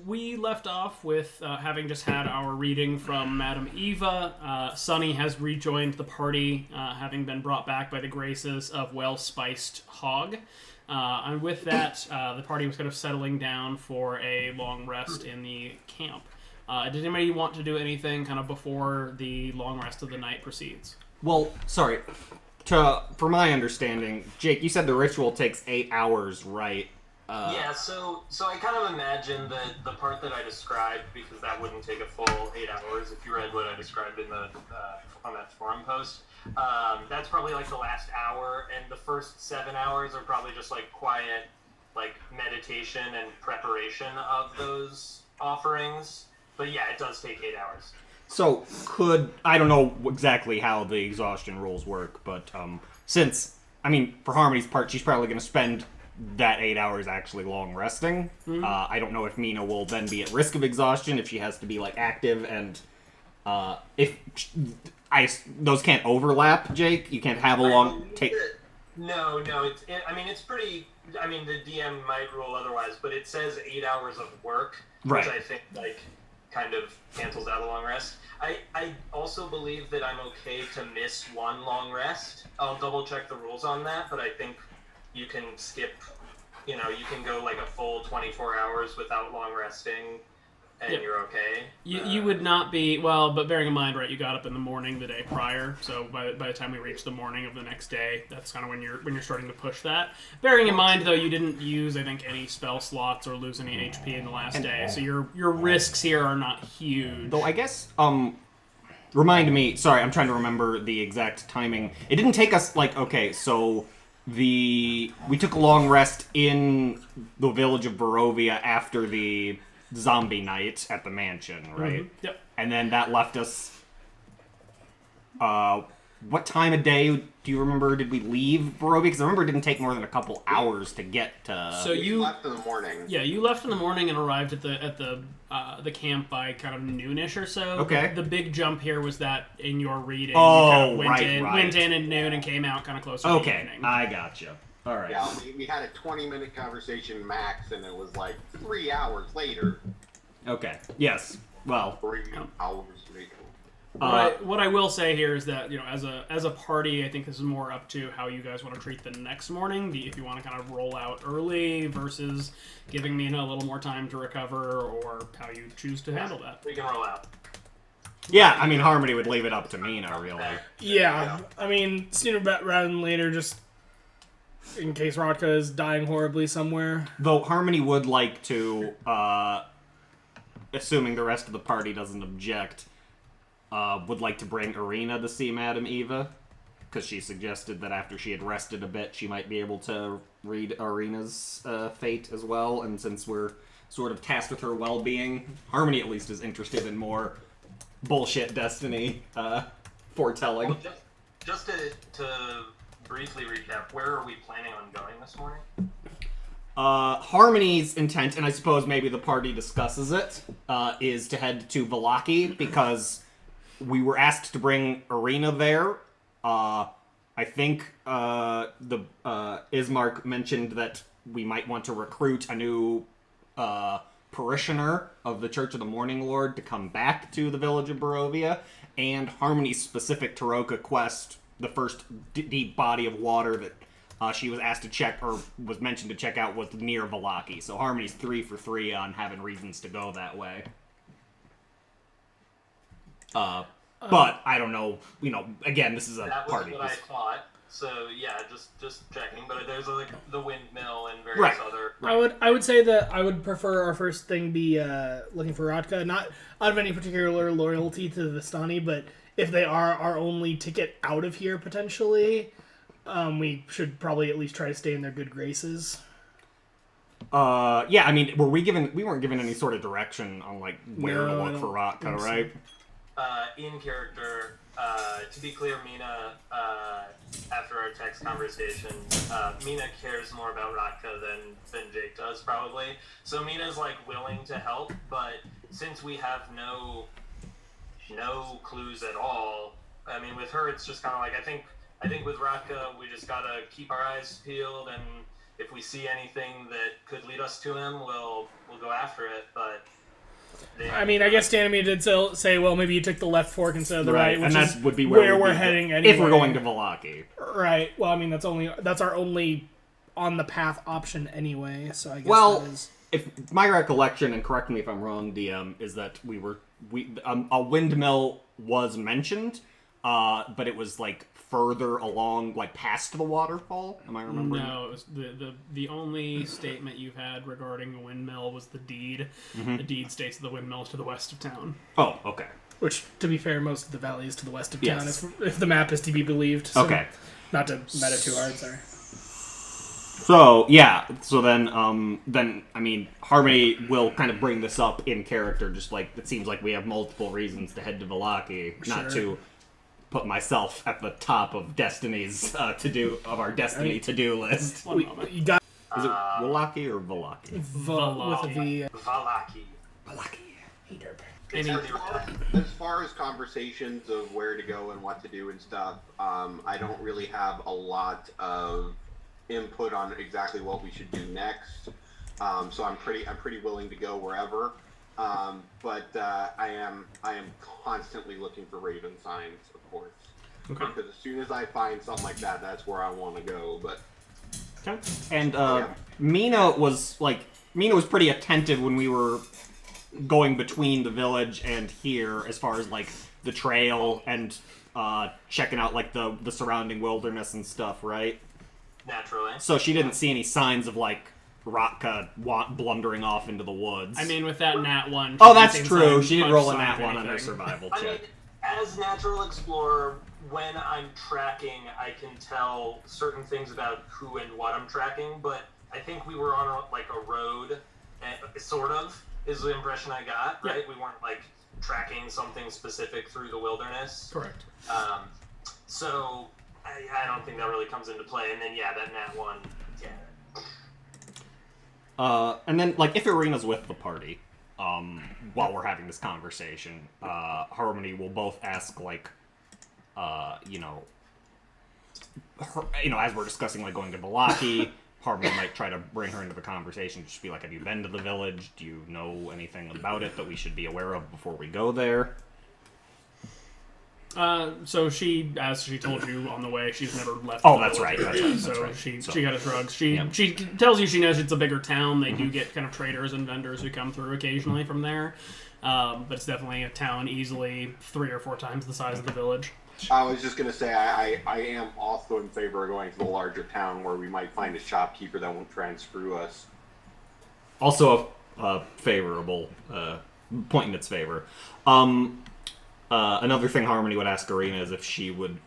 we left off with having just had our reading from Madame Eva. Sunny has rejoined the party, having been brought back by the graces of well-spiced hog. And with that, the party was kind of settling down for a long rest in the camp. Did anybody want to do anything kind of before the long rest of the night proceeds? Well, sorry. For my understanding, Jake, you said the ritual takes 8 hours, right? Yeah, so I kind of imagine that the part that I described, because that wouldn't take a full 8 hours if you read what I described in the on that forum post. That's probably like the last hour, and the first 7 hours are probably just like quiet, like meditation and preparation of those offerings. But yeah, it does take 8 hours. So I don't know exactly how the exhaustion rules work, but since, I mean, for Harmony's part, she's probably going to spend that 8 hours actually long resting. Mm-hmm. I don't know if Mina will then be at risk of exhaustion if she has to be like active, and those can't overlap. Jake, you can't have a long take. No, it's pretty. I mean, the DM might rule otherwise, but it says 8 hours of work, right, which I think like kind of cancels out a long rest. I also believe that I'm okay to miss one long rest. I'll double check the rules on that, but I think you can skip, you can go like a full 24 hours without long resting, and you're okay. You would not be, well, but bearing in mind, right, you got up in the morning the day prior, so by the time we reach the morning of the next day, that's kind of when you're starting to push that. Bearing in mind, though, you didn't use, I think, any spell slots or lose any HP in the last day, so your risks here are not huge. Though I guess, remind me, sorry, I'm trying to remember the exact timing. It didn't take us, like, okay, so we took a long rest in the village of Barovia after the zombie night at the mansion, right? Mm-hmm. Yep. And then that left us, what time of day do you remember did we leave Barovia? Because I remember it didn't take more than a couple hours to get to... So you left in the morning. Yeah, you left in the morning and arrived at the camp by kind of noonish or so. Okay. The big jump here was that in your reading, you kind of went in at noon and came out kind of closer to evening. I gotcha. All right. Yeah, we had a 20-minute conversation max, and it was like 3 hours later. Okay. Yes. Well. 3 hours later. What I will say here is that, as a party, I think this is more up to how you guys want to treat the next morning. If you want to kind of roll out early versus giving Mina a little more time to recover, or how you choose to handle that. We can roll out. Yeah, I mean, Harmony would leave it up to Mina, really. Yeah, I mean, sooner rather than later, just in case Ratka is dying horribly somewhere. Though Harmony would like to, assuming the rest of the party doesn't object, would like to bring Irina to see Madame Eva, because she suggested that after she had rested a bit, she might be able to read Irina's fate as well, and since we're sort of tasked with her well-being, Harmony at least is interested in more bullshit destiny foretelling. Well, just to briefly recap, where are we planning on going this morning? Harmony's intent, and I suppose maybe the party discusses it, is to head to Vallaki, because we were asked to bring Irina there. I think Ismark mentioned that we might want to recruit a new parishioner of the Church of the Morning Lord to come back to the village of Barovia, and Harmony's specific Taroka quest, the first deep body of water that she was asked to check, or was mentioned to check out, was near Vallaki. So Harmony's 3 for 3 on having reasons to go that way. But I don't know, again, this is a party. That was what I thought. So yeah, just checking. But there's like the windmill and various other. I would say that I would prefer our first thing be looking for Ratka, not out of any particular loyalty to the Vistani, but if they are our only ticket out of here potentially, we should probably at least try to stay in their good graces. Yeah, I mean, we weren't given any sort of direction on like where to look for Ratka, right? In character, to be clear, Mina, after our text conversation, Mina cares more about Ratka than Jake does, probably. So Mina's, like, willing to help, but since we have no clues at all, I mean, with her, it's just kind of like, I think with Ratka, we just gotta keep our eyes peeled and if we see anything that could lead us to him, we'll go after it. But I mean, I guess Stanimir did say, well, maybe you took the left fork instead of the right, which and is that would be where we're heading anyway. If we're going to Vallaki. Right. Well, I mean, that's our only on the path option anyway. So I guess that is. If my recollection, and correct me if I'm wrong, DM, is that a windmill was mentioned, but it was like further along, like past the waterfall. Am I remembering? No, it was the only statement you've had regarding the windmill was the deed. Mm-hmm. The deed states the windmill is to the west of town. Oh, okay. Which, to be fair, most of the valley is to the west of town, Yes. if the map is to be believed. So Okay. Not to meta too hard, sorry. So yeah, so then I mean, Harmony will kind of bring this up in character, just like it seems like we have multiple reasons to head to Vallaki, not to put myself at the top of Destiny's our Destiny to-do list. You got Is it Vallaki or Vallaki? with a V. Vallaki. As far as conversations of where to go and what to do and stuff, I don't really have a lot of input on exactly what we should do next. So I'm pretty willing to go wherever. But I am constantly looking for Raven signs, of course. Okay. Because as soon as I find something like that, that's where I want to go. But Okay. And Mina was pretty attentive when we were going between the village and here, as far as like the trail and checking out like the surrounding wilderness and stuff, right? Naturally. So she didn't see any signs of like Ratka blundering off into the woods. I mean, with that nat one. Oh, that's true. She did roll a nat one on her survival I mean, check. as Natural Explorer, when I'm tracking, I can tell certain things about who and what I'm tracking, but I think we were on a road, sort of, is the impression I got, right? Yeah. We weren't, tracking something specific through the wilderness. Correct. So, I don't think that really comes into play, and then, that nat one, And then, if Irina's with the party, while we're having this conversation, Harmony will both ask, as we're discussing, going to Vallaki, Harmony might try to bring her into the conversation, just be like, have you been to the village? Do you know anything about it that we should be aware of before we go there? So she, as she told you on the way, she's never left. Oh, that's right. That's right. So That's right. she got a shrug. She tells you she knows it's a bigger town. They do get kind of traders and vendors who come through occasionally from there, but it's definitely a town easily 3 or 4 times the size of the village. I was just going to say, I am also in favor of going to the larger town where we might find a shopkeeper that won't try and screw us. Also a favorable point in its favor. Another thing Harmony would ask Irina is if she would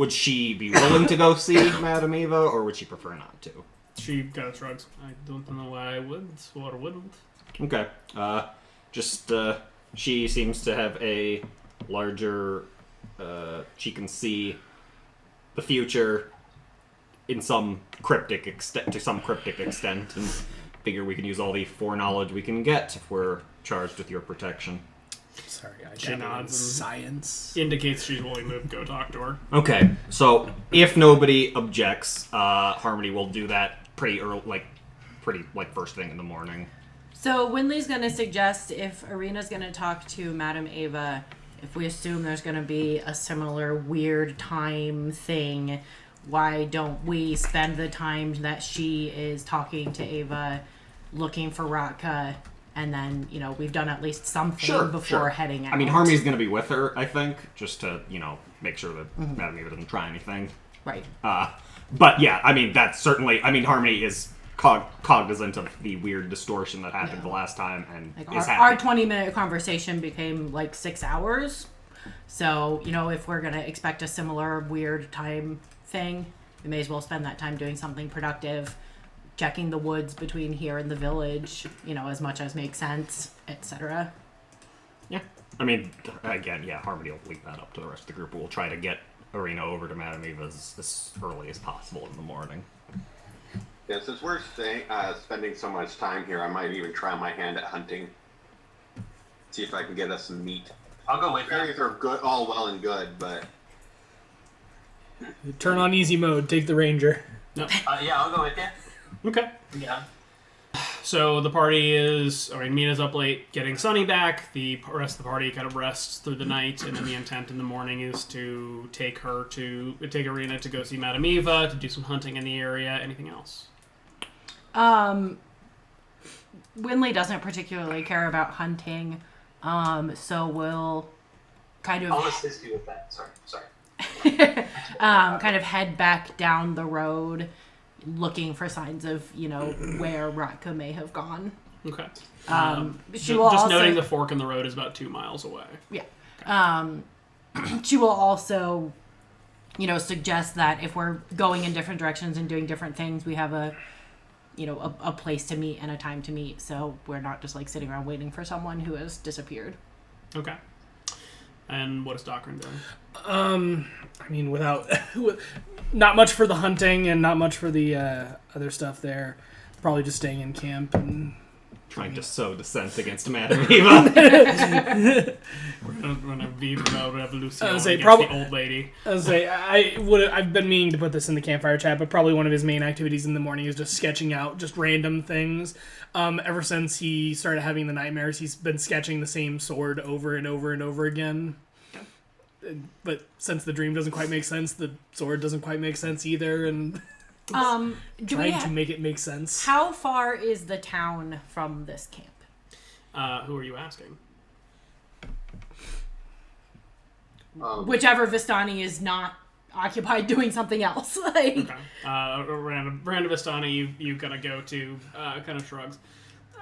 she be willing to go see Madame Eva, or would she prefer not to? She kind of shrugs. I don't know why I would or wouldn't. Okay. She seems to have a larger, she can see the future in some cryptic extent, and figure we can use all the foreknowledge we can get if we're charged with your protection. Sorry, I She nods and science. indicates she's willing to go talk to her. Okay, so if nobody objects, Harmony will do that pretty early, first thing in the morning. So Winley's going to suggest if Irina's going to talk to Madame Ava, if we assume there's going to be a similar weird time thing, why don't we spend the time that she is talking to Ava looking for Ratka, and then, we've done at least something before heading out. I mean, Harmony's going to be with her, I think, just to, make sure that Madame Eva doesn't try anything. Right. But yeah, I mean, that's certainly, Harmony is cognizant of the weird distortion that happened the last time, and is happy. Our 20-minute conversation became 6 hours. So, if we're going to expect a similar weird time thing, we may as well spend that time doing something productive, checking the woods between here and the village, as much as makes sense, etc. Yeah. I mean, again, Harmony will leave that up to the rest of the group. We'll try to get Irina over to Madame Eva's as early as possible in the morning. Yeah, since we're spending so much time here, I might even try my hand at hunting. See if I can get us some meat. I'll go with you. Berries are good, all well and good, but Turn on easy mode. Take the ranger. No. Yeah, I'll go with you. Okay. Yeah. So the party Mina's up late getting Sunny back. The rest of the party kind of rests through the night, and then the intent in the morning is to take Irina to go see Madame Eva, to do some hunting in the area. Anything else? Winley doesn't particularly care about hunting, so we'll kind I'll of assist you with that. Sorry. kind of head back down the road, looking for signs of where Ratka may have gone. Okay. She will just also, noting the fork in the road is about 2 miles away. Yeah. She will also, suggest that if we're going in different directions and doing different things, we have a place to meet and a time to meet, so we're not just sitting around waiting for someone who has disappeared. Okay. And what is Doctrine doing? I mean, not much for the hunting and not much for the other stuff there. Probably just staying in camp and Trying to sow dissent against Madame Eva. We're gonna Viva Revolution I was gonna say, against the old lady. I've been meaning to put this in the campfire chat, but probably one of his main activities in the morning is just sketching out just random things. Ever since he started having the nightmares, he's been sketching the same sword over and over and over again. But since the dream doesn't quite make sense, the sword doesn't quite make sense either, and trying to make it make sense. How far is the town from this camp? Who are you asking? Whichever Vistani is not occupied doing something else. Okay. Random Vistani, you gotta go to, kind of shrugs.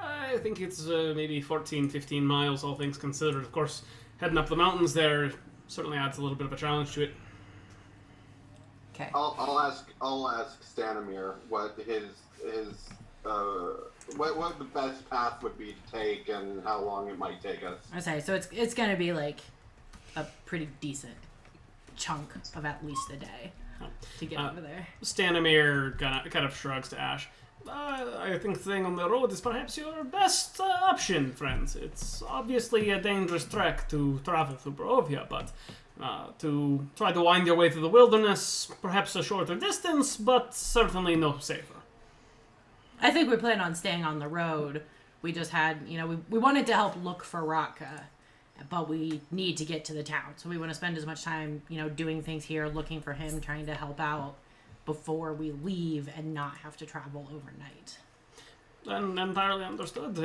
I think it's maybe 14, 15 miles, all things considered. Of course, heading up the mountains there certainly adds a little bit of a challenge to it. Okay. I'll ask Stanimir what what the best path would be to take and how long it might take us. I say so. It's gonna be a pretty decent chunk of at least a day to get over there. Stanimir kind of shrugs to Ash. I think staying on the road is perhaps your best option, friends. It's obviously a dangerous trek to travel through Barovia, but to try to wind your way through the wilderness, perhaps a shorter distance, but certainly no safer. I think we plan on staying on the road. We just had, we wanted to help look for Ratka, but we need to get to the town. So we want to spend as much time, doing things here, looking for him, trying to help out before we leave and not have to travel overnight. And entirely understood.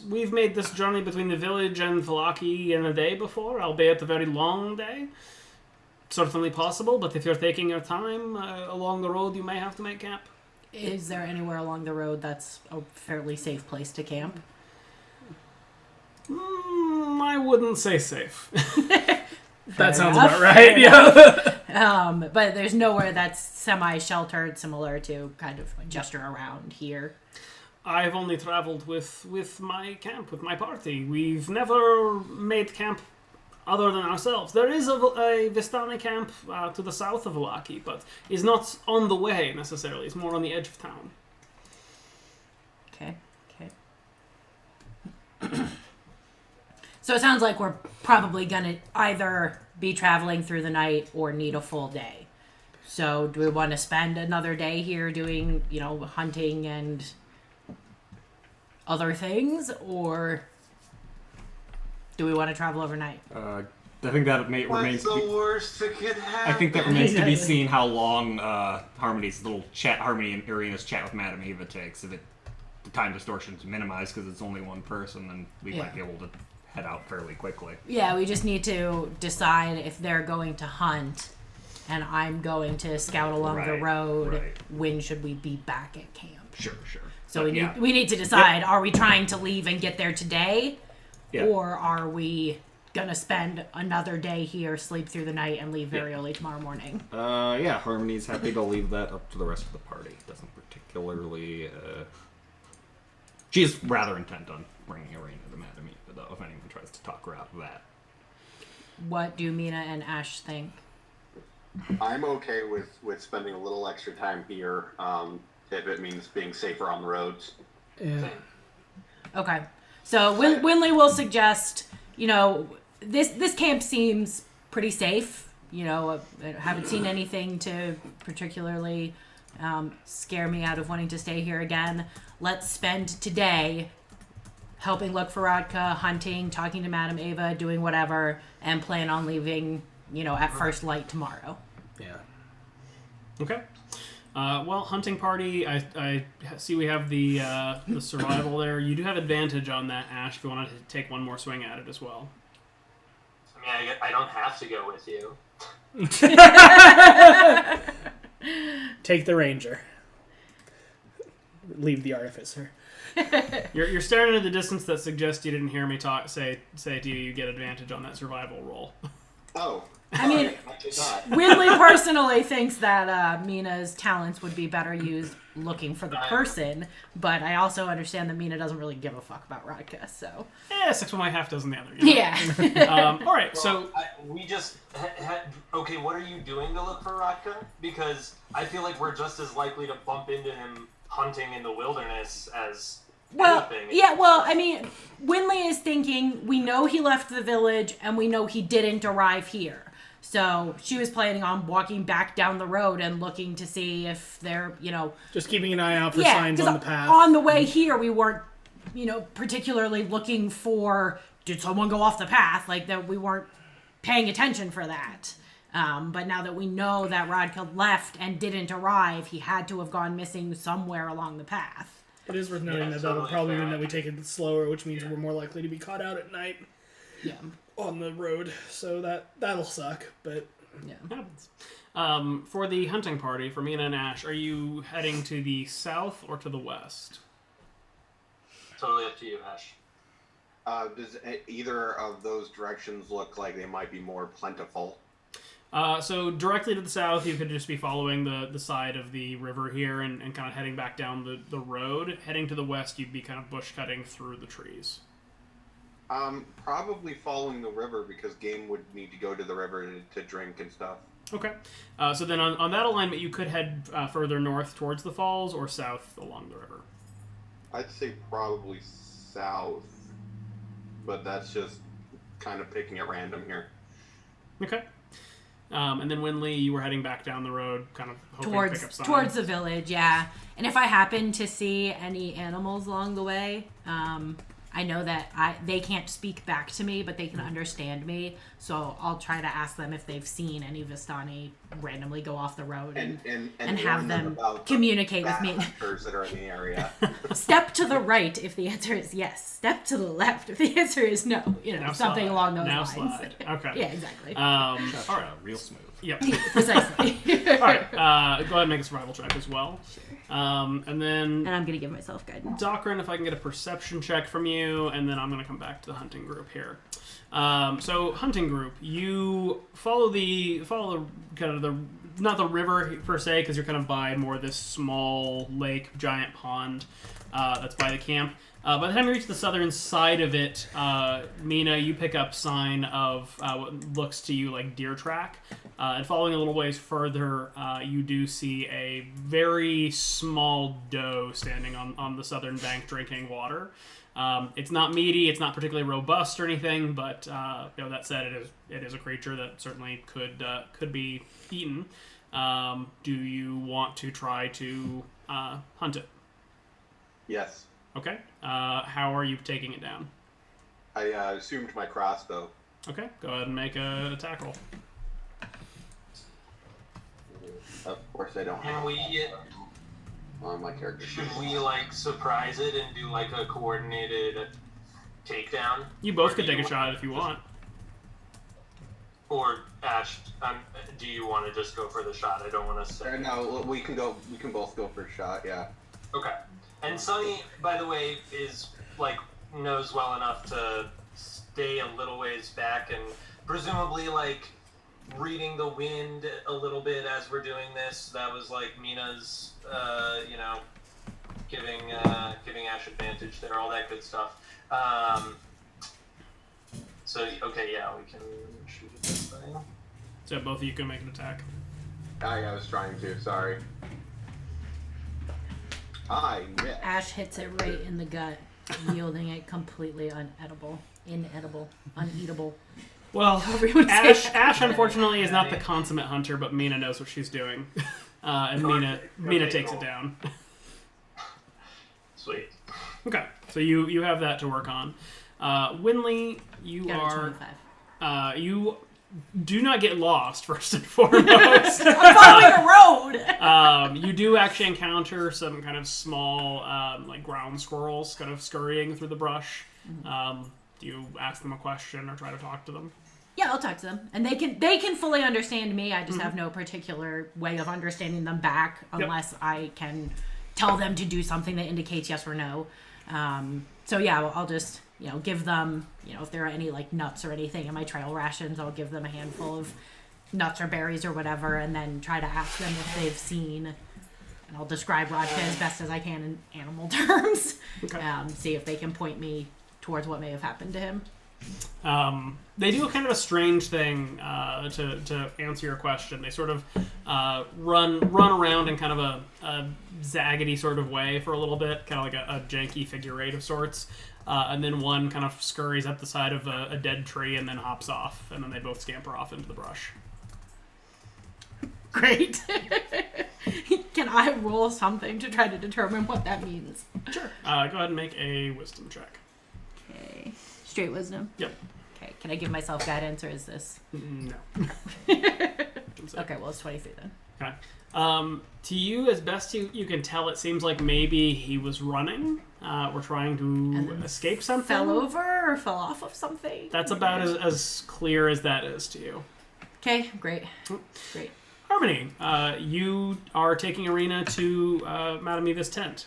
We've made this journey between the village and Vallaki in a day before, albeit a very long day. Certainly possible, but if you're taking your time along the road, you may have to make camp. Is there anywhere along the road that's a fairly safe place to camp? I wouldn't say safe. That sounds about right, yeah. But there's nowhere that's semi-sheltered, similar to kind of just around here. I've only traveled with my camp, with my party. We've never made camp other than ourselves. There is a Vistani camp to the south of Vallaki, but is not on the way necessarily. It's more on the edge of town. Okay. So it sounds like we're probably going to either be traveling through the night or need a full day. So do we want to spend another day here doing, hunting and other things, or do we want to travel overnight? I think that remains. What's the worst that could happen? I think that remains to be seen how long Harmony's little chat, Harmony and Irina's chat with Madame Eva takes. If the time distortion's minimized because it's only one person, then we might be able to head out fairly quickly. Yeah, we just need to decide if they're going to hunt and I'm going to scout along the road. Right. When should we be back at camp? Sure. So we need to decide, are we trying to leave and get there today? Yeah. Or are we going to spend another day here, sleep through the night, and leave very early tomorrow morning? Harmony's happy to leave that up to the rest of the party. Doesn't particularly... She's rather intent on bringing Irina to Madame Eva, though, if anyone tries to talk her out of that. What do Mina and Ash think? I'm okay with spending a little extra time here, if it means being safer on the roads. Yeah. Okay. So Winley will suggest, this camp seems pretty safe. I haven't seen anything to particularly scare me out of wanting to stay here again. Let's spend today helping look for Ratka, hunting, talking to Madame Ava, doing whatever, and plan on leaving, at first light tomorrow. Yeah. Okay. Well, hunting party, I see we have the survival there. You do have advantage on that, Ash, if you want to take one more swing at it as well. I mean, I don't have to go with you. Take the ranger. Leave the artificer. You're staring into the distance that suggests you didn't hear me say to you, you get advantage on that survival roll. Oh. I mean, I did not. Winley personally thinks that Mina's talents would be better used looking for the person, but I also understand that Mina doesn't really give a fuck about Ratka, so... 6 of my half dozen the other. Yeah. All right, so... we just... okay, what are you doing to look for Ratka? Because I feel like we're just as likely to bump into him hunting in the wilderness as anything. Yeah, well, I mean, Winley is thinking, we know he left the village, and we know he didn't arrive here. So she was planning on walking back down the road and looking to see if they're, Just keeping an eye out for signs on the path. On the way here, we weren't, particularly looking for, did someone go off the path? Like, that we weren't paying attention for that. But now that we know that Ratka left and didn't arrive, he had to have gone missing somewhere along the path. It is worth noting that that'll probably mean that we take it slower, which means we're more likely to be caught out at night. Yeah. On the road, so that'll suck, but yeah, happens. For the hunting party, for Mina and Ash, are you heading to the south or to the west? Totally up to you, Ash. Does either of those directions look like they might be more plentiful? So directly to the south, you could just be following the side of the river here and kind of heading back down the road. Heading to the west, you'd be kind of bush cutting through the trees. Probably following the river because game would need to go to the river to drink and stuff. Okay. So then on that alignment, you could head further north towards the falls or south along the river. I'd say probably south, but that's just kind of picking at random here. Okay. And then Winley, you were heading back down the road, kind of hoping to pick up signs. Towards the village, yeah. And if I happen to see any animals along the way, I know that they can't speak back to me, but they can understand me. So I'll try to ask them if they've seen any Vistani randomly go off the road and have them communicate with me. That are in the area. Step to the right if the answer is yes. Step to the left if the answer is no. Now something slide. along those now lines. Slide. Okay. Yeah, exactly. All right. Real smooth. Yep. Precisely. All right. Go ahead and make a survival check as well. Sure. And then... And I'm going to give myself guidance. Docrin, if I can get a perception check from you, and then I'm going to come back to the hunting group here. So, hunting group, you follow the kind of the... Not the river per se, because you're kind of by more this small lake, giant pond that's by the camp. By the time you reach the southern side of it, Mina, you pick up sign of what looks to you like deer track. And following a little ways further, you do see a very small doe standing on the southern bank drinking water. It's not meaty, it's not particularly robust or anything, but that said, it is a creature that certainly could be eaten. Do you want to try to hunt it? Yes. Okay. How are you taking it down? I assumed my crossbow. Okay. Go ahead and make a attack roll. Of course, I don't. Can we? On my character. Should we surprise it and do a coordinated takedown? You both could take a shot if you want. Or Ash, do you want to just go for the shot? I don't want to say. No, we can go. We can both go for a shot. Yeah. Okay. And Sunny, by the way, is knows well enough to stay a little ways back and presumably reading the wind a little bit as we're doing this. That was Mina's, giving Ash advantage there, all that good stuff. So okay, yeah, we can shoot at this thing. So both of you can make an attack. I was trying to. Sorry. I missed. Ash hits it right in the gut, yielding it completely inedible, uneatable. Well, Ash unfortunately is not the consummate hunter, but Mina knows what she's doing. and Mina takes it down. Sweet. Okay, so you have that to work on. Winley, you Got a are 25. you do not get lost first and foremost. I'm following a road! You do actually encounter some kind of small like ground squirrels kind of scurrying through the brush. Do you ask them a question or try to talk to them? Yeah, I'll talk to them. And they can fully understand me. I just have no particular way of understanding them back unless I can tell them to do something that indicates yes or no. So yeah, I'll just, give them, if there are any like nuts or anything in my trail rations, I'll give them a handful of nuts or berries or whatever, and then try to ask them if they've seen, and I'll describe Ratka as best as I can in animal terms. Okay. See if they can point me towards what may have happened to him. They do kind of a strange thing to answer your question. They sort of run around in kind of a zaggedy sort of way for a little bit, kind of like a janky figure eight of sorts. And then one kind of scurries up the side of a dead tree and then hops off, and then they both scamper off into the brush. Great. Can I roll something to try to determine what that means? Sure. Go ahead and make a wisdom check. Okay. Straight wisdom? Yep. Okay. Can I give myself guidance, or is this... No. Okay, well, it's 23 then. Okay. To you, as best you can tell, it seems like maybe he was running or trying to escape something. Fell over or fell off of something? That's about as clear as that is to you. Okay, great. Great. Harmony, you are taking Arena to Madame Eva's tent.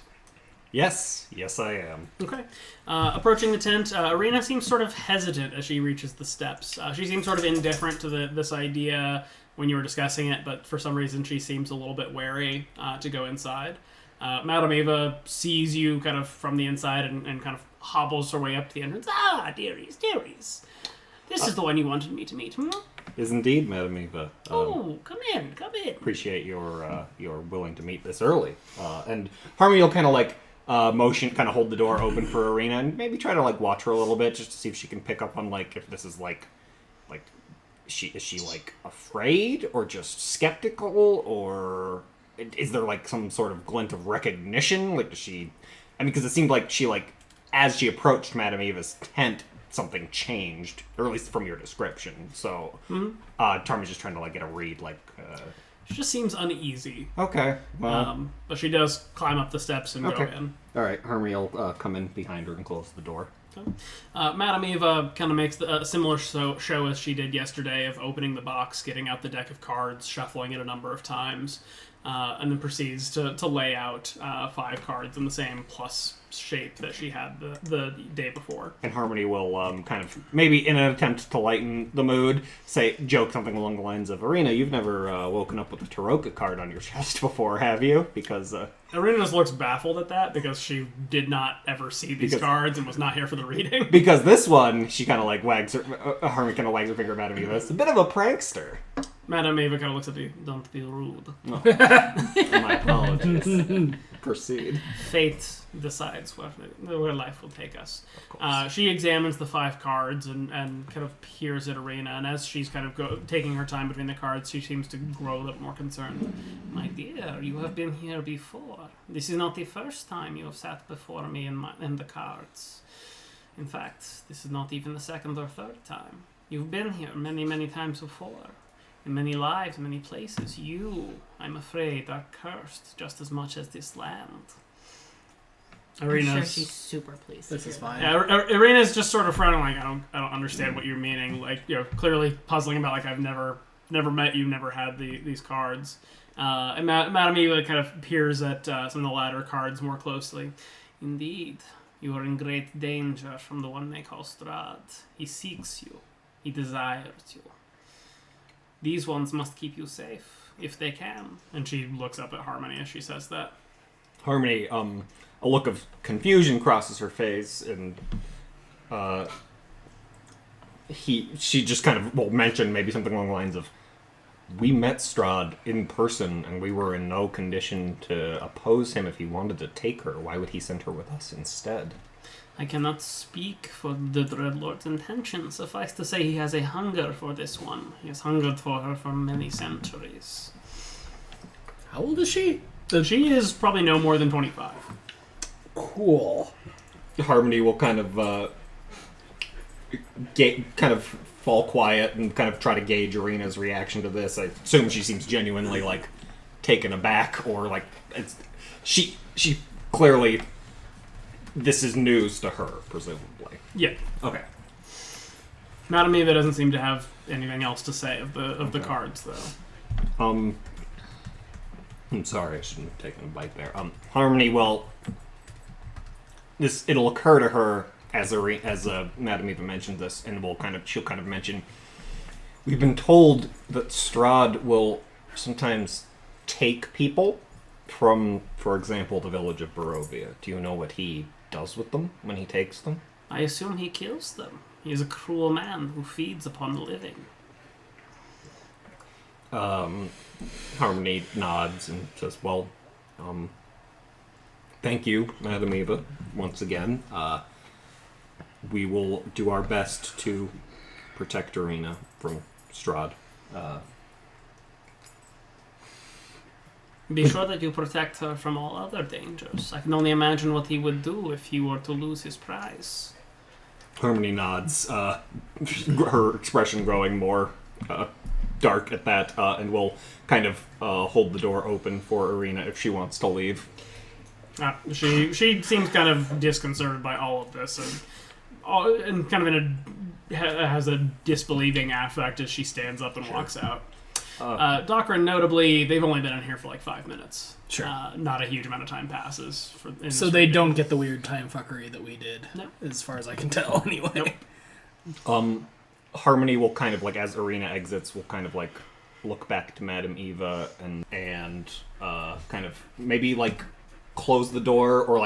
Yes, I am. Okay. Approaching the tent, Arena seems sort of hesitant as she reaches the steps. She seems sort of indifferent to this idea when you were discussing it, but for some reason she seems a little bit wary to go inside. Madame Eva sees you kind of from the inside and kind of hobbles her way up to the entrance. Ah, dearies. This is the one you wanted me to meet, hmm? Is indeed, Madame Eva. Come in. Appreciate your willing to meet this early. And Harmony will kind of like motion, kind of hold the door open for Arena and maybe try to like watch her a little bit just to see if she can pick up on like if this is like is she like afraid or just skeptical, or is there like some sort of glint of recognition? Like does she? I mean, because it seemed like she like as she approached Madame Eva's tent, something changed, or at least from your description. So, Tarma's just trying to like get a read, like. She just seems uneasy. Okay. Well. But she does climb up the steps and go in. All right. Harmony will come in behind her and close the door. Madame Eva kind of makes a similar show as she did yesterday of opening the box, getting out the deck of cards, shuffling it a number of times, and then proceeds to lay out 5 cards in the same plus shape that she had the day before. And Harmony will kind of, maybe in an attempt to lighten the mood, joke something along the lines of, Arena, you've never woken up with a Taroka card on your chest before, have you? Because... Arena just looks baffled at that because she did not ever see these cards and was not here for the reading. Because this one, she kind of like wags her... Harmony kind of wags her finger at Madame Eva. It's a bit of a prankster. Madame Eva kind of looks at you. Don't be rude. Oh. My apologies. Proceed. Fate decides where life will take us. She examines the 5 cards and kind of peers at Arena, and as she's kind of taking her time between the cards, she seems to grow a little more concerned. My dear, you have been here before. This is not the first time you have sat before me in the cards. In fact, this is not even the second or third time. You've been here many, many times before. In many lives, many places, you, I'm afraid, are cursed just as much as this land. I'm sure she's super pleased. This is fine. Yeah, Arena's just sort of frowning, like, I don't understand what you're meaning. Like, clearly puzzling about, like, I've never met you, never had these cards. And Madame Eva kind of peers at some of the latter cards more closely. Indeed, you are in great danger from the one they call Strahd. He seeks you. He desires you. These ones must keep you safe, if they can. And she looks up at Harmony as she says that. Harmony, a look of confusion crosses her face, and she just kind of will mention maybe something along the lines of, we met Strahd in person, and we were in no condition to oppose him if he wanted to take her. Why would he send her with us instead? I cannot speak for the Dreadlord's intentions. Suffice to say he has a hunger for this one. He has hungered for her for many centuries. How old is she? She is probably no more than 25. Cool. Harmony will kind of fall quiet and kind of try to gauge Irina's reaction to this. I assume she seems genuinely like taken aback, or like she clearly this is news to her, presumably. Yeah. Okay. Madame Eva doesn't seem to have anything else to say of the cards, though. I'm sorry, I shouldn't have taken a bite there. Harmony, well, it'll occur to her as Madame Eva mentioned this, and she'll kind of mention, we've been told that Strahd will sometimes take people from, for example, the village of Barovia. Do you know what he does with them when he takes them? I assume he kills them. He is a cruel man who feeds upon the living. Harmony nods and says, well, thank you, Madame Eva, once again. We will do our best to protect Irina from Strahd. Be sure that you protect her from all other dangers. I can only imagine what he would do if he were to lose his prize. Harmony nods, her expression growing more dark at that, and will kind of hold the door open for Irina if she wants to leave. She seems kind of disconcerted by all of this, and kind of has a disbelieving affect as she stands up and walks out. Dockerin, notably, they've only been in here for like 5 minutes. Sure. Not a huge amount of time passes. So they don't get the weird time fuckery that we did, no. as far as I can tell, anyway. Nope. Harmony will kind of, like, as Irina exits, will kind of, like, look back to Madame Eva and kind of maybe, like, close the door, or,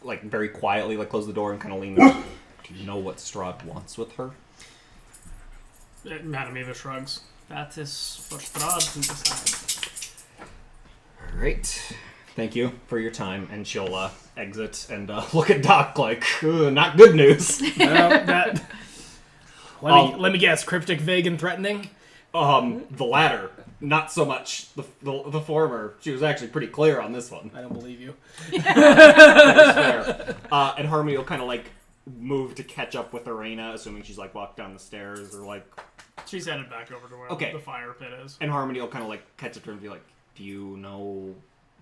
like very quietly, like, close the door and kind of lean in. Do you know what Strahd wants with her? Madame Eva shrugs. That is for Strahd to decide. All right. Thank you for your time. And she'll exit and look at Doc like, not good news. Let me guess, cryptic, vague, and threatening? The latter. Not so much the former. She was actually pretty clear on this one. I don't believe you. Fair. And Harmony will kind of like move to catch up with Irina, assuming she's like walked down the stairs or like... She's headed back over to where the fire pit is. And Harmony will kind of like catch up to her and be like, do you know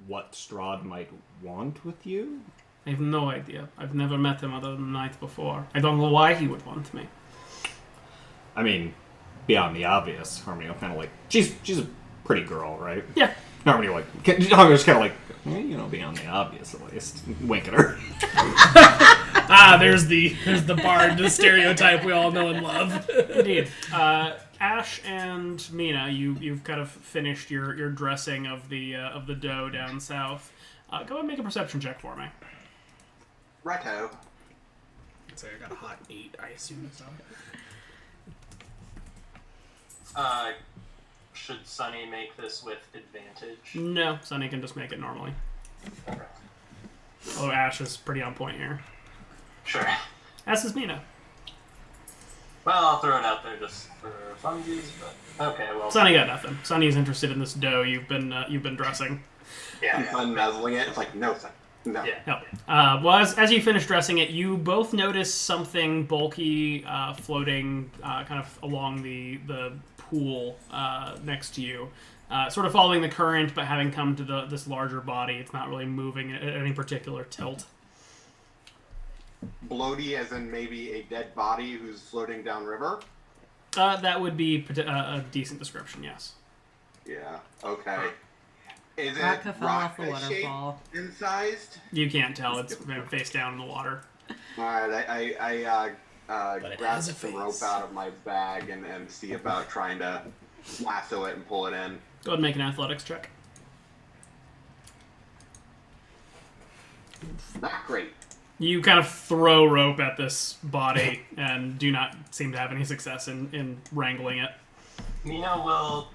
what Strahd might want with you? I have no idea. I've never met him other than the night before. I don't know why he would want me. I mean, beyond the obvious, Harmony will kind of like... She's a pretty girl, right? Yeah. Harmony will just kind of like, beyond the obvious at least. Wink at her. There's the bard, the stereotype we all know and love. Indeed. Ash and Mina, you've kind of finished your dressing of the dough down south. Go ahead and make a perception check for me. Righto. So I got a hot 8, I assume so. Should Sunny make this with advantage? No, Sunny can just make it normally. Although Ash is pretty on point here. Sure. As is Mina. Well, I'll throw it out there just for funsies, but okay. Well, Sunny got nothing. Sunny's interested in this dough you've been dressing. yeah. Unnuzzling it. It's like, no, son. No. Yeah. No. Well, as you finish dressing it, you both notice something bulky floating kind of along the pool next to you. Sort of following the current, but having come to this larger body, it's not really moving at any particular tilt. Bloaty, as in maybe a dead body who's floating downriver? That would be a decent description, yes. Yeah, okay. Is Ratka it fell off the rock-shaped, waterfall. incised? You can't tell. It's face down in the water. Alright, I But it grab has a some rope face. out of my bag and see about trying to lasso it and pull it in. Go ahead and make an athletics check. Not great. You kind of throw rope at this body and do not seem to have any success in wrangling it. Mina will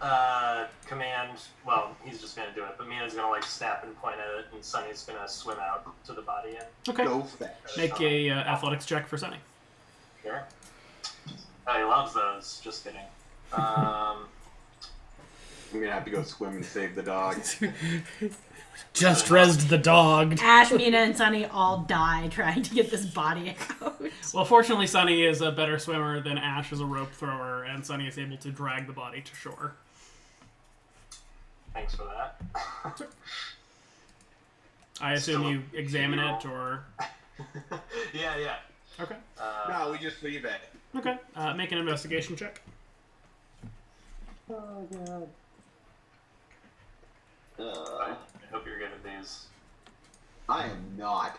command. Well, he's just gonna do it, but Mina's gonna like snap and point at it, and Sunny's gonna swim out to the body and Okay. Go fetch. Make a athletics check for Sunny. Sure. Oh, he loves those. Just kidding. I'm gonna have to go swim and save the dog. Just rezzed the dog. Ash, Mina, and Sunny all die trying to get this body out. Well, fortunately, Sunny is a better swimmer than Ash is a rope thrower, and Sunny is able to drag the body to shore. Thanks for that. I assume you examine it, or... Yeah. Okay. No, we just leave it. Okay. Make an investigation check. Oh, God. I hope you're good at these. I am not.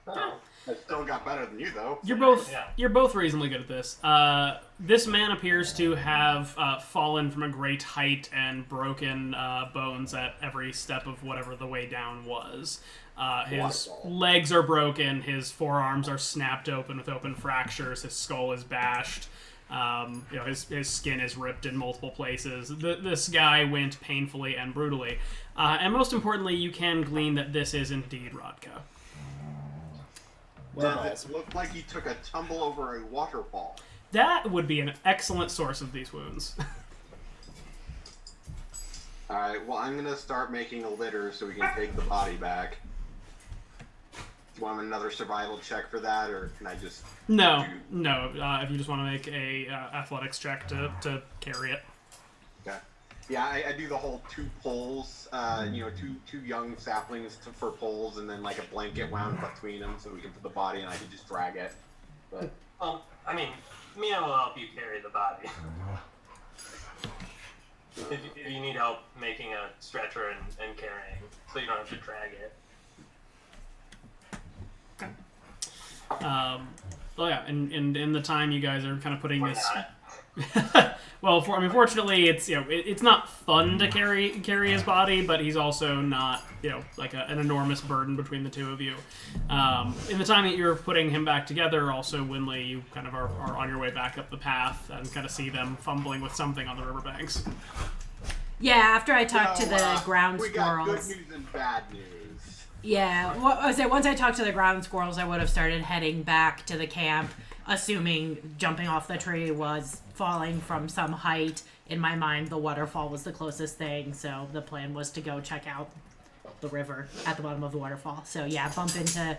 Oh. I still got better than you, though. You're both reasonably good at this. This man appears to have fallen from a great height and broken bones at every step of whatever the way down was. His legs are broken, his forearms are snapped open with open fractures, his skull is bashed. His skin is ripped in multiple places. This guy went painfully and brutally. And most importantly, you can glean that this is indeed Ratka. Does it look like he took a tumble over a waterfall? That would be an excellent source of these wounds. Alright, well, I'm gonna start making a litter so we can take the body back. Do you want another survival check for that, or can I just... No. If you just want to make a athletics check to carry it. Okay. Yeah, I do the whole 2 poles, two young saplings for poles, and then like a blanket wound between them so we can put the body and I can just drag it. But... Mina will help you carry the body. if you need help making a stretcher and carrying, so you don't have to drag it. And in the time you guys are kind of putting this. Well, fortunately, it's not fun to carry his body, but he's also not like an enormous burden between the two of you. In the time that you're putting him back together, also Winley, you kind of are on your way back up the path and kind of see them fumbling with something on the riverbanks. Yeah, after I talked to the ground we squirrels. got good news and bad news. Yeah, once I talked to the ground squirrels, I would have started heading back to the camp, assuming jumping off the tree was falling from some height. In my mind, the waterfall was the closest thing, so the plan was to go check out the river at the bottom of the waterfall. So yeah, bump into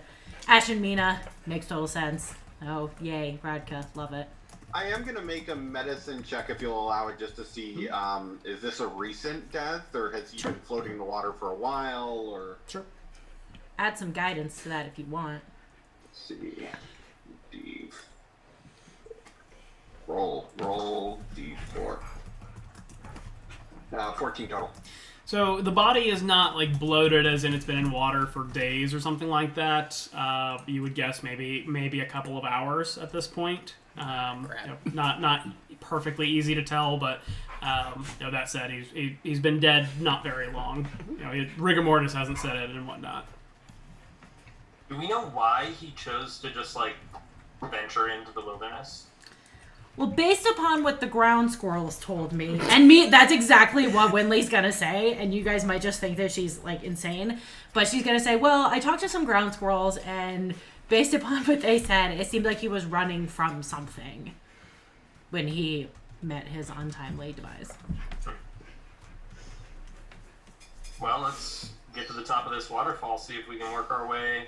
Ash and Mina. Makes total sense. Oh, yay, Ratka, love it. I am going to make a medicine check if you'll allow it, just to see, is this a recent death, or has he been floating in the water for a while, or... Sure. Add some guidance to that if you want. Let's see. D... Roll D4. 14 total. So the body is not like bloated, as in it's been in water for days or something like that. You would guess maybe a couple of hours at this point. Not perfectly easy to tell, but that said, he's been dead not very long. Rigor mortis hasn't set in and whatnot. Do we know why he chose to just venture into the wilderness? Well, based upon what the ground squirrels told me, and that's exactly what Winley's gonna say, and you guys might just think that she's, insane, but she's gonna say, well, I talked to some ground squirrels, and based upon what they said, it seemed like he was running from something when he met his untimely demise. Well, let's get to the top of this waterfall, see if we can work our way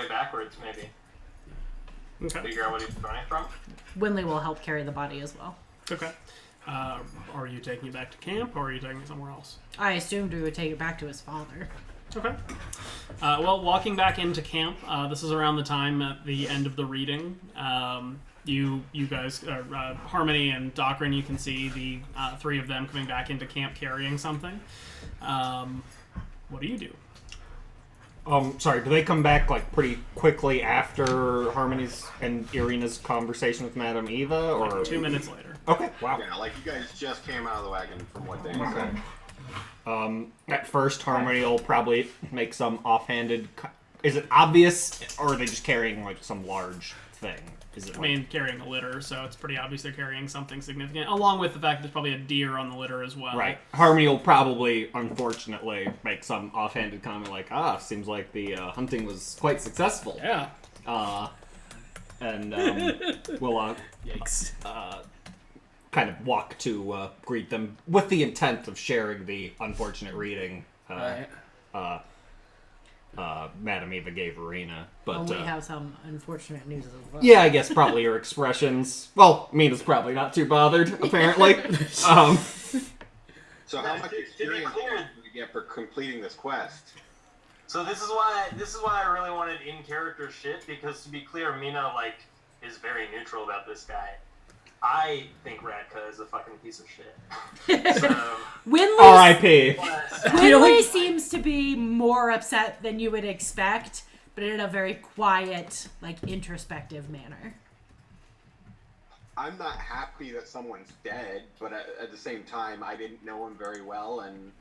backwards, maybe. Okay. Figure out what he's running from. Winley will help carry the body as well. Okay. Are you taking it back to camp, or are you taking it somewhere else? I assumed we would take it back to his father. Okay. Well, walking back into camp, this is around the time at the end of the reading. You guys, Harmony and Docrin, you can see the 3 of them coming back into camp carrying something. What do you do? Sorry, do they come back pretty quickly after Harmony's and Irina's conversation with Madame Eva, or 2 minutes later? Okay, wow. Yeah, you guys just came out of the wagon from what they Okay. said. At first, Harmony will probably make some offhanded. Is it obvious, or are they just carrying some large thing? Is it? Carrying a litter, so it's pretty obvious they're carrying something significant, along with the fact there's probably a deer on the litter as well. Right. Harmony will probably, unfortunately, make some offhanded comment seems like the hunting was quite successful. Yeah. And we'll Yikes. kind of walk to greet them with the intent of sharing the unfortunate reading Madam Eva gave Arena. But we have some unfortunate news as well. yeah, I guess probably her expressions. Well, Mina's probably not too bothered, apparently. So how much experience do we get for completing this quest? So this is why I really wanted in character shit, because to be clear, Mina is very neutral about this guy. I think Ratka is a fucking piece of shit. So R.I.P. Winley seems to be more upset than you would expect, but in a very quiet, introspective manner. I'm not happy that someone's dead, but at the same time, I didn't know him very well, and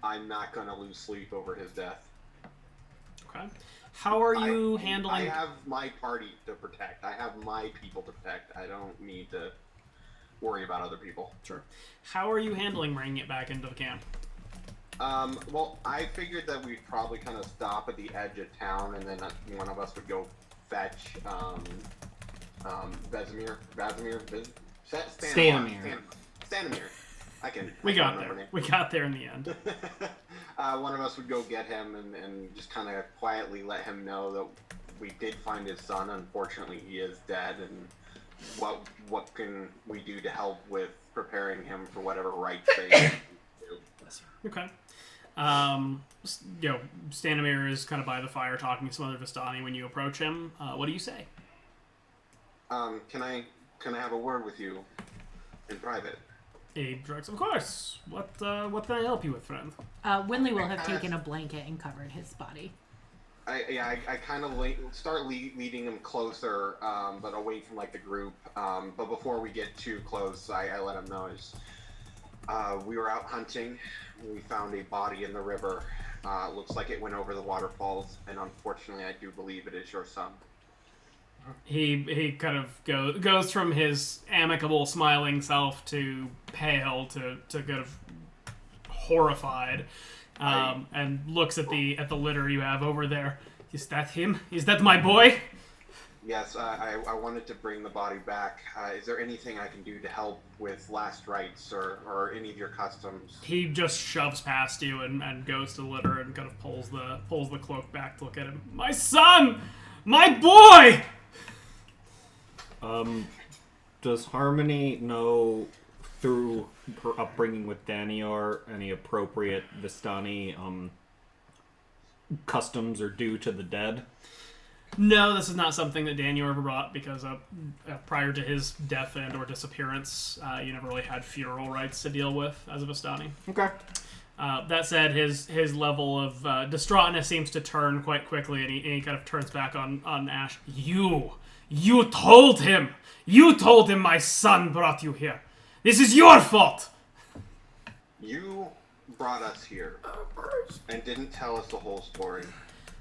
I'm not going to lose sleep over his death. Okay. How are you handling... I have my party to protect. I have my people to protect. I don't need to worry about other people. Sure. How are you handling bringing it back into the camp? Well, I figured that we'd probably kind of stop at the edge of town, and then one of us would go fetch Stanimir. We got there. We got there in the end. One of us would go get him and just kind of quietly let him know that we did find his son. Unfortunately, he is dead, and what can we do to help with preparing him for whatever rites they do. Okay. Stanimir is kind of by the fire talking to some other Vistani when you approach him. What do you say? Can I have a word with you in private? Abe drugs, of course. What can I help you with, friend? Winley will have taken a blanket and covered his body. I kind of start leading him closer, but away from the group. But before we get too close, I let him know we were out hunting. We found a body in the river. Looks like it went over the waterfalls, and unfortunately, I do believe it is your son. He kind of goes from his amicable, smiling self to pale to kind of horrified, and looks at the litter you have over there. Is that him? Is that my boy? Yes, I wanted to bring the body back. Is there anything I can do to help with last rites or any of your customs? He just shoves past you and goes to the litter and kind of pulls the cloak back to look at him. My son! My boy! Does Harmony know through her upbringing with Danior any appropriate Vistani customs or due to the dead? No, this is not something that Daniel ever brought because prior to his death and or disappearance, you never really had funeral rites to deal with as a Vistani. Okay. That said, his level of distraughtness seems to turn quite quickly, and he kind of turns back on Ash. You told him! You told him my son brought you here! This is your fault! You brought us here and didn't tell us the whole story.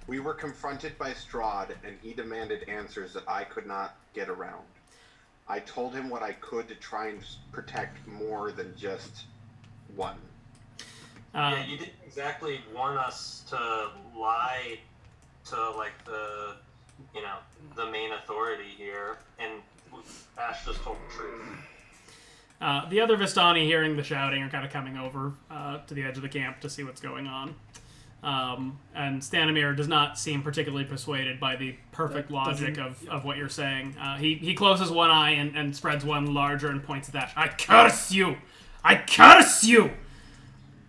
We were confronted by Strahd, and he demanded answers that I could not get around. I told him what I could to try and protect more than just one. Yeah, you didn't exactly warn us to lie to the main authority here, and Ash just told the truth. The other Vistani, hearing the shouting, are kind of coming over to the edge of the camp to see what's going on. And Stanimir does not seem particularly persuaded by the perfect logic of what you're saying. He closes one eye and spreads one larger and points at Ash. I curse you! I curse you!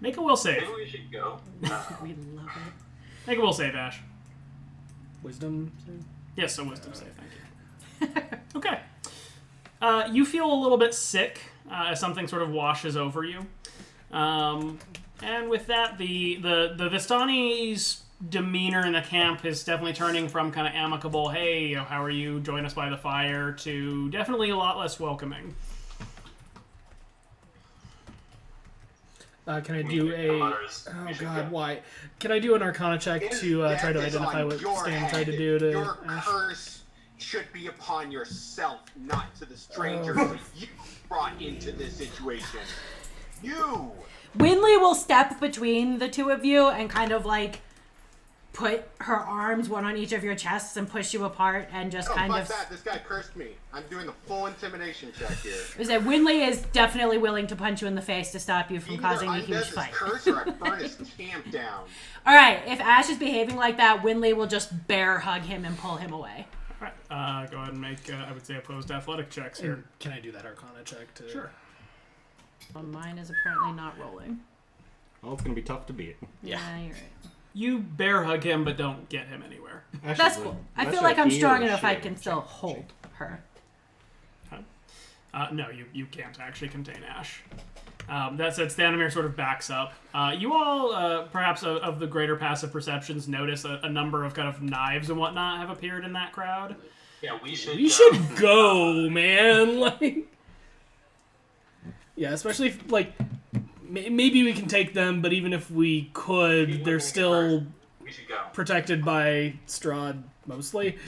Make a will save. Maybe we should go. We love it. Make a will save, Ash. Wisdom? Yes, a wisdom save, thank you. Okay. You feel a little bit sick as something sort of washes over you. And with that, the Vistani's demeanor in the camp is definitely turning from kind of amicable, hey, how are you, join us by the fire, to definitely a lot less welcoming. Can I do why? Can I do an Arcana check to try to identify what Stan tried to do to Your Ash? curse should be upon yourself, not to the strangers that you brought into this situation. You! Winley will step between the two of you and kind of put her arms one on each of your chests and push you apart and just kind of... that. This guy cursed me. I'm doing the full intimidation check here. Is that Winley is definitely willing to punch you in the face to stop you from Either causing a I huge does fight. his curse or I burn his camp down. All right, if Ash is behaving like that, Winley will just bear hug him and pull him away. All right, go ahead and make, I would say, opposed athletic checks here. And can I do that Arcana check to... Sure. Well, mine is apparently not rolling. Well, it's gonna be tough to beat. Yeah, you're right. You bear hug him, but don't get him anywhere. That's cool. I feel like I'm strong enough I can still hold her. No, you can't actually contain Ash. That said, Stanimir sort of backs up. You all, perhaps of the greater passive perceptions, notice a number of kind of knives and whatnot have appeared in that crowd. Yeah, we should. We should go, man. Like, yeah, especially if, like, maybe we can take them, but even if we could, they're still We should go. protected by Strahd mostly.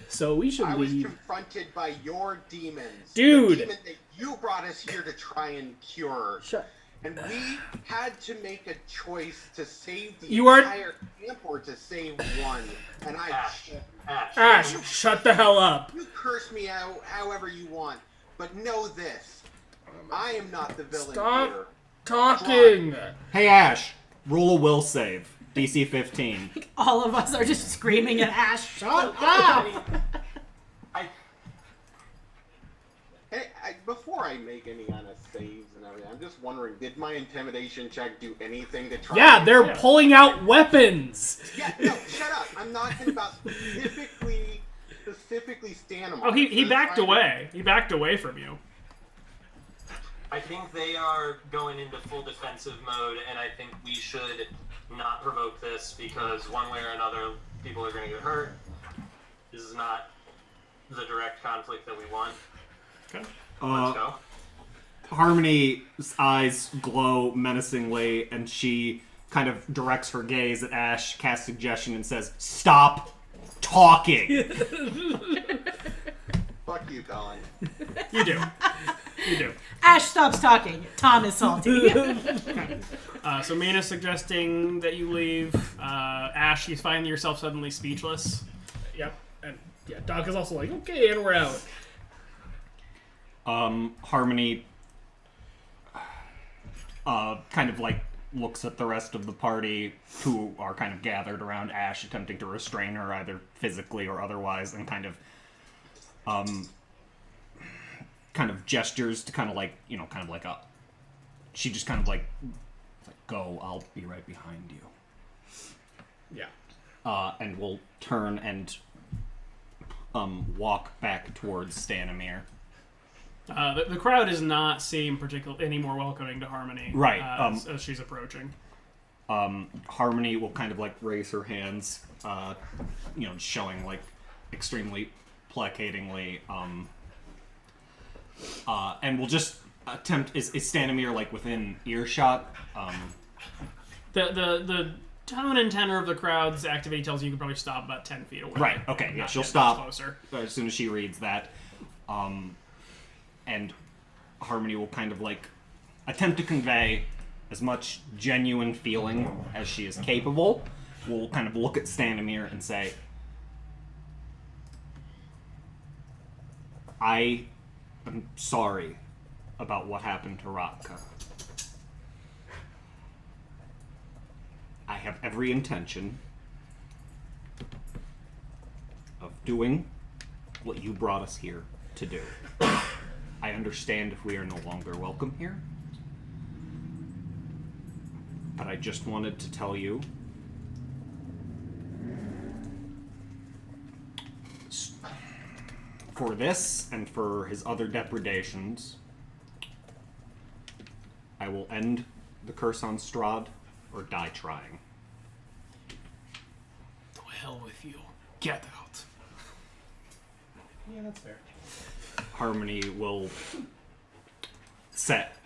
So we should I was leave. confronted by your demons. Dude. The demon that you brought us here to try and cure. Shut. And we had to make a choice to save the You aren't- entire camp or to save one. And Ash. Ash, shut the hell up. You curse me out however you want, but know this. I am not the villain Stop. here. Talking. Hey Ash, roll a will save. DC 15. All of us are just screaming at Ash. Shut up! Hey, before I make any kind of saves and everything, I'm just wondering, did my intimidation check do anything to try? Yeah, they're pulling out weapons. Yeah, no, shut up. I'm not talking about specifically Stanimir. Oh, he backed away. He backed away from you. I think they are going into full defensive mode, and I think we should not provoke this because one way or another, people are going to get hurt. This is not the direct conflict that we want. Okay. Let's go. Harmony's eyes glow menacingly, and she kind of directs her gaze at Ash, casts suggestion, and says, "Stop talking." Fuck you, Colin. You do. You do. Ash stops talking. Tom is salty. So Mina's suggesting that you leave. Ash, you find yourself suddenly speechless. Yep. And yeah, Doc is also like, okay, and we're out. Harmony kind of like looks at the rest of the party who are kind of gathered around Ash, attempting to restrain her either physically or otherwise, and kind of gestures to kind of like, you know, kind of like a, she just kind of like go, I'll be right behind you. Yeah. And we'll turn and walk back towards Stanimir. The crowd does not seem any more welcoming to Harmony. Right, as she's approaching. Harmony will kind of like raise her hands, you know, showing like extremely placatingly, and we'll just attempt. Is Stanimir like within earshot? The tone and tenor of the crowd's activity tells you can probably stop about 10 feet away. Right. Okay. Yeah, Not she'll get stop much closer. as soon as she reads that, and Harmony will kind of like attempt to convey as much genuine feeling as she is capable. We'll kind of look at Stanimir and say, I am sorry about what happened to Ratka. I have every intention of doing what you brought us here to do. I understand if we are no longer welcome here, but I just wanted to tell you for this and for his other depredations, I will end the curse on Strahd or die trying. To hell with you. Get out. Yeah, that's fair. Harmony will set,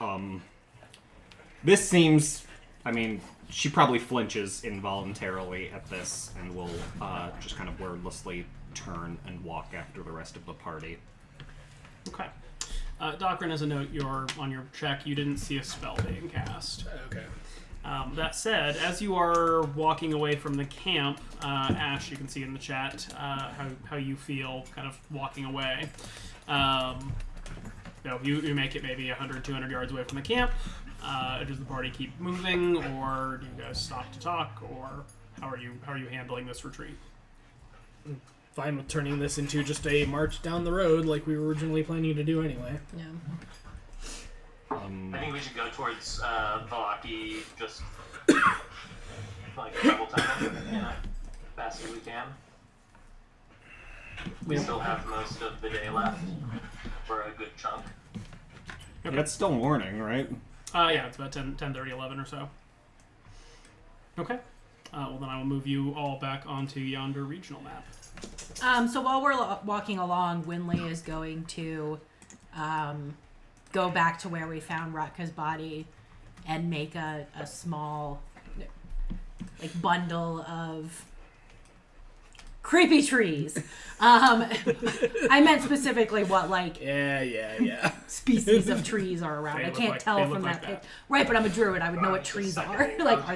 this seems, I mean, she probably flinches involuntarily at this and will just kind of wordlessly turn and walk after the rest of the party. Okay. Docrin, as a note, on your check, you didn't see a spell being cast. Okay. That said, as you are walking away from the camp, Ash, you can see in the chat how you feel kind of walking away. You make it maybe 100, 200 yards away from the camp. Does the party keep moving, or do you guys stop to talk, or how are you handling this retreat? Fine with turning this into just a march down the road like we were originally planning to do anyway. Yeah. I think we should go towards Valaki just like double time, fast as we can. We still have most of the day left for a good chunk. Okay. It's still morning, right? Yeah, it's about 10:30, 11 or so. Okay. Well, then I will move you all back onto yonder regional map. So while we're walking along, Winley is going to go back to where we found Ratka's body and make a small bundle of creepy trees. I meant specifically what Yeah. species of trees are around. I can't tell from that pic. Right, but I'm a druid. I would know what trees are. Are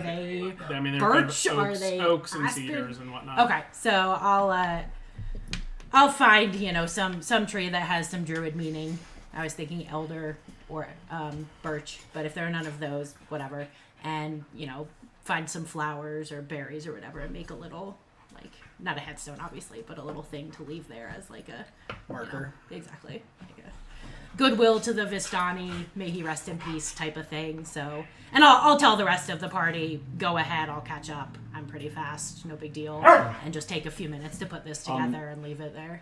they birch? Are they oaks and aspen? cedars and whatnot? Okay, so I'll find some tree that has some druid meaning. I was thinking elder or birch, but if there are none of those, whatever. And find some flowers or berries or whatever, and make a little not a headstone obviously, but a little thing to leave there as a Marker. Exactly. A goodwill to the Vistani, may he rest in peace type of thing. So, and I'll tell the rest of the party, go ahead, I'll catch up. I'm pretty fast, no big deal. And just take a few minutes to put this together and leave it there.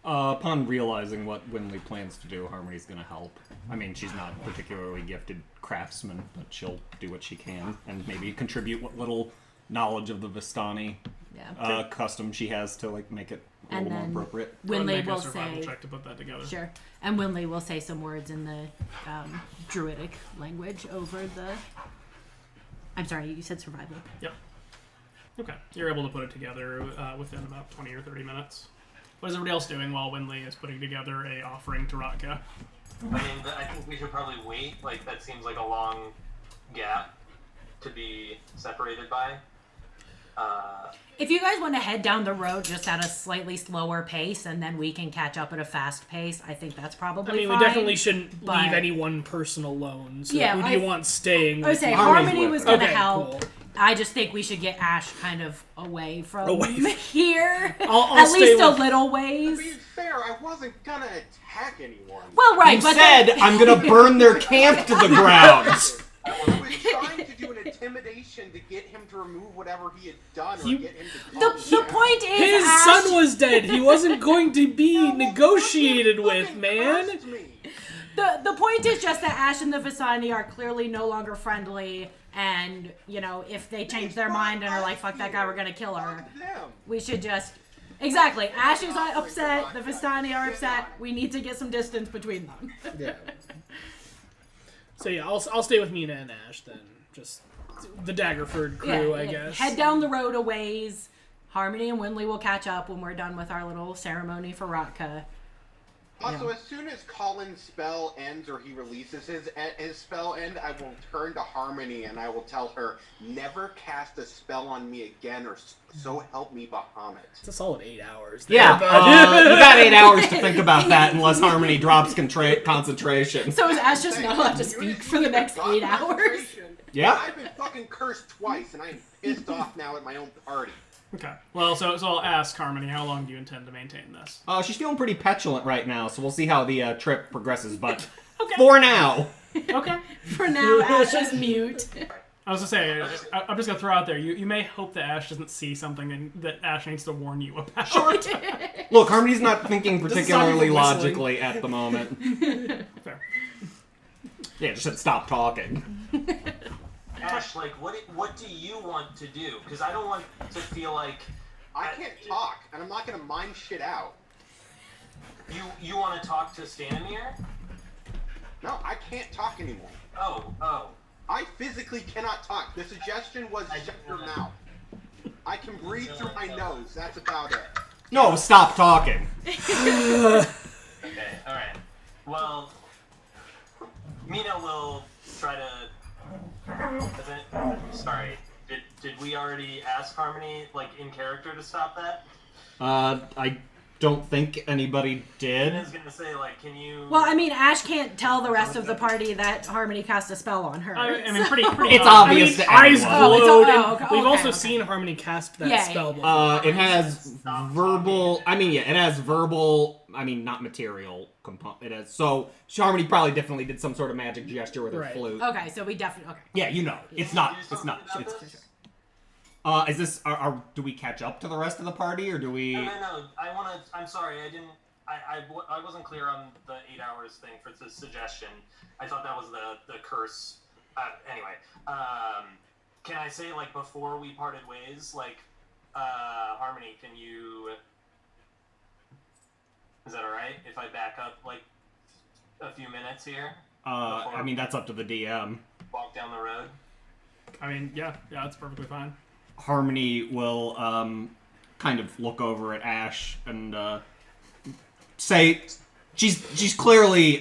Upon realizing what Winley plans to do, Harmony's going to help. I mean, she's not a particularly gifted craftsman, but she'll do what she can and maybe contribute what little knowledge of the Vistani custom she has to make it a little more appropriate. Winley will will say, say, check to put that together. Sure, and Winley will say some words in the druidic language over the. I'm sorry, you said survival. Yep. Okay, you're able to put it together within about 20 or 30 minutes. What is everybody else doing while Winley is putting together a offering to Ratka? I think we should probably wait. That seems like a long gap to be separated by. If you guys want to head down the road just at a slightly slower pace, and then we can catch up at a fast pace, I think that's probably fine. We definitely shouldn't leave any one person alone. So who do you want staying? I would say Harmony was going to help. Cool. I just think we should get Ash kind of away from here. I'll at stay least with... a little ways. To be fair, I wasn't gonna attack anyone. Well, right, You but said, I'm going to burn their camp to the ground. I was trying to do an intimidation to get him to remove whatever he had done, or get him to the point is, his Ash, son was dead. He wasn't going to be negotiated with, man. The point is just that Ash and the Vistani are clearly no longer friendly, and if they change their mind and are like, "Fuck that guy, we're gonna kill her," we should just. Exactly. Ash is upset. The Vistani are upset. We need to get some distance between them. Yeah. So yeah, I'll stay with Mina and Ash then. Just the Daggerford crew, I guess. Head down the road a ways. Harmony and Winley will catch up when we're done with our little ceremony for Ratka. Also, as soon as Colin's spell ends or he releases his spell end, I will turn to Harmony and I will tell her, never cast a spell on me again, or so help me Bahamut. It's a solid 8 hours. Yeah, you got 8 hours to think about that unless Harmony drops concentration. So is Ash just not allowed to speak for the next 8 hours? Yeah. I've been fucking cursed twice and I am pissed off now at my own party. Okay. Well, so I'll ask Harmony, how long do you intend to maintain this? She's feeling pretty petulant right now, so we'll see how the trip progresses, but Okay. for now. Okay. For now, Ash is mute. I was going to say, I'm just going to throw out there, you may hope that Ash doesn't see something that Ash needs to warn you about. Look, Harmony's not thinking particularly even whistling. logically at the moment. Fair. Yeah, just stop talking. Ash, what do you want to do? Because I don't want to feel like I can't talk, and I'm not gonna mind shit out. you want to talk to Stanimir? No, I can't talk anymore. Oh. I physically cannot talk. The suggestion was shut your mouth. I can breathe through my nose. That's about it. No, stop talking. Okay, alright. Well, Mina will try to Sorry. Did we already ask Harmony, like, in character to stop that? I don't think anybody did. I was gonna say, like, can you... Well, I mean, Ash can't tell the rest of the party that Harmony cast a spell on her. I mean, pretty It's obvious to Eyes everyone. glowed. okay, We've also okay. seen Harmony cast that Yeah, spell yeah. before. It has verbal. I mean, yeah, it has verbal. I mean, not material component. It has. So Harmony probably definitely did some sort of magic gesture with her Right. flute. Okay, so we definitely... Okay. Yeah, you know, it's not. It's not. About It's, this? is this? Do we catch up to the rest of the party, or do we? No. I'm sorry. I didn't. I wasn't clear on the 8 hours thing for the suggestion. I thought that was the curse. Anyway, can I say, like, before we parted ways, like, Harmony, can you? Is that all right if I back up like a few minutes here? I mean, that's up to the DM. Walk down the road. I mean, yeah, it's perfectly fine. Harmony will kind of look over at Ash and say, she's clearly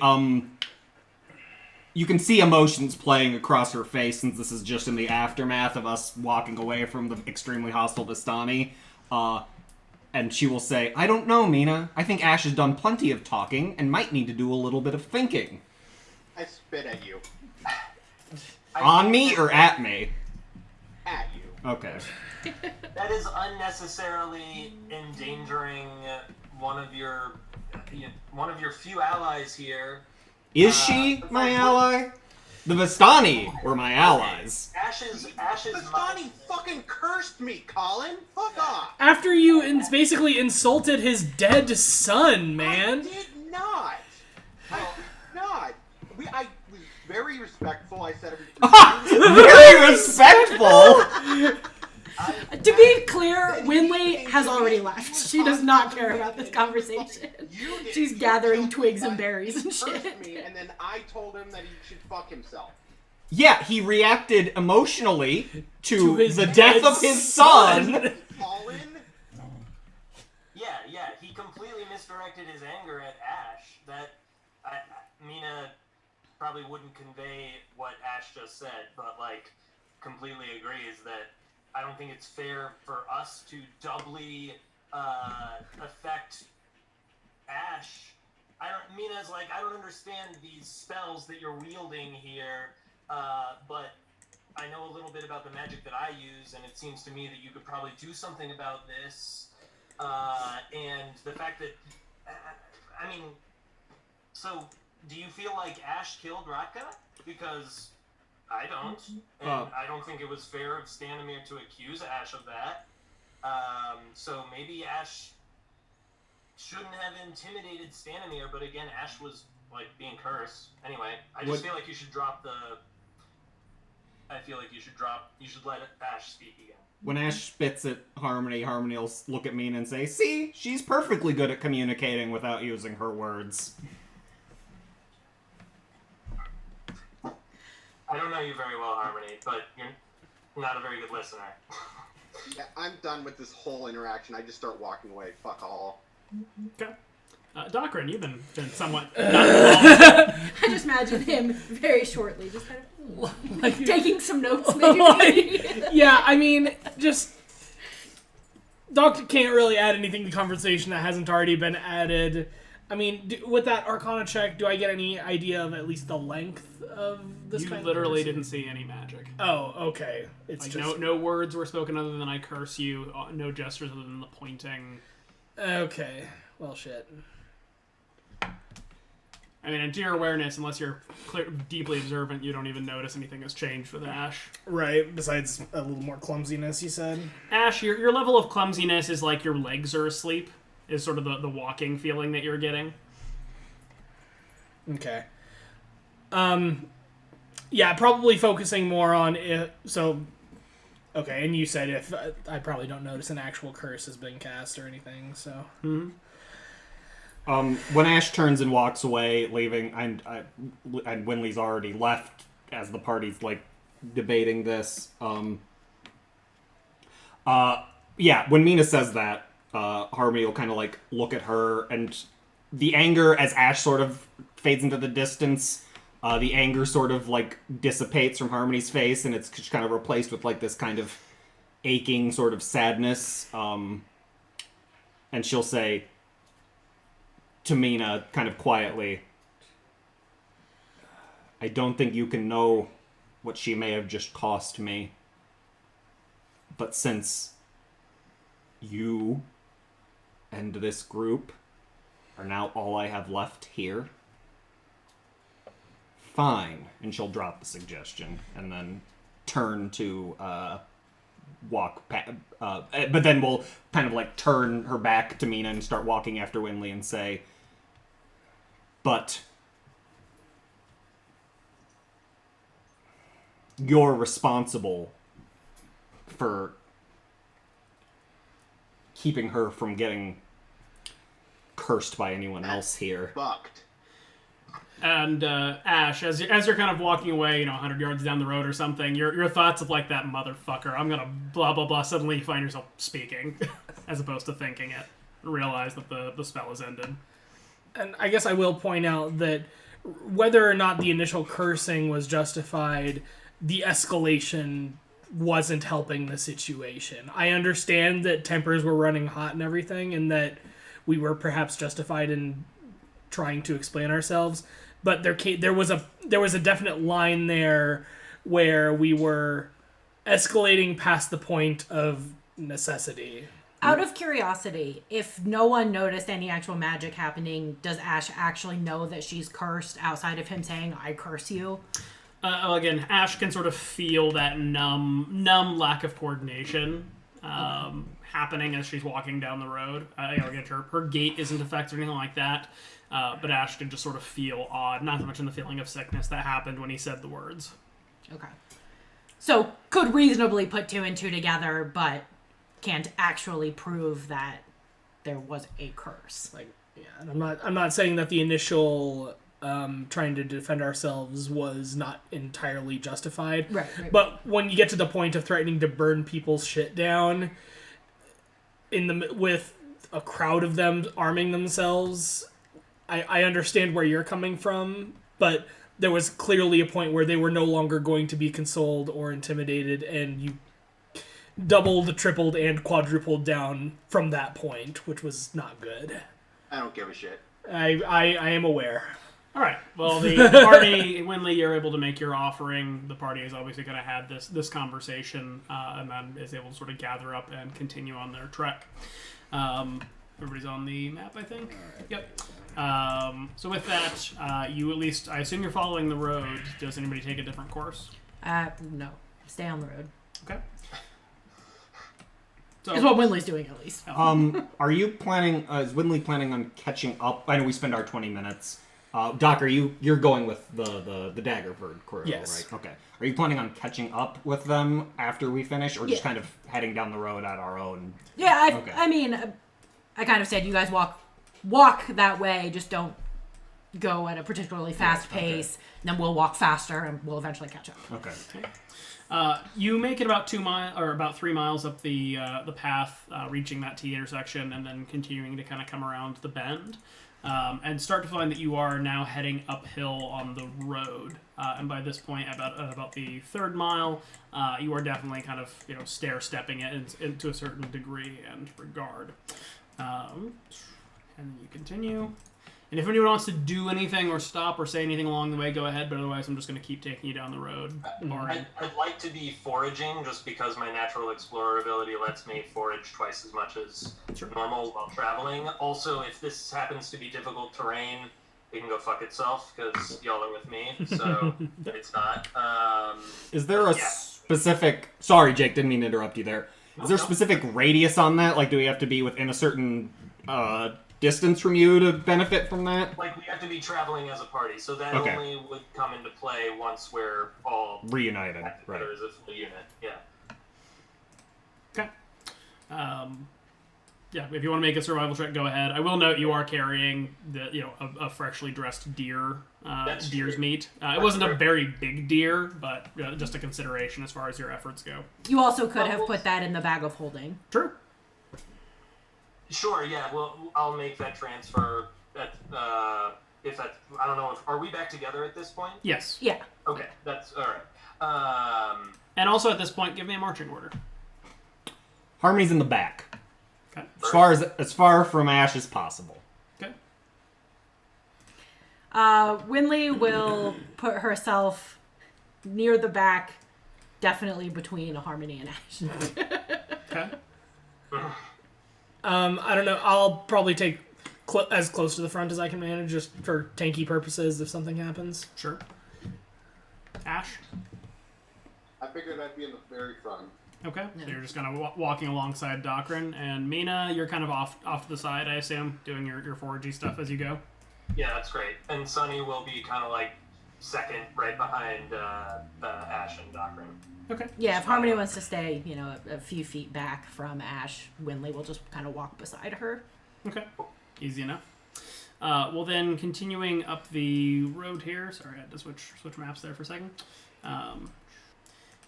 you can see emotions playing across her face, since this is just in the aftermath of us walking away from the extremely hostile Vistani. And she will say, I don't know, Mina. I think Ash has done plenty of talking and might need to do a little bit of thinking. I spit at you. On me or at me? At you. Okay. That is unnecessarily endangering one of your few allies here. Is she my ally? The Vistani were my allies. Ash's Vistani fucking cursed me, Colin. Fuck off. After you basically insulted his dead son, man. I did not. I did not. I was very respectful. I said everything. Very respectful! To be clear, Winley has already left. She does not care about this conversation. She's gathering twigs and berries and shit. Me, and then I told him that he should fuck himself. Yeah, he reacted emotionally to his the dead death of his son. Colin? Yeah, he completely misdirected his anger at Ash. That Mina probably wouldn't convey what Ash just said, but like completely agrees that I don't think it's fair for us to doubly affect Ash. Mina's like, I don't understand these spells that you're wielding here, but I know a little bit about the magic that I use, and it seems to me that you could probably do something about this. And the fact that, so do you feel like Ash killed Ratka? Because I don't, and I don't think it was fair of Stanimir to accuse Ash of that. So maybe Ash shouldn't have intimidated Stanimir, but again, Ash was like being cursed. Anyway, I just feel like you should drop the. You should let Ash speak again. When Ash spits at Harmony, Harmony will look at Mina and say, see, she's perfectly good at communicating without using her words. I don't know you very well, Harmony, but you're not a very good listener. Yeah, I'm done with this whole interaction. I just start walking away. Fuck all. Okay. Docrin, you've been somewhat. I just imagine him very shortly, just kind of like taking some notes, maybe. Yeah, I mean, just Doctor can't really add anything to conversation that hasn't already been added. I mean, with that Arcana check, do I get any idea of at least the length of this? You kind literally of didn't see any magic. Oh, okay. It's Like just no words were spoken other than I curse you. No gestures other than the pointing. okay. Well, shit. I mean, to your awareness, unless you're deeply observant, you don't even notice anything has changed with Ash. Right. Besides a little more clumsiness, you said. Ash, your level of clumsiness is like your legs are asleep. Is sort of the walking feeling that you're getting. Okay. Yeah, probably focusing more on it. So, okay, and you said if I probably don't notice an actual curse has been cast or anything. So. Mm-hmm. When Ash turns and walks away, leaving, and Winley's already left as the party's like debating this. Yeah, when Mina says that, Harmony will kind of like look at her, and the anger as Ash sort of fades into the distance The anger sort of, like, dissipates from Harmony's face, and it's kind of replaced with, like, this kind of aching sort of sadness. And she'll say to Mina, kind of quietly, I don't think you can know what she may have just cost me. But since you and this group are now all I have left here, fine. And she'll drop the suggestion and then turn to walk but then we'll kind of like turn her back to Mina and start walking after Winley and say, but you're responsible for keeping her from getting cursed by anyone else here. Fucked. And Ash, as you're kind of walking away, 100 yards down the road or something, your thoughts of like that motherfucker, I'm gonna blah blah blah. Suddenly you find yourself speaking, as opposed to thinking it. Realize that the spell has ended. And I guess I will point out that whether or not the initial cursing was justified, the escalation wasn't helping the situation. I understand that tempers were running hot and everything, and that we were perhaps justified in trying to explain ourselves, but there was a definite line there where we were escalating past the point of necessity. Out of curiosity, if no one noticed any actual magic happening, does Ash actually know that she's cursed outside of him saying, I curse you? Again, Ash can sort of feel that numb lack of coordination happening as she's walking down the road. Again, her gait isn't affected or anything like that, but Ash can just sort of feel odd, not so much in the feeling of sickness that happened when he said the words. Okay. So, could reasonably put two and two together, but can't actually prove that there was a curse. And I'm not saying that the initial trying to defend ourselves was not entirely justified. Right. But when you get to the point of threatening to burn people's shit down with a crowd of them arming themselves, I understand where you're coming from, but there was clearly a point where they were no longer going to be consoled or intimidated, and you doubled, tripled, and quadrupled down from that point, which was not good. I don't give a shit. I am aware. All right. Well, the party, Winley, you're able to make your offering. The party is obviously going to have this conversation, and then is able to sort of gather up and continue on their trek. Everybody's on the map, I think. Right. Yep. So with that, you at least, I assume you're following the road. Does anybody take a different course? No. Stay on the road. Okay. So, is what Winley's doing, at least. Are you planning, is Winley planning on catching up? I know we spend our 20 minutes. Doc, you're going with the Daggerford crew, yes. Right? Okay. Are you planning on catching up with them after we finish, or just kind of heading down the road at our own? Yeah, Okay. I mean, I kind of said you guys walk that way, just don't go at a particularly fast pace, and then we'll walk faster, and we'll eventually catch up. Okay. You make it about 2 miles or about 3 miles up the path, reaching that T intersection, and then continuing to kind of come around the bend, and start to find that you are now heading uphill on the road. And by this point, about the 3rd mile, you are definitely kind of stair-stepping it to a certain degree and regard. And you continue. And if anyone wants to do anything or stop or say anything along the way, go ahead. But otherwise, I'm just going to keep taking you down the road. I'd like to be foraging, just because my natural explorer ability lets me forage twice as much as normal while traveling. Also, if this happens to be difficult terrain, it can go fuck itself, because y'all are with me, so it's not. Is there a specific... Sorry, Jake, didn't mean to interrupt you there. Is there a specific radius on that? Like, do we have to be within a certain distance from you to benefit from that? Like, we have to be traveling as a party, so that only would come into play once we're all reunited, right? As a full unit, yeah. Okay. Yeah, if you want to make a survival check, go ahead. I will note you are carrying a freshly dressed deer's meat. It wasn't a very big deer, but just a consideration as far as your efforts go. You also could have put that in the bag of holding. True. Sure, yeah. Well, I'll make that transfer. if that's, I don't know, are we back together at this point? Yes. Yeah. Okay, that's all right. And also at this point, give me a marching order. Harmony's in the back. Okay. As far from Ash as possible. Okay. Winley will put herself near the back, definitely between Harmony and Ash. Okay. I don't know. I'll probably take as close to the front as I can manage, just for tanky purposes if something happens. Sure. Ash? I figured I'd be in the very front. Okay. So you're just kind of walking alongside Docrin. And Mina, you're kind of off to the side, I assume, doing your foragey stuff as you go. Yeah, that's great. And Sunny will be kind of like second, right behind Ash and Docrin. Okay. Yeah, if Harmony wants to stay, a few feet back from Ash, Winley will just kind of walk beside her. Okay. Easy enough. Well, then, continuing up the road here. Sorry, I had to switch maps there for a second.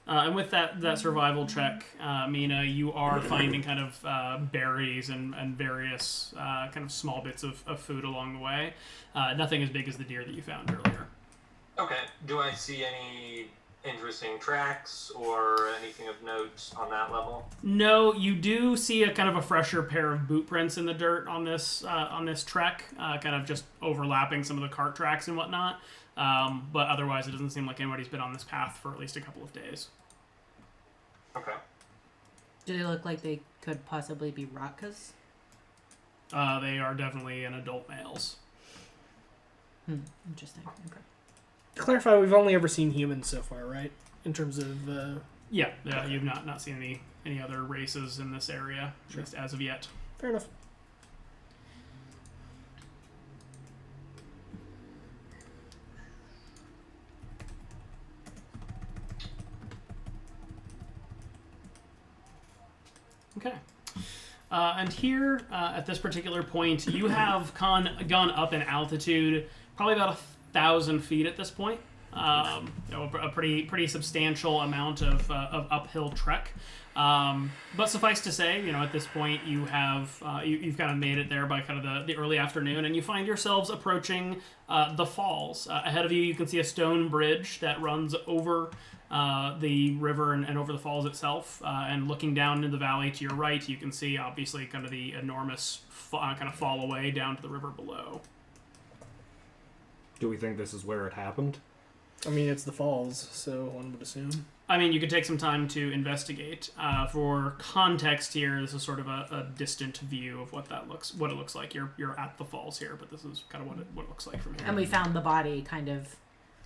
And with that survival check, Mina, you are finding kind of berries and various kind of small bits of food along the way. Nothing as big as the deer that you found earlier. Okay. Do I see any interesting tracks or anything of note on that level? No, you do see a kind of a fresher pair of boot prints in the dirt on this trek, kind of just overlapping some of the cart tracks and whatnot. But otherwise, it doesn't seem like anybody's been on this path for at least a couple of days. Okay. Do they look like they could possibly be Ratkas? They are definitely an adult males. Interesting. Okay. To clarify, we've only ever seen humans so far, right? In terms of... Yeah, you've not seen any other races in this area, at least as of yet. Fair enough. Okay. And here, at this particular point, you have gone up in altitude, probably about 1,000 feet at this point. A pretty substantial amount of uphill trek. But suffice to say, at this point, you've kind of made it there by kind of the early afternoon, and you find yourselves approaching the falls. Ahead of you, you can see a stone bridge that runs over the river and over the falls itself. And looking down into the valley to your right, you can see obviously kind of the enormous kind of fall away down to the river below. Do we think this is where it happened? I mean, it's the falls, so one would assume. I mean, you could take some time to investigate. For context here, this is sort of a distant view of what it looks like. You're at the falls here, but this is kind of what it looks like from here. And we found the body kind of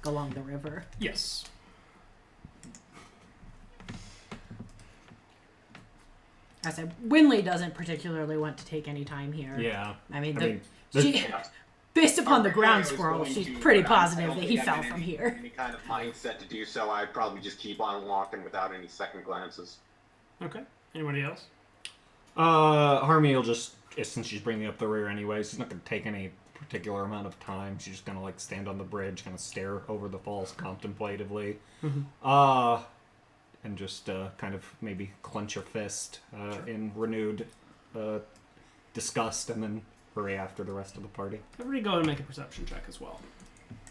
along the river. Yes. I said, Winley doesn't particularly want to take any time here. Yeah. I mean, there's- based upon the ground I was squirrel, going she's to, pretty but I positive don't that he think fell I'm in from here. Any kind of mindset to do so. I'd probably just keep on walking without any second glances. Okay. Anybody else? Harmony will just, since she's bringing up the rear anyway, she's not going to take any particular amount of time. She's just going to stand on the bridge, kind of stare over the falls contemplatively. And just kind of maybe clench her fist in renewed disgust, and then hurry after the rest of the party. Everybody go ahead and make a perception check as well.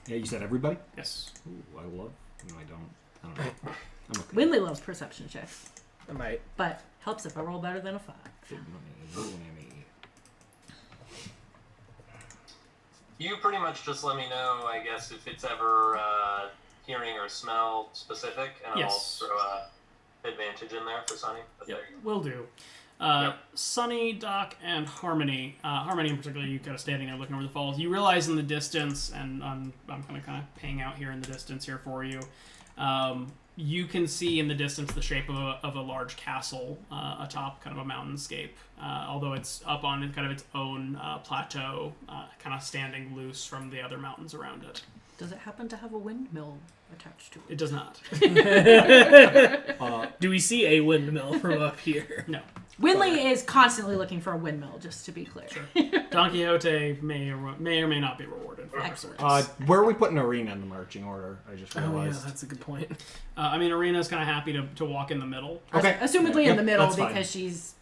Yeah, you said everybody? Yes. Ooh, I love... No, I don't know. I'm okay. Winley loves perception checks, I might. but helps if I roll better than a 5. Big money, little money. You pretty much just let me know, I guess, if it's ever hearing or smell specific, and Yes. I'll throw a advantage in there for Sunny. But Yep, there you go. will do. Yep. Sunny, Doc, and Harmony. Harmony in particular, you kind of standing there looking over the falls. You realize in the distance, and I'm going to kind of paying out here in the distance here for you. You can see in the distance the shape of a large castle atop kind of a mountainscape. Although it's up on kind of its own plateau, kind of standing loose from the other mountains around it. Does it happen to have a windmill attached to it? It does not. Do we see a windmill from up here? No. Winley is constantly looking for a windmill, just to be clear. Don Quixote may or may not be rewarded for Excellent. this. Where are we putting Arena in the marching order? I just Oh, yeah, realized. that's a good point. I mean, Arena's kind of happy to walk in the middle. Okay. Assumedly in Yep, the middle that's fine. because she's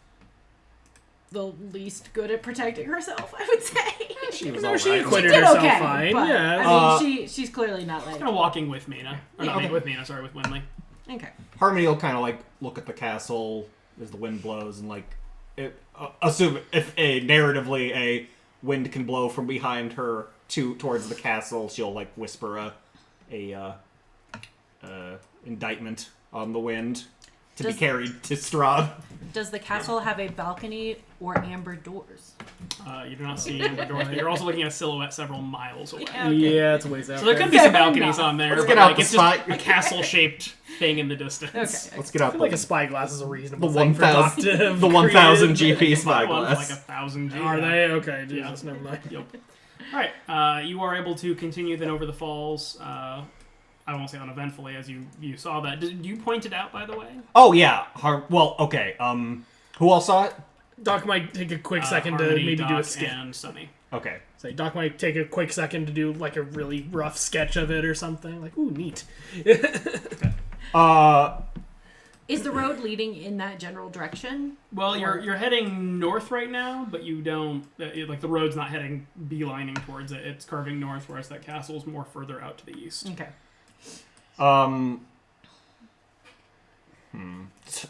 the least good at protecting herself, I would say. She was No, she alright. acquitted Did herself okay, fine. but, Yeah. I mean, she's clearly not like. Kind of walking with Mina. Or not with Mina, sorry, with Winley. Okay. Harmony will kind of like look at the castle as the wind blows and like assume if narratively a wind can blow from behind her towards the castle, she'll like whisper a indictment on the wind to be carried to Strahd. Does the castle have a balcony or amber doors? You do not see amber doors, but you're also looking at a silhouette several miles away. Yeah, okay. Yeah, it's a ways out. So there could be Fair some balconies enough. on there. Let's but, get out like, the it's just spy- a castle-shaped thing in the distance. Okay. Let's get out I feel like a spyglass is a reasonable the thing for Doc 1,000 to have the 1,000 created. GP That one's spyglass. like 1,000 G. Are yeah. they? Okay, Jesus, never mind. Yep. All right. You are able to continue then over the falls. I don't want to say uneventfully, as you saw that. Did you point it out, by the way? Oh yeah. Well, okay. Who all saw it? Doc might take a quick second to Harmony, maybe do a Doc, sketch. and Sunny. Okay. Say, Doc might take a quick second to do like a really rough sketch of it or something. Like, ooh, neat. Is the road leading in that general direction? Well, you're heading north right now, but you don't like the road's not heading beelining towards it. It's curving north, whereas that castle is more further out to the east. Okay.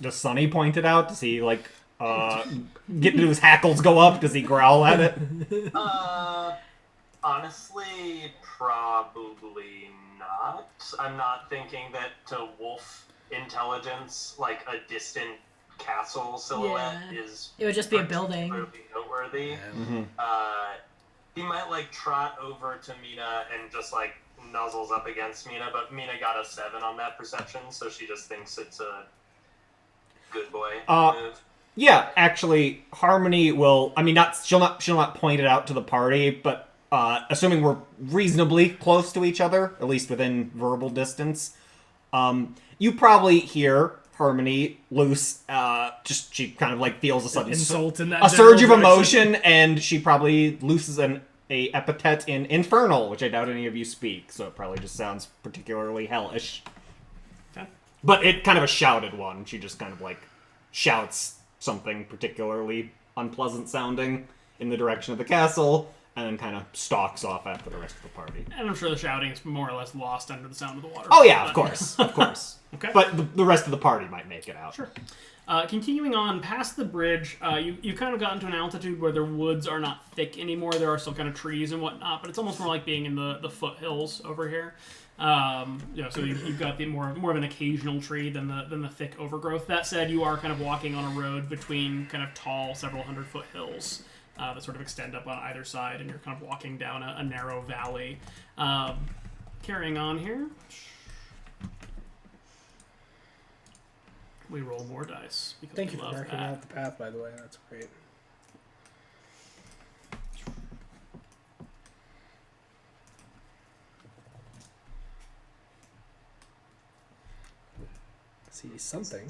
Does Sonny point it out? Does he like get to his hackles go up? Does he growl at it? Honestly, probably not. I'm not thinking that to wolf intelligence, like a distant castle silhouette is. It would just be a building. particularly noteworthy. Mm-hmm. He might like trot over to Mina and just like nuzzles up against Mina, but Mina got a 7 on that perception, so she just thinks it's a good boy move. Yeah, actually, Harmony will. I mean, she'll not point it out to the party, but assuming we're reasonably close to each other, at least within verbal distance, you probably hear Harmony loose. She kind of like feels a sudden Insult in that a surge of general emotion, and she probably looses a epithet in Infernal, which I doubt any of you speak, so it probably just sounds particularly hellish. Okay. But it kind of a shouted one. She just kind of like shouts something particularly unpleasant sounding in the direction of the castle, and then kind of stalks off after the rest of the party. And I'm sure the shouting is more or less lost under the sound of the water. Oh yeah, of But- course, of course. Okay. But the rest of the party might make it out. Sure. Continuing on past the bridge, you've kind of gotten to an altitude where the woods are not thick anymore. There are still kind of trees and whatnot, but it's almost more like being in the foothills over here. So you've got the more of an occasional tree than the thick overgrowth. That said, you are kind of walking on a road between kind of tall, several 100-foot hills that sort of extend up on either side, and you're kind of walking down a narrow valley. Carrying on here. We roll more dice. Because Thank you we for love marking that. out the path, by the way. That's great. See something.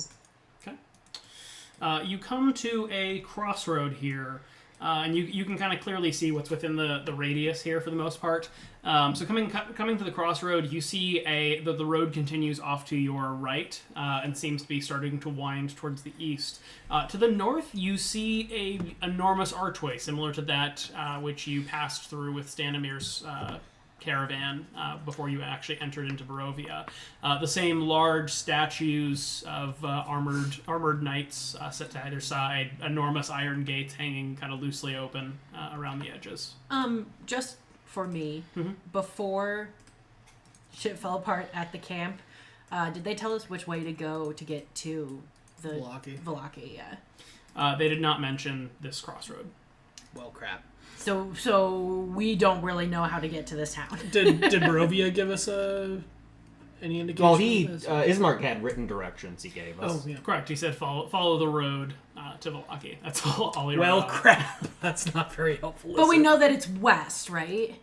Okay. You come to a crossroad here, and you can kind of clearly see what's within the radius here for the most part. So coming to the crossroad, you see the road continues off to your right and seems to be starting to wind towards the east. To the north, you see a enormous archway similar to that which you passed through with Stanimir's caravan before you actually entered into Barovia. The same large statues of armored knights set to either side, enormous iron gates hanging kind of loosely open around the edges. Just for me, before shit fell apart at the camp, did they tell us which way to go to get to the Vallaki? Yeah. They did not mention this crossroad. Well, crap. So we don't really know how to get to this town. Did Barovia give us any indication? Well, of this? Ismark had written directions he gave us. Oh, yeah. Correct. He said follow the road to Vallaki. That's all he wrote Well, on. crap. That's not very helpful. But is we it? know that it's west, right?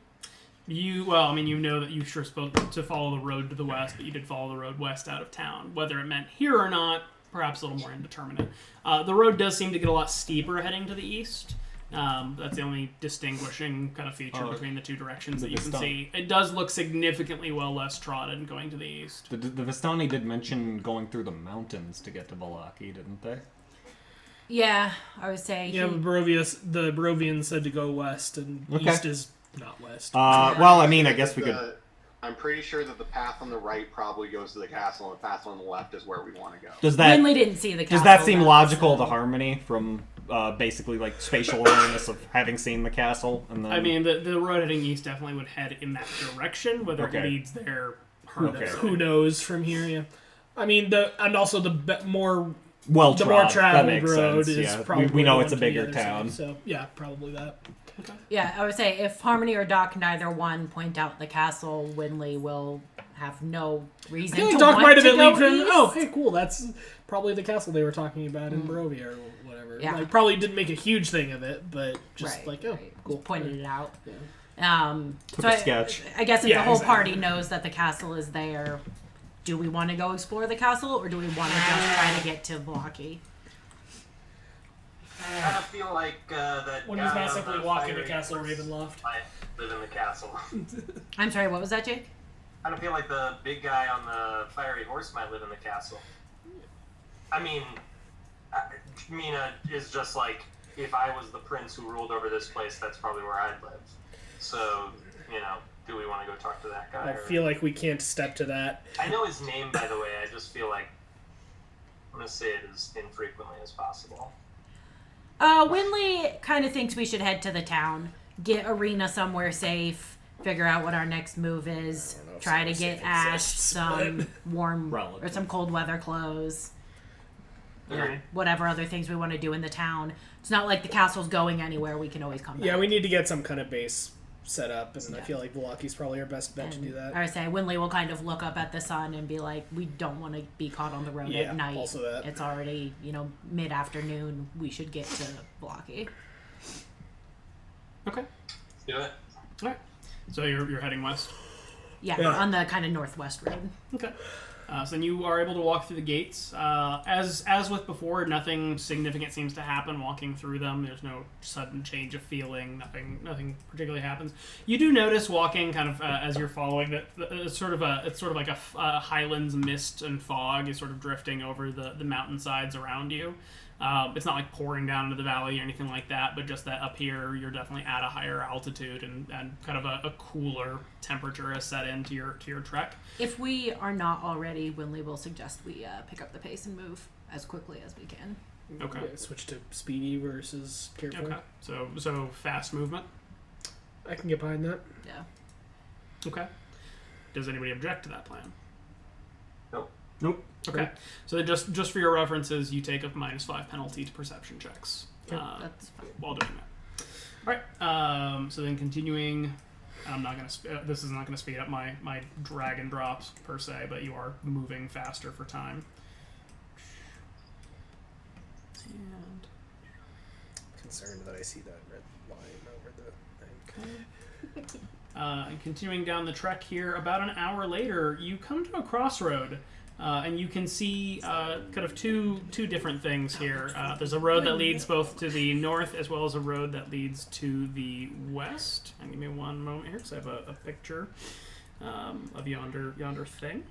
You know that you sure supposed to follow the road to the west, but you did follow the road west out of town. Whether it meant here or not, perhaps a little more indeterminate. The road does seem to get a lot steeper heading to the east. That's the only distinguishing kind of feature between the two directions that you can see. It does look significantly well less trodden going to the east. The Vistani did mention going through the mountains to get to Vallaki, didn't they? Yeah, I would say. Yeah, but the Barovians said to go west, and east is not west. Well, I mean, I guess we could... I'm pretty sure that the path on the right probably goes to the castle, and the path on the left is where we want to go. Winley didn't see the castle. Does that seem logical to Harmony from basically like spatial awareness of having seen the castle? And then... I mean, the road heading east definitely would head in that direction. Whether it leads there, who knows from here? Yeah, I mean also the more sense, traveled road is probably we know it's a to the bigger other town. side, so yeah, probably that. Okay. Yeah, I would say if Harmony or Doc can either one point out the castle, Winley will have no reason to Doc want might have to been go leaving. east. Oh, hey, cool. That's probably the castle they were talking about in Barovia or whatever. Yeah. Like, probably didn't make a huge thing of it, but just cool. Just pointed it out. Yeah. Took a sketch. I guess if the whole party knows that the castle is there, do we want to go explore the castle, or do we want to just try to get to Blocky? I kind of feel like that When guy he's not on simply the walking to fiery Castle horse Ravenloft. might live in the castle. I'm sorry, what was that, Jake? I don't feel like the big guy on the fiery horse might live in the castle. I mean, Mina is just like, if I was the prince who ruled over this place, that's probably where I'd live. So, do we want to go talk to that guy? I feel like we can't step to that. I know his name, by the way. I just feel like I'm going to say it as infrequently as possible. Winley kind of thinks we should head to the town, get Arena somewhere safe, figure out what our next move is, try to get Ash some warm or some cold weather clothes. Whatever other things we want to do in the town. It's not like the castle's going anywhere. We can always come back. Yeah, we need to get some kind of base set up, and I feel like Vlaki's probably our best bet to do that. I would say Winley will kind of look up at the sun and be like, we don't want to be caught on the road at night. Also that. It's already, mid-afternoon. We should get to Blocky. Okay. Let's do it. All right. So you're heading west? Yeah, on the kind of northwest road. Okay. So then you are able to walk through the gates. As with before, nothing significant seems to happen walking through them. There's no sudden change of feeling. Nothing particularly happens. You do notice walking kind of as you're following that it's sort of like a highlands mist and fog is sort of drifting over the mountainside around you. It's not like pouring down into the valley or anything like that, but just that up here you're definitely at a higher altitude and kind of a cooler temperature has set into your trek. If we are not already, Winley will suggest we pick up the pace and move as quickly as we can. Okay. Yeah, switch to speedy versus careful. Okay. So fast movement. I can get behind that. Yeah. Okay. Does anybody object to that plan? Nope. Okay. So then just for your references, you take a -5 penalty to perception checks That's fine. while doing that. All right. So then continuing, I'm not gonna. This is not gonna speed up my drag and drops per se, but you are moving faster for time. And Concerned that I see that red line over the thing. And continuing down the trek here, about an hour later, you come to a crossroad. And you can see kind of two different things here. There's a road that leads both to the north as well as a road that leads to the west. And give me one moment here because I have a picture of yonder thing.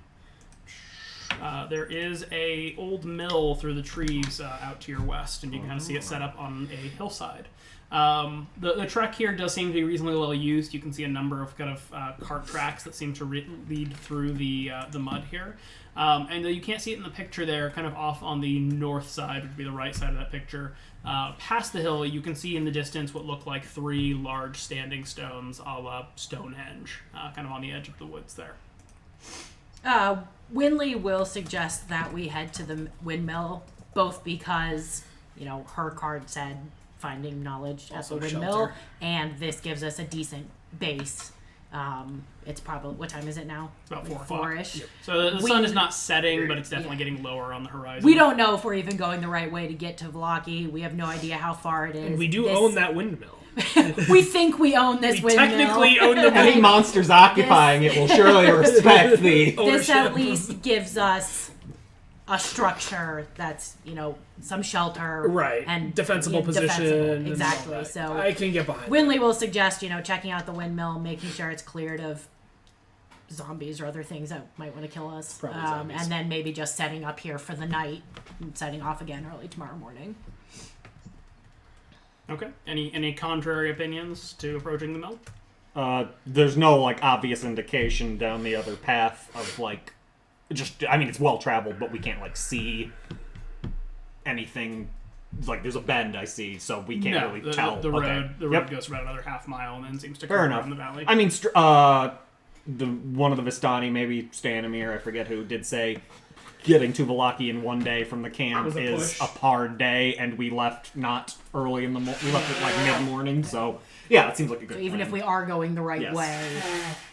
There is a old mill through the trees out to your west, and you can kind of see it set up on a hillside. The trek here does seem to be reasonably well used. You can see a number of kind of cart tracks that seem to lead through the mud here. And you can't see it in the picture there, kind of off on the north side, which would be the right side of that picture. Past the hill, you can see in the distance what look like 3 large standing stones a la Stonehenge, kind of on the edge of the woods there. Winley will suggest that we head to the windmill, both because, her card said finding knowledge at the windmill, shelter. and this gives us a decent base. It's probably, what time is it now? It's about 4 o'clock. 4-ish. Yep. So the sun is not setting, but it's definitely getting lower on the horizon. We don't know if we're even going the right way to get to Vlaki. We have no idea how far it is. And we do own that windmill. We think we own this windmill. Technically own the Any windmill. monsters occupying it will surely respect the... This at least gives us a structure that's, some shelter. Right. And defensible position. and Exactly. all that. So I can get behind Winley will suggest, checking out the windmill, making sure it's cleared of zombies or other things that might want to kill us. Probably zombies. And then maybe just setting up here for the night and setting off again early tomorrow morning. Okay. Any contrary opinions to approaching the mill? There's no, like, obvious indication down the other path of, like, it's well traveled, but we can't, like, see anything. Like, there's a bend I see, so we can't really tell. The road Yep. goes about another half mile and then seems to Fair curve enough. around the valley. I mean, one of the Vistani, maybe Stanimir, I forget who, did say getting to Vallaki in one day from the camp Was a is push. a hard day, and we left not early in the we left at like mid-morning, so yeah, it seems like a good So even plan. if we are going the right Yes. way,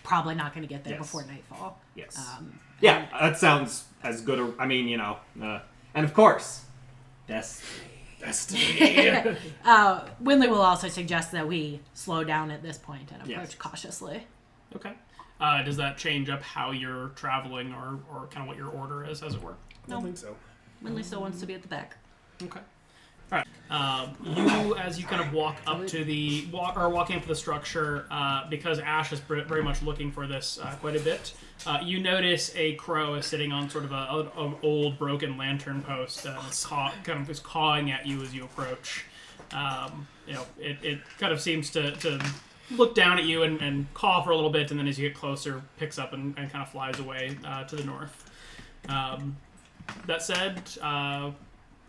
probably not going to get there Yes. before nightfall. Yes. And That sounds as good and of course, Destiny. Winley will also suggest that we slow down at this point and approach Yes. cautiously. Okay. Does that change up how you're traveling or kind of what your order is, as it were? I don't think so. Winley still wants to be at the back. Okay. All right. You, as you kind of walk up to walking up to the structure, because Ash is very much looking for this quite a bit. You notice a crow is sitting on sort of an old broken lantern post and is cawing at you as you approach. It kind of seems to look down at you and caw for a little bit, and then as you get closer, picks up and kind of flies away to the north. That said,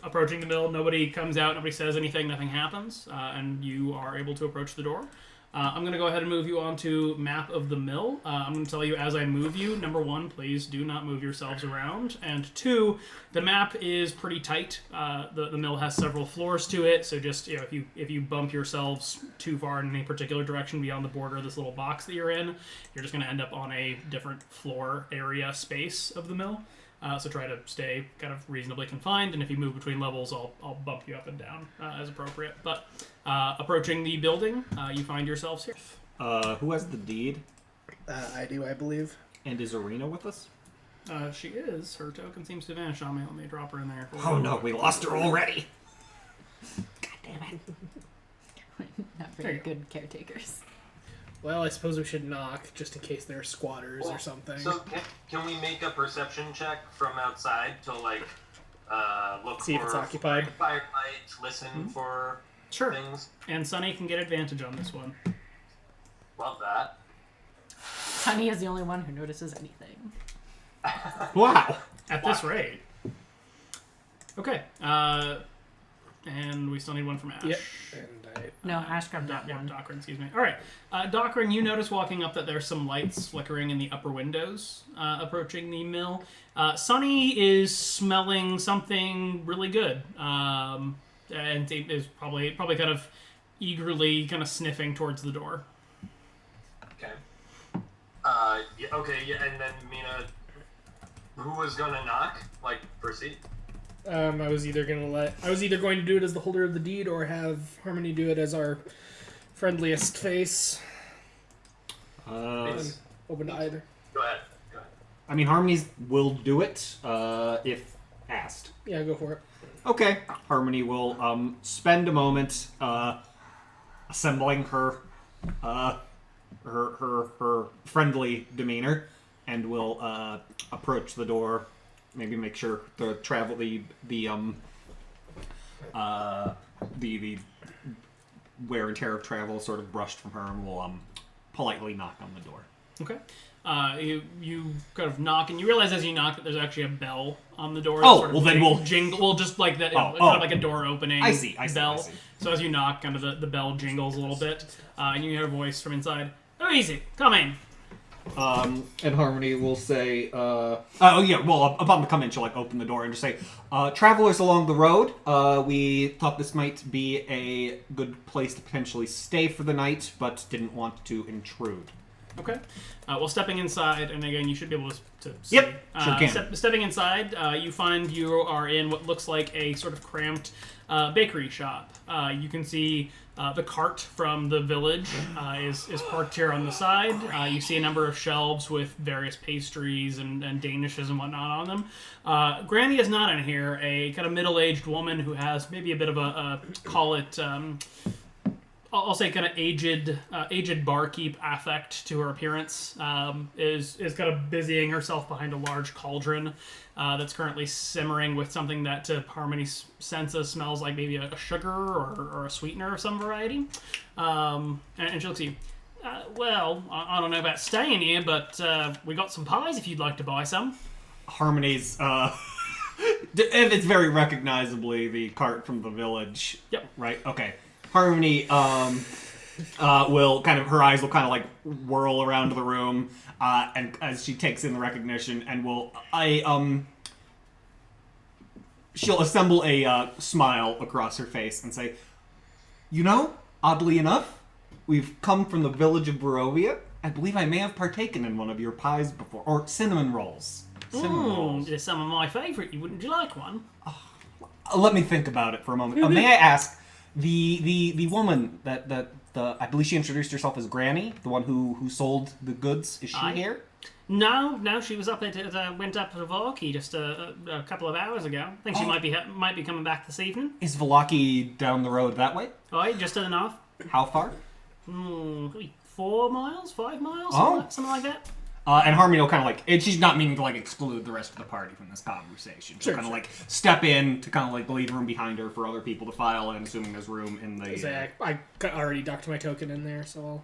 approaching the mill, nobody comes out, nobody says anything, nothing happens, and you are able to approach the door. I'm going to go ahead and move you on to map of the mill. I'm going to tell you as I move you, number 1, please do not move yourselves around, and 2, the map is pretty tight. The mill has several floors to it, so just if you bump yourselves too far in any particular direction beyond the border of this little box that you're in, you're just going to end up on a different floor area space of the mill. So try to stay kind of reasonably confined, and if you move between levels, I'll bump you up and down as appropriate. But approaching the building, you find yourselves here. who has the deed? I do, I believe. And is Arena with us? She is. Her token seems to vanish on me. Let me drop her in there. Oh no, we lost her already. God damn it. Not very good caretakers. Well, I suppose we should knock, just in case there are squatters or something. So can we make a perception check from outside to look See for if it's occupied? firelight, listen for Sure. things? And Sunny can get advantage on this one. Love that. Sunny is the only one who notices anything. Wow. At this rate. Okay. And we still need one from Ash. Yep. And No, Ash grabbed that one. Dockerin, excuse me. All right. Dockerin, you notice walking up that there's some lights flickering in the upper windows approaching the mill. Sunny is smelling something really good. And is probably kind of eagerly kind of sniffing towards the door. Okay. And then Mina, who was gonna knock? Proceed. I was either going to do it as the holder of the deed, or have Harmony do it as our friendliest face. Please. Open to either. Go ahead. I mean, Harmony's will do it if asked. Yeah, go for it. Okay. Harmony will spend a moment assembling her friendly demeanor, and will approach the door. Maybe make sure the wear and tear of travel sort of brushed from her, and will politely knock on the door. Okay. You kind of knock, and you realize as you knock that there's actually a bell on the door. Oh, sort of well, then we'll- jingle. Well, just like that, kind oh. of like a door opening. I see. Bell. So as you knock, kind of the bell jingles a little bit, and you hear a voice from inside. Oh, easy, come in. And Harmony will say, upon the come in, she'll open the door and just say, travelers along the road, we thought this might be a good place to potentially stay for the night, but didn't want to intrude. Okay. Well, stepping inside, and again, you should be able to see. Yep, sure can. Stepping inside, you find you are in what looks like a sort of cramped bakery shop. You can see the cart from the village is parked here on the side. You see a number of shelves with various pastries and danishes and whatnot on them. Granny is not in here. A kind of middle-aged woman who has maybe a bit of a call it... I'll say kind of aged barkeep affect to her appearance. Is kind of busying herself behind a large cauldron that's currently simmering with something that to Harmony's senses smells like maybe a sugar or a sweetener of some variety. And she looks at you. Well, I don't know about staying here, but we got some pies if you'd like to buy some. Harmony's, it's very recognizably the cart from the village. Yep. Right? Okay. Harmony, will kind of, her eyes will kind of like whirl around the room, and as she takes in the recognition, and she'll assemble a smile across her face and say, you know, oddly enough, we've come from the village of Barovia. I believe I may have partaken in one of your pies before, or cinnamon rolls. They're some of my favourite. Would you like one? Let me think about it for a moment. May I ask, the woman that I believe she introduced herself as Granny, the one who sold the goods, is she here? No, she was up went up to Valaki just a couple of hours ago. I think she might be coming back this evening. Is Valaki down the road that way? Oh, just enough. How far? 4 miles, 5 miles, something like that. And Harmony will kind of like, and she's not meaning to like exclude the rest of the party from this conversation. She'll kind of like step in to kind of like leave room behind her for other people to file in, assuming there's room in the. I already ducked my token in there, so.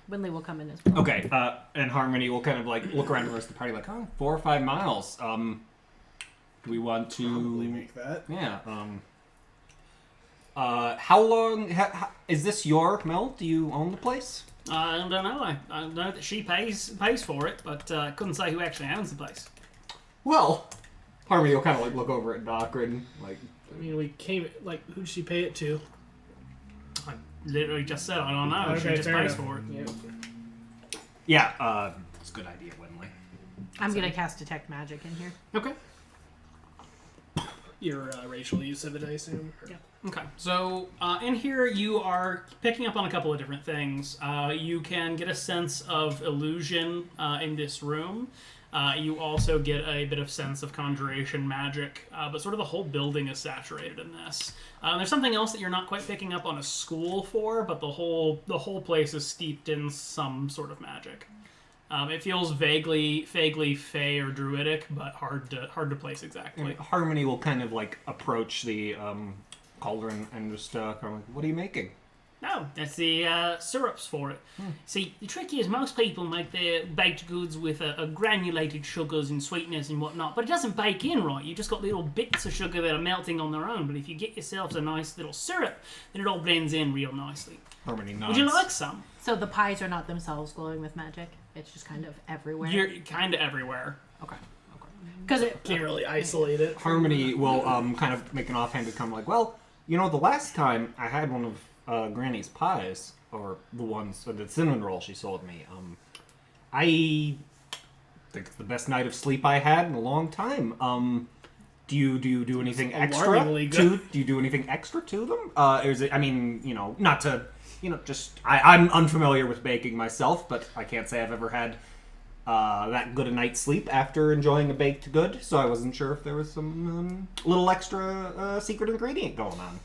Winley will come in as well. Okay, and Harmony will kind of like look around the rest of the party like, 4 or 5 miles. Do we want to Probably make that. Yeah. How long is this your mill? Do you own the place? I don't know. I know that she pays for it, but I couldn't say who actually owns the place. Well, Harmony will kind of like look over at Docrin, like. I mean, we came. Like, who'd she pay it to? I literally just said I don't know. Okay, she just pays enough. for it. Yep. Yeah. It's a good idea, Winley. I'm gonna cast detect magic in here. Okay. Your racial use of it, I assume. Yeah. Okay, so in here you are picking up on a couple of different things. You can get a sense of illusion in this room. You also get a bit of sense of conjuration magic, but sort of the whole building is saturated in this. There's something else that you're not quite picking up on a school for, but the whole place is steeped in some sort of magic. It feels vaguely fey or druidic, but hard to place exactly. And Harmony will kind of like approach the cauldron and just kind of like, what are you making? No, that's the syrups for it. See, the trick is most people make their baked goods with a granulated sugars and sweeteners and whatnot, but it doesn't bake in right. You just got little bits of sugar that are melting on their own. But if you get yourselves a nice little syrup, then it all blends in real nicely. Harmony nods. Would you like some? So the pies are not themselves glowing with magic. It's just kind of everywhere. You're kind of everywhere. Okay. Because it Can't really isolate it. Harmony will kind of make an offhanded comment like, well, you know, the last time I had one of Granny's pies, or the cinnamon roll she sold me, I think it's the best night of sleep I had in a long time. Do you do anything extra alarmingly to? good. Do you do anything extra to them? Or is it? I mean, you know, not to, you know, just I'm unfamiliar with baking myself, but I can't say I've ever had that good a night's sleep after enjoying a baked good. So I wasn't sure if there was some little extra secret ingredient going on.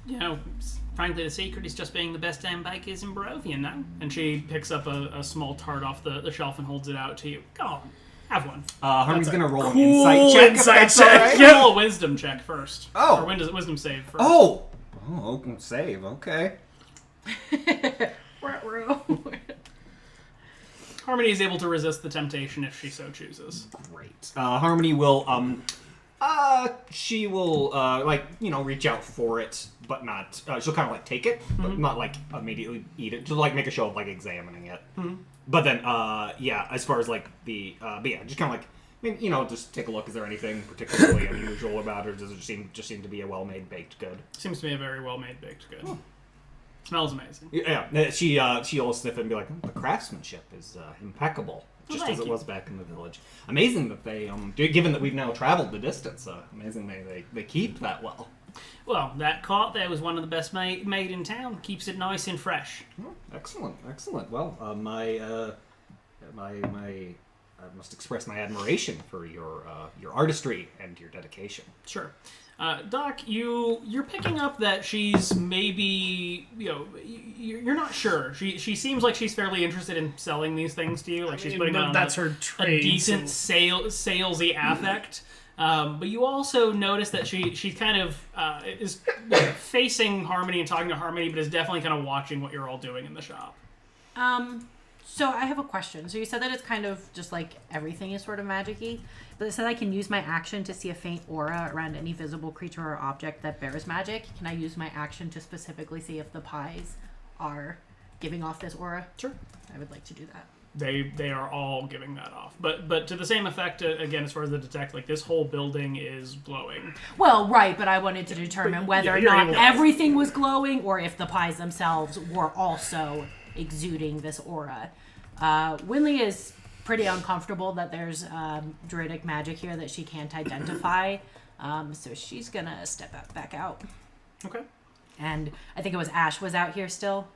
You know, frankly, the secret is just being the best damn bakers in Barovia now. And she picks up a small tart off the shelf and holds it out to you. Go on, have one. Harmony's gonna roll an cool insight check. insight if that's check. all right. Yeah. Roll a wisdom check first. Oh. Or wisdom save first. Oh, save. Okay. Harmony is able to resist the temptation if she so chooses. Great. Harmony will she will like, you know, reach out for it, but not. She'll kind of like take it, but not like immediately eat it. She'll like make a show of like examining it. But then, yeah, as far as like the, but yeah, just kind of like, I mean, you know, just take a look. Is there anything particularly unusual about it? Or does it just seem to be a well-made baked good? Seems to be a very well-made baked good. Smells amazing. Yeah, she'll sniff it and be like, the craftsmanship is impeccable, just as it was back in the village. Amazing that they, given that we've now traveled the distance, amazing they keep that well. Well, that cart there was one of the best made in town. Keeps it nice and fresh. Oh, excellent. Well, I must express my admiration for your artistry and your dedication. Sure. Doc, you're picking up that she's maybe, you're not sure. She seems like she's fairly interested in selling these things to you. Like she's putting on that's her a trade. decent salesy affect. But you also notice that she kind of is facing Harmony and talking to Harmony, but is definitely kind of watching what you're all doing in the shop. So I have a question. So you said that it's kind of just like everything is sort of magic-y, but it said I can use my action to see a faint aura around any visible creature or object that bears magic. Can I use my action to specifically see if the pies are giving off this aura? Sure. I would like to do that. They are all giving that off, but to the same effect again as far as the detect, like this whole building is glowing. Well, right, but I wanted to determine whether or you're not able to- everything was glowing or if the pies themselves were also exuding this aura. Winley is pretty uncomfortable that there's druidic magic here that she can't identify, so she's gonna step back out. Okay. And I think it was Ash was out here still.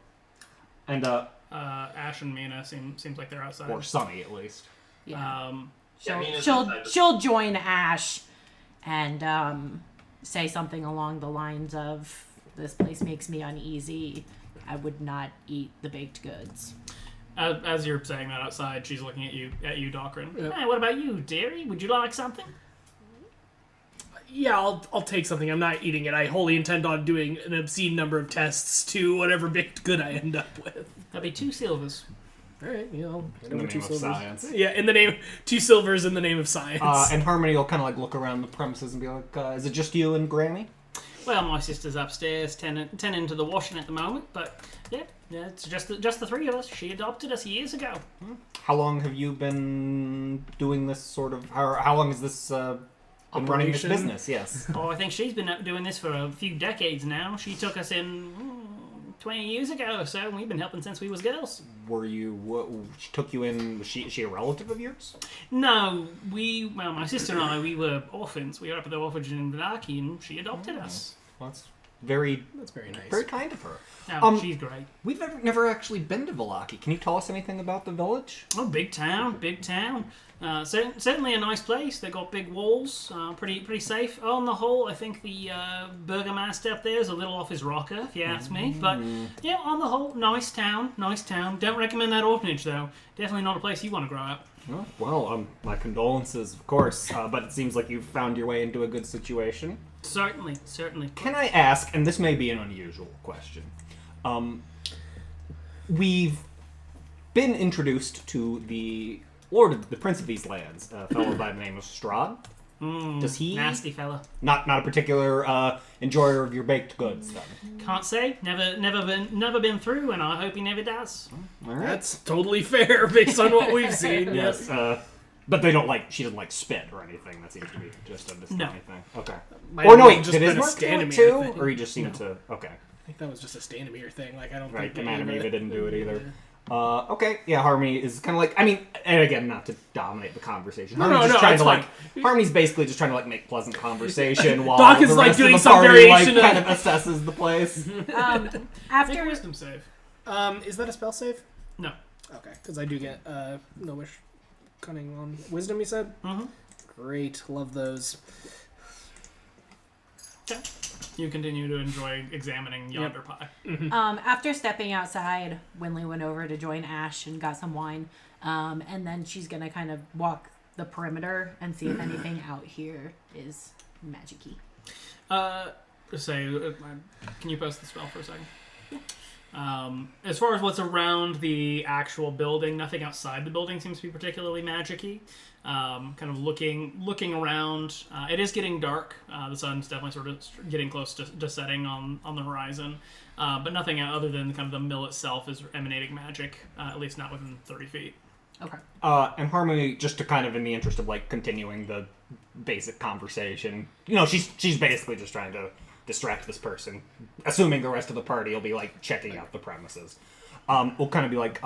And Ash and Mina seems like they're outside. or Sunny at least. Yeah. Yeah, Mina's She'll inside. she'll join Ash and say something along the lines of, "This place makes me uneasy. I would not eat the baked goods." As you're saying that outside, she's looking at you, Docrin. Yep. Hey, what about you, dearie? Would you like something? Yeah, I'll take something. I'm not eating it. I wholly intend on doing an obscene number of tests to whatever baked good I end up with. That'd be 2 silvers. All right, In the name of science. Yeah, in the name 2 silvers in the name of science. And Harmony will kind of like look around the premises and be like, "Is it just you and Granny?" Well, my sister's upstairs tending to the washing at the moment, but yeah, it's just the 3 of us. She adopted us years ago. How long have you been doing this sort of? How long has this been running this Operation? business? Yes. Oh, I think she's been doing this for a few decades now. She took us in 20 years ago or so, and we've been helping since we was girls. Were you? She took you in? Was she a relative of yours? No, my sister and I, we were orphans. We were up at the orphanage in Vallaki, and she adopted us. Well, that's very That's very nice. very kind of her. No, she's great. We've never actually been to Vallaki. Can you tell us anything about the village? Oh, big town. Certainly a nice place. They got big walls, pretty safe. On the whole, I think the burgomaster up there is a little off his rocker, if you ask me. But yeah, on the whole, nice town. Don't recommend that orphanage though. Definitely not a place you want to grow up. Oh, well, my condolences, of course. But it seems like you've found your way into a good situation. Certainly. Can I ask, and this may be an unusual question, we've been introduced to the Prince of these lands, a fellow by the name of Strahd. Does he... Nasty fella. Not a particular enjoyer of your baked goods, then? Can't say. Never been through, and I hope he never does. All right. That's totally fair based on what we've seen. Yes, but they don't like... She doesn't like spit or anything. That seems to be just a No. thing. Okay. Might Or no, have wait, just did his been a mark do it Standomir too? thing. Or he just seemed to... Okay. I think that was just a Standomir thing. Like, I don't Right, think the they man even- didn't do it either. Okay, yeah, Harmony is kind of like, I mean, and again, not to dominate the conversation. Harmony's just trying it's to fine. Harmony's basically just trying to like make pleasant conversation while Doc is, the like, rest doing of the some party variation like of- kind of assesses the place. Make a After wisdom save. Is that a spell save? No. Okay, because I do get no wish cunning on wisdom, you said? Mm-hmm. Great, love those. Okay. You continue to enjoy examining yonder pie. after stepping outside, Winley went over to join Ash and got some wine. And then she's gonna kind of walk the perimeter and see if anything out here is magic-y. Can you post the spell for a second? As far as what's around the actual building, nothing outside the building seems to be particularly magic-y. Kind of looking around. It is getting dark. The sun's definitely sort of getting close to setting on the horizon. But nothing other than kind of the mill itself is emanating magic, at least not within 30 feet. Okay. And Harmony, just to kind of in the interest of like continuing the basic conversation, she's basically just trying to distract this person, assuming the rest of the party will be like checking out the premises. We'll kind of be like,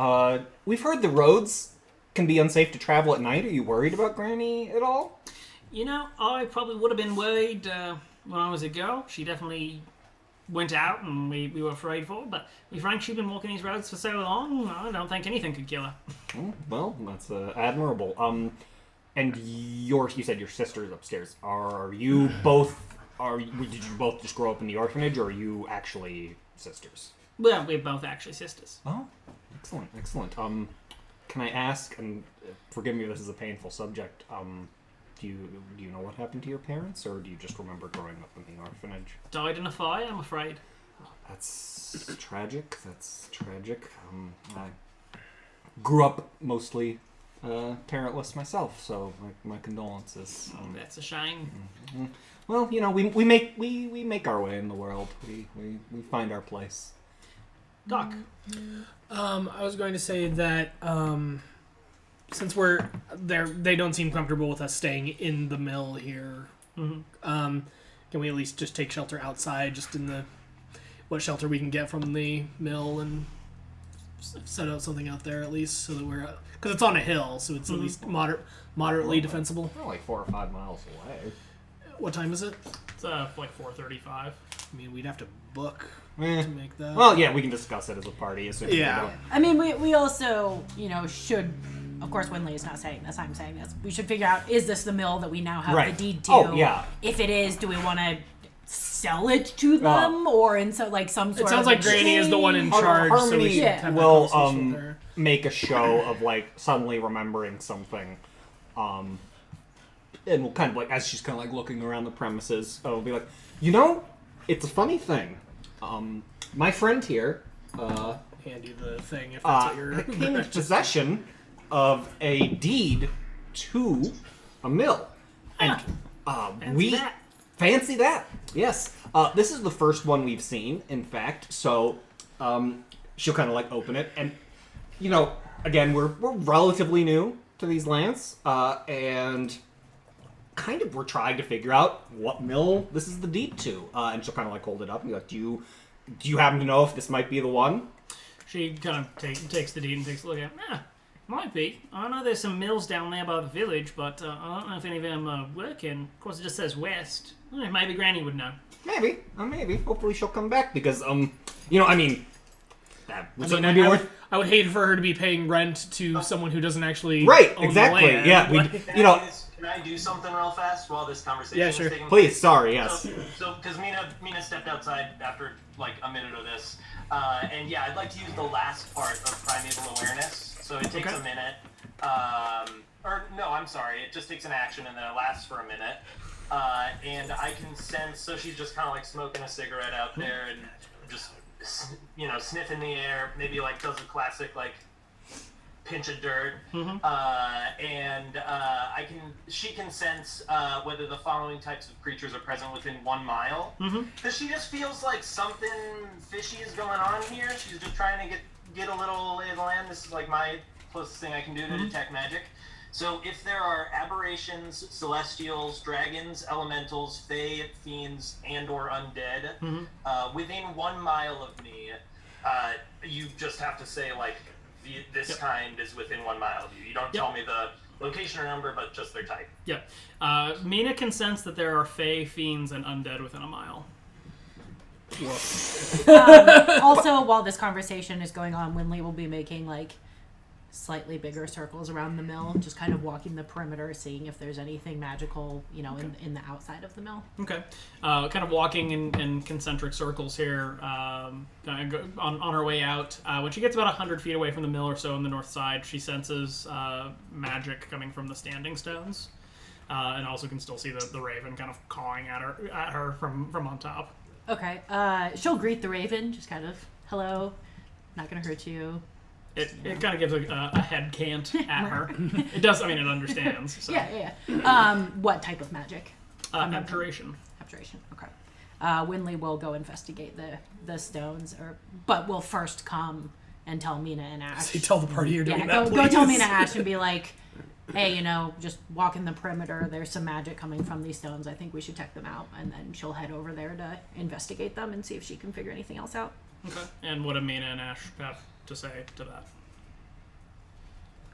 we've heard the roads can be unsafe to travel at night. Are you worried about Granny at all? I probably would have been worried when I was a girl. She definitely went out and we were afraid for her, but to be frank, she'd been walking these roads for so long, I don't think anything could kill her. Oh, well, that's admirable. And you said your sister is upstairs. Are you both did you both just grow up in the orphanage, or are you actually sisters? Well, we're both actually sisters. Oh, excellent. Can I ask, and forgive me if this is a painful subject, do you know what happened to your parents, or do you just remember growing up in the orphanage? Died in a fire, I'm afraid. That's tragic. I grew up mostly parentless myself, so my condolences. That's a shame. Well, we make our way in the world. We find our place. Doc. I was going to say that since we're there, they don't seem comfortable with us staying in the mill here. Mm-hmm. Can we at least just take shelter outside, just in what shelter we can get from the mill, and set out something out there at least, so that we're because it's on a hill, so it's at least moderately defensible. We're like 4 or 5 miles away. What time is it? It's like 4:35. I mean, we'd have to book Eh. to make that. Well, yeah, we can discuss it as a party. As soon as we Yeah. go. I mean, we also, should, of course, Winley is not saying this, I'm saying this. We should figure out, is this the mill that we now have Right. the deed to? Oh, yeah. If it is, do we want to sell it to them, or in some sort of it sounds like Granny is the one in charge, so we Harmony should have that will conversation with her. make a show of suddenly remembering something, and we'll kind of as she's kind of looking around the premises, it'll be like, it's a funny thing. My friend here Hand you the thing if that's what you're. came into possession of a deed to a mill, and we fancy that. Yes, this is the first one we've seen, in fact. So she'll kind of open it, and again, we're relatively new to these lands, and kind of we're trying to figure out what mill this is the deed to. And she'll kind of hold it up and be like, do you happen to know if this might be the one? She kind of takes the deed and takes a look at it. Might be. I know there's some mills down there by the village, but I don't know if any of them are working. Of course, it just says west. Maybe Granny would know. Maybe. Hopefully she'll come back because, that would certainly be worth... I would hate for her to be paying rent to someone who doesn't actually Right, own exactly. the land. Yeah, Can I do something real fast while this conversation Yeah, is sure. taking Please, sorry, yes. So, because Mina stepped outside after a minute of this, and yeah, I'd like to use the last part of primeval awareness. So it takes a minute, or no, I'm sorry, it just takes an action and then it lasts for a minute, and I can sense. So she's just kind of smoking a cigarette out there and just sniffing the air. Maybe does a classic pinch of dirt, and she can sense whether the following types of creatures are present within 1 mile. Because she just feels like something fishy is going on here. She's just trying to get a little lay of the land. This is my closest thing I can do to detect magic. So if there are aberrations, celestials, dragons, elementals, fae, fiends, and or undead within 1 mile of me, you just have to say this kind is within 1 mile of you. You don't tell me the location or number, but just their type. Yep. Mina can sense that there are fae, fiends, and undead within a mile. Also, while this conversation is going on, Winley will be making slightly bigger circles around the mill, just kind of walking the perimeter, seeing if there's anything magical, in the outside of the mill. Okay. Kind of walking in concentric circles here, on her way out. When she gets about 100 feet away from the mill or so on the north side, she senses magic coming from the standing stones, and also can still see the raven kind of cawing at her from on top. Okay. She'll greet the raven, just kind of, hello, not gonna hurt you. It kind of gives a head cant at her. It does. It understands. So. Yeah. What type of magic? Abjuration. Abjuration. Okay. Winley will go investigate the stones, but will first come and tell Mina and Ash. So you tell the party you're doing that, go tell Mina and Ash and be like, hey, just walk in the perimeter. There's some magic coming from these stones. I think we should check them out. And then she'll head over there to investigate them and see if she can figure anything else out. Okay. And what do Mina and Ash have to say to that?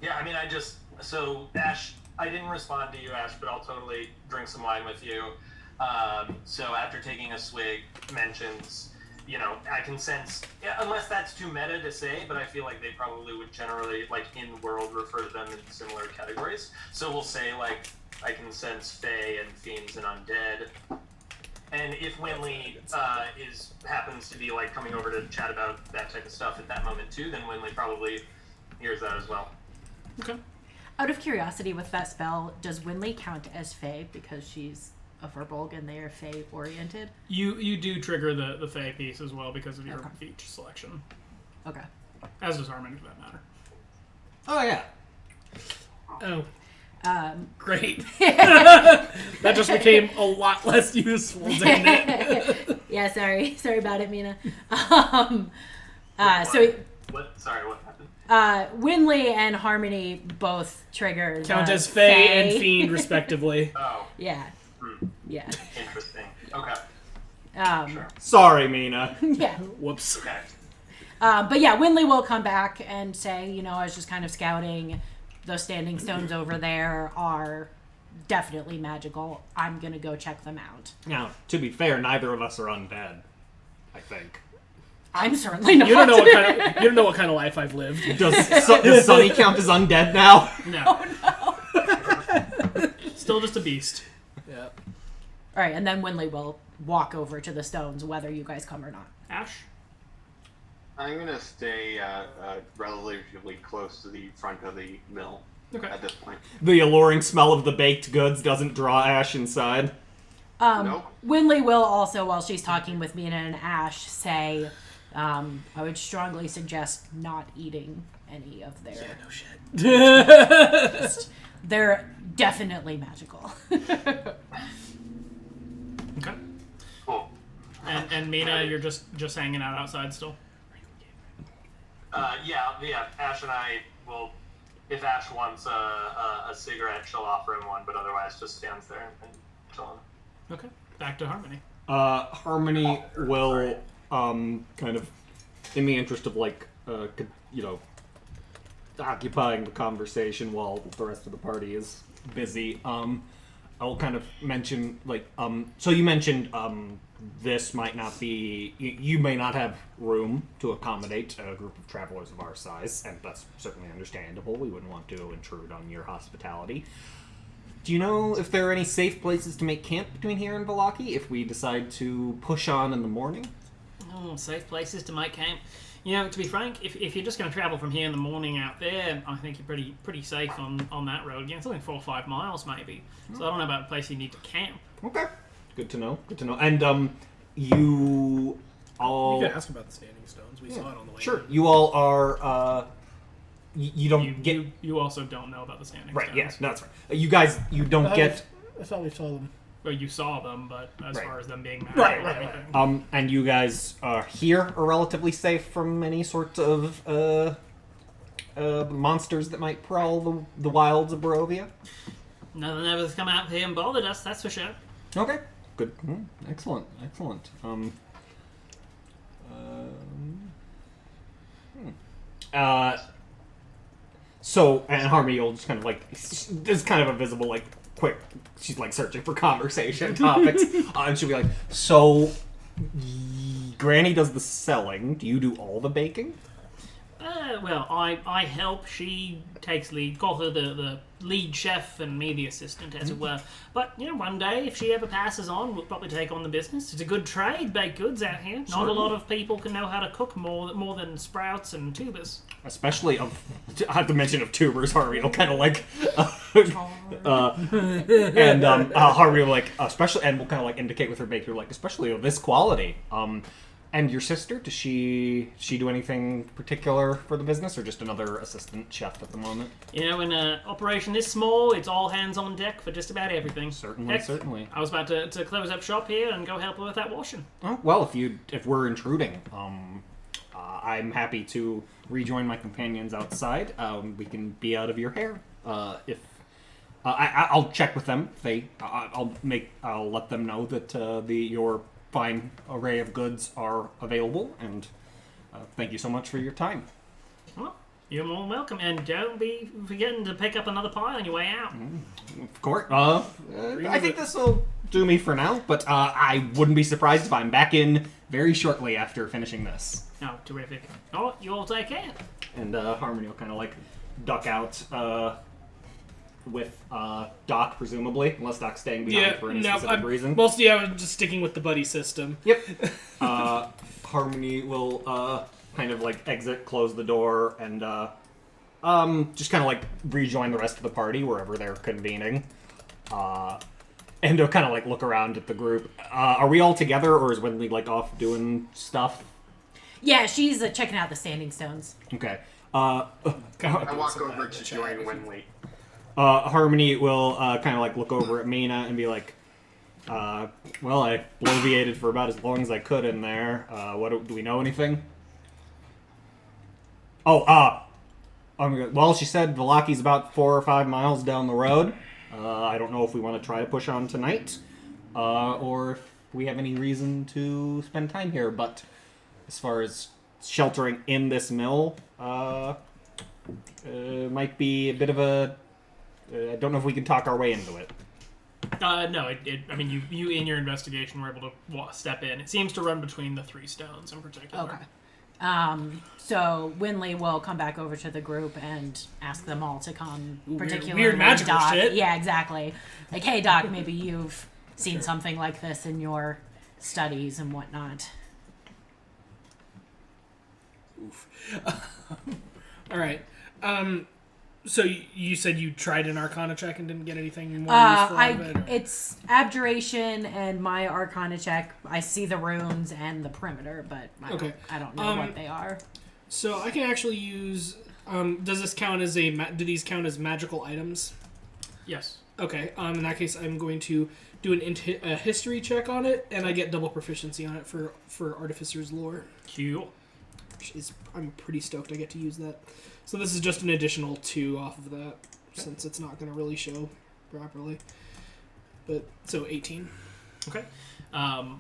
Yeah, so Ash, I didn't respond to you, Ash, but I'll totally drink some wine with you. So after taking a swig, mentions, I can sense, unless that's too meta to say, but I feel like they probably would generally, in-world, refer to them in similar categories. So we'll say, I can sense fae and fiends and undead. And if Winley happens to be like coming over to chat about that type of stuff at that moment too, then Winley probably hears that as well. Okay. Out of curiosity, with that spell, does Winley count as Fae because she's a Verbolg and they are Fae oriented? You do trigger the Fae piece as well because of your feature selection. Okay. As does Harmony, for that matter. Oh yeah. Oh, great. Yeah, That just became a lot less useful, didn't it? sorry about it, Mina. What? Sorry, what happened? Winley and Harmony both trigger Count the as Fae and Fiend, respectively. Oh, Yeah. Yeah. interesting. Okay, sure. Sorry, Mina. Yeah. Whoops. Okay. But yeah, Winley will come back and say, I was just kind of scouting. Those standing stones over there are definitely magical. I'm going to go check them out. Now, to be fair, neither of us are undead. I think. I'm certainly not. You don't know what kind of life I've lived. Does Sunny count as undead now? No. Still just a beast. Yeah. All right, and then Winley will walk over to the stones, whether you guys come or not. Ash? I'm gonna stay relatively close to the front of the mill at this point. The alluring smell of the baked goods doesn't draw Ash inside. Nope. Winley will also, while she's talking with Mina and Ash, say, I would strongly suggest not eating any of their... Yeah, no shit. They're definitely magical. Okay. Cool. And Mina, you're just hanging out outside still? Yeah. Ash and I will. If Ash wants a cigarette, she'll offer him one, but otherwise just stands there and chilling. Okay. Back to Harmony. Harmony will, kind of, in the interest of, occupying the conversation while the rest of the party is busy, I'll kind of mention, so you mentioned, this might not be, you may not have room to accommodate a group of travelers of our size, and that's certainly understandable. We wouldn't want to intrude on your hospitality. Do you know if there are any safe places to make camp between here and Vallaki if we decide to push on in the morning? Oh, safe places to make camp. To be frank, if you're just going to travel from here in the morning out there, I think you're pretty safe on that road. It's only 4 or 5 miles maybe. So I don't know about a place you need to camp. Okay. Good to know. And, you all... You could ask about the standing stones. We saw it on the way. Sure. You all are, you don't get... You also don't know about the standing Right, stones. yes, that's right. You guys, you don't get... I thought we saw them. Well, you saw them, but as Right. far as them being magical and everything. And you guys here are relatively safe from any sort of, monsters that might prowl the wilds of Barovia? Nothing ever's come out here and bothered us, that's for sure. Okay. Good. Excellent. So, and Harmony will just kind of there's kind of a visible, quick, she's searching for conversation topics. And she'll be like, so, Granny does the selling. Do you do all the baking? Well, I help. She takes lead. Call her the lead chef and me the assistant, as it were. But, one day, if she ever passes on, we'll probably take on the business. It's a good trade, baked goods out here. Not a lot of people can know how to cook more than sprouts and tubers. Especially I have to mention of tubers, Harvey will kind of Harvey will especially, and will kind of indicate with her baker, especially of this quality. And your sister, does she do anything particular for the business, or just another assistant chef at the moment? In an operation this small, it's all hands on deck for just about everything. Certainly. I was about to close up shop here and go help her with that washing. Oh, well, if we're intruding, I'm happy to rejoin my companions outside. We can be out of your hair. I'll check with them. I'll let them know that your fine array of goods are available, and thank you so much for your time. Well, you're more than welcome, and don't be forgetting to pick up another pie on your way out. Of course. I think this will do me for now, but I wouldn't be surprised if I'm back in very shortly after finishing this. Oh, terrific. Oh, you all take care. And Harmony will kind of duck out with Doc, presumably, unless Doc's staying behind for any specific reason. Mostly I was just sticking with the buddy system. Yep. Harmony will kind of like exit, close the door, and just kind of like rejoin the rest of the party wherever they're convening. And they'll kind of like look around at the group. Are we all together, or is Winley like off doing stuff? Yeah, she's checking out the standing stones. Okay. I walk over to join Winley. Harmony will kind of like look over at Mina and be like, well, I bloviated for about as long as I could in there. Do we know anything? Well, she said Valaki's about 4 or 5 miles down the road. I don't know if we want to try to push on tonight, or if we have any reason to spend time here, but as far as sheltering in this mill, might be a bit of a... I don't know if we can talk our way into it. No, I mean, you in your investigation were able to step in. It seems to run between the 3 stones in particular. Okay. So Winley will come back over to the group and ask them all to come, particularly weird magical Doc. shit. Yeah, exactly. Like, hey, Doc, maybe you've seen something like this in your studies and whatnot. Oof. All right. So you said you tried an Arcana check and didn't get anything more useful out of it? Or? It's Abjuration and my Arcana check. I see the runes and the perimeter, but I don't know what they are. So I can actually use... does this count as do these count as magical items? Yes. Okay. In that case, I'm going to do a history check on it, and I get double proficiency on it for Artificer's Lore. Cool. I'm pretty stoked I get to use that. So this is just an additional 2 off of that, since it's not going to really show properly. But so 18. Okay.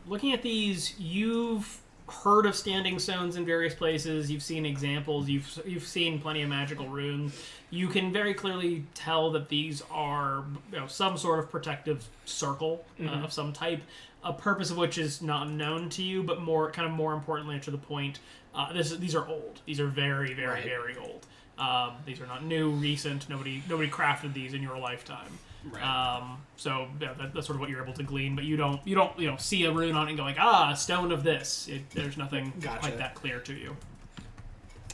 Looking at these, you've heard of standing stones in various places. You've seen examples. You've seen plenty of magical runes. You can very clearly tell that these are some sort of protective circle of some type. A purpose of which is not known to you, but more importantly to the point. These are old. These are very, very, very old. These are not new, recent. Nobody crafted these in your lifetime. Right. So that's sort of what you're able to glean. But you don't see a rune on it and go like, a stone of this. There's nothing quite that clear to you.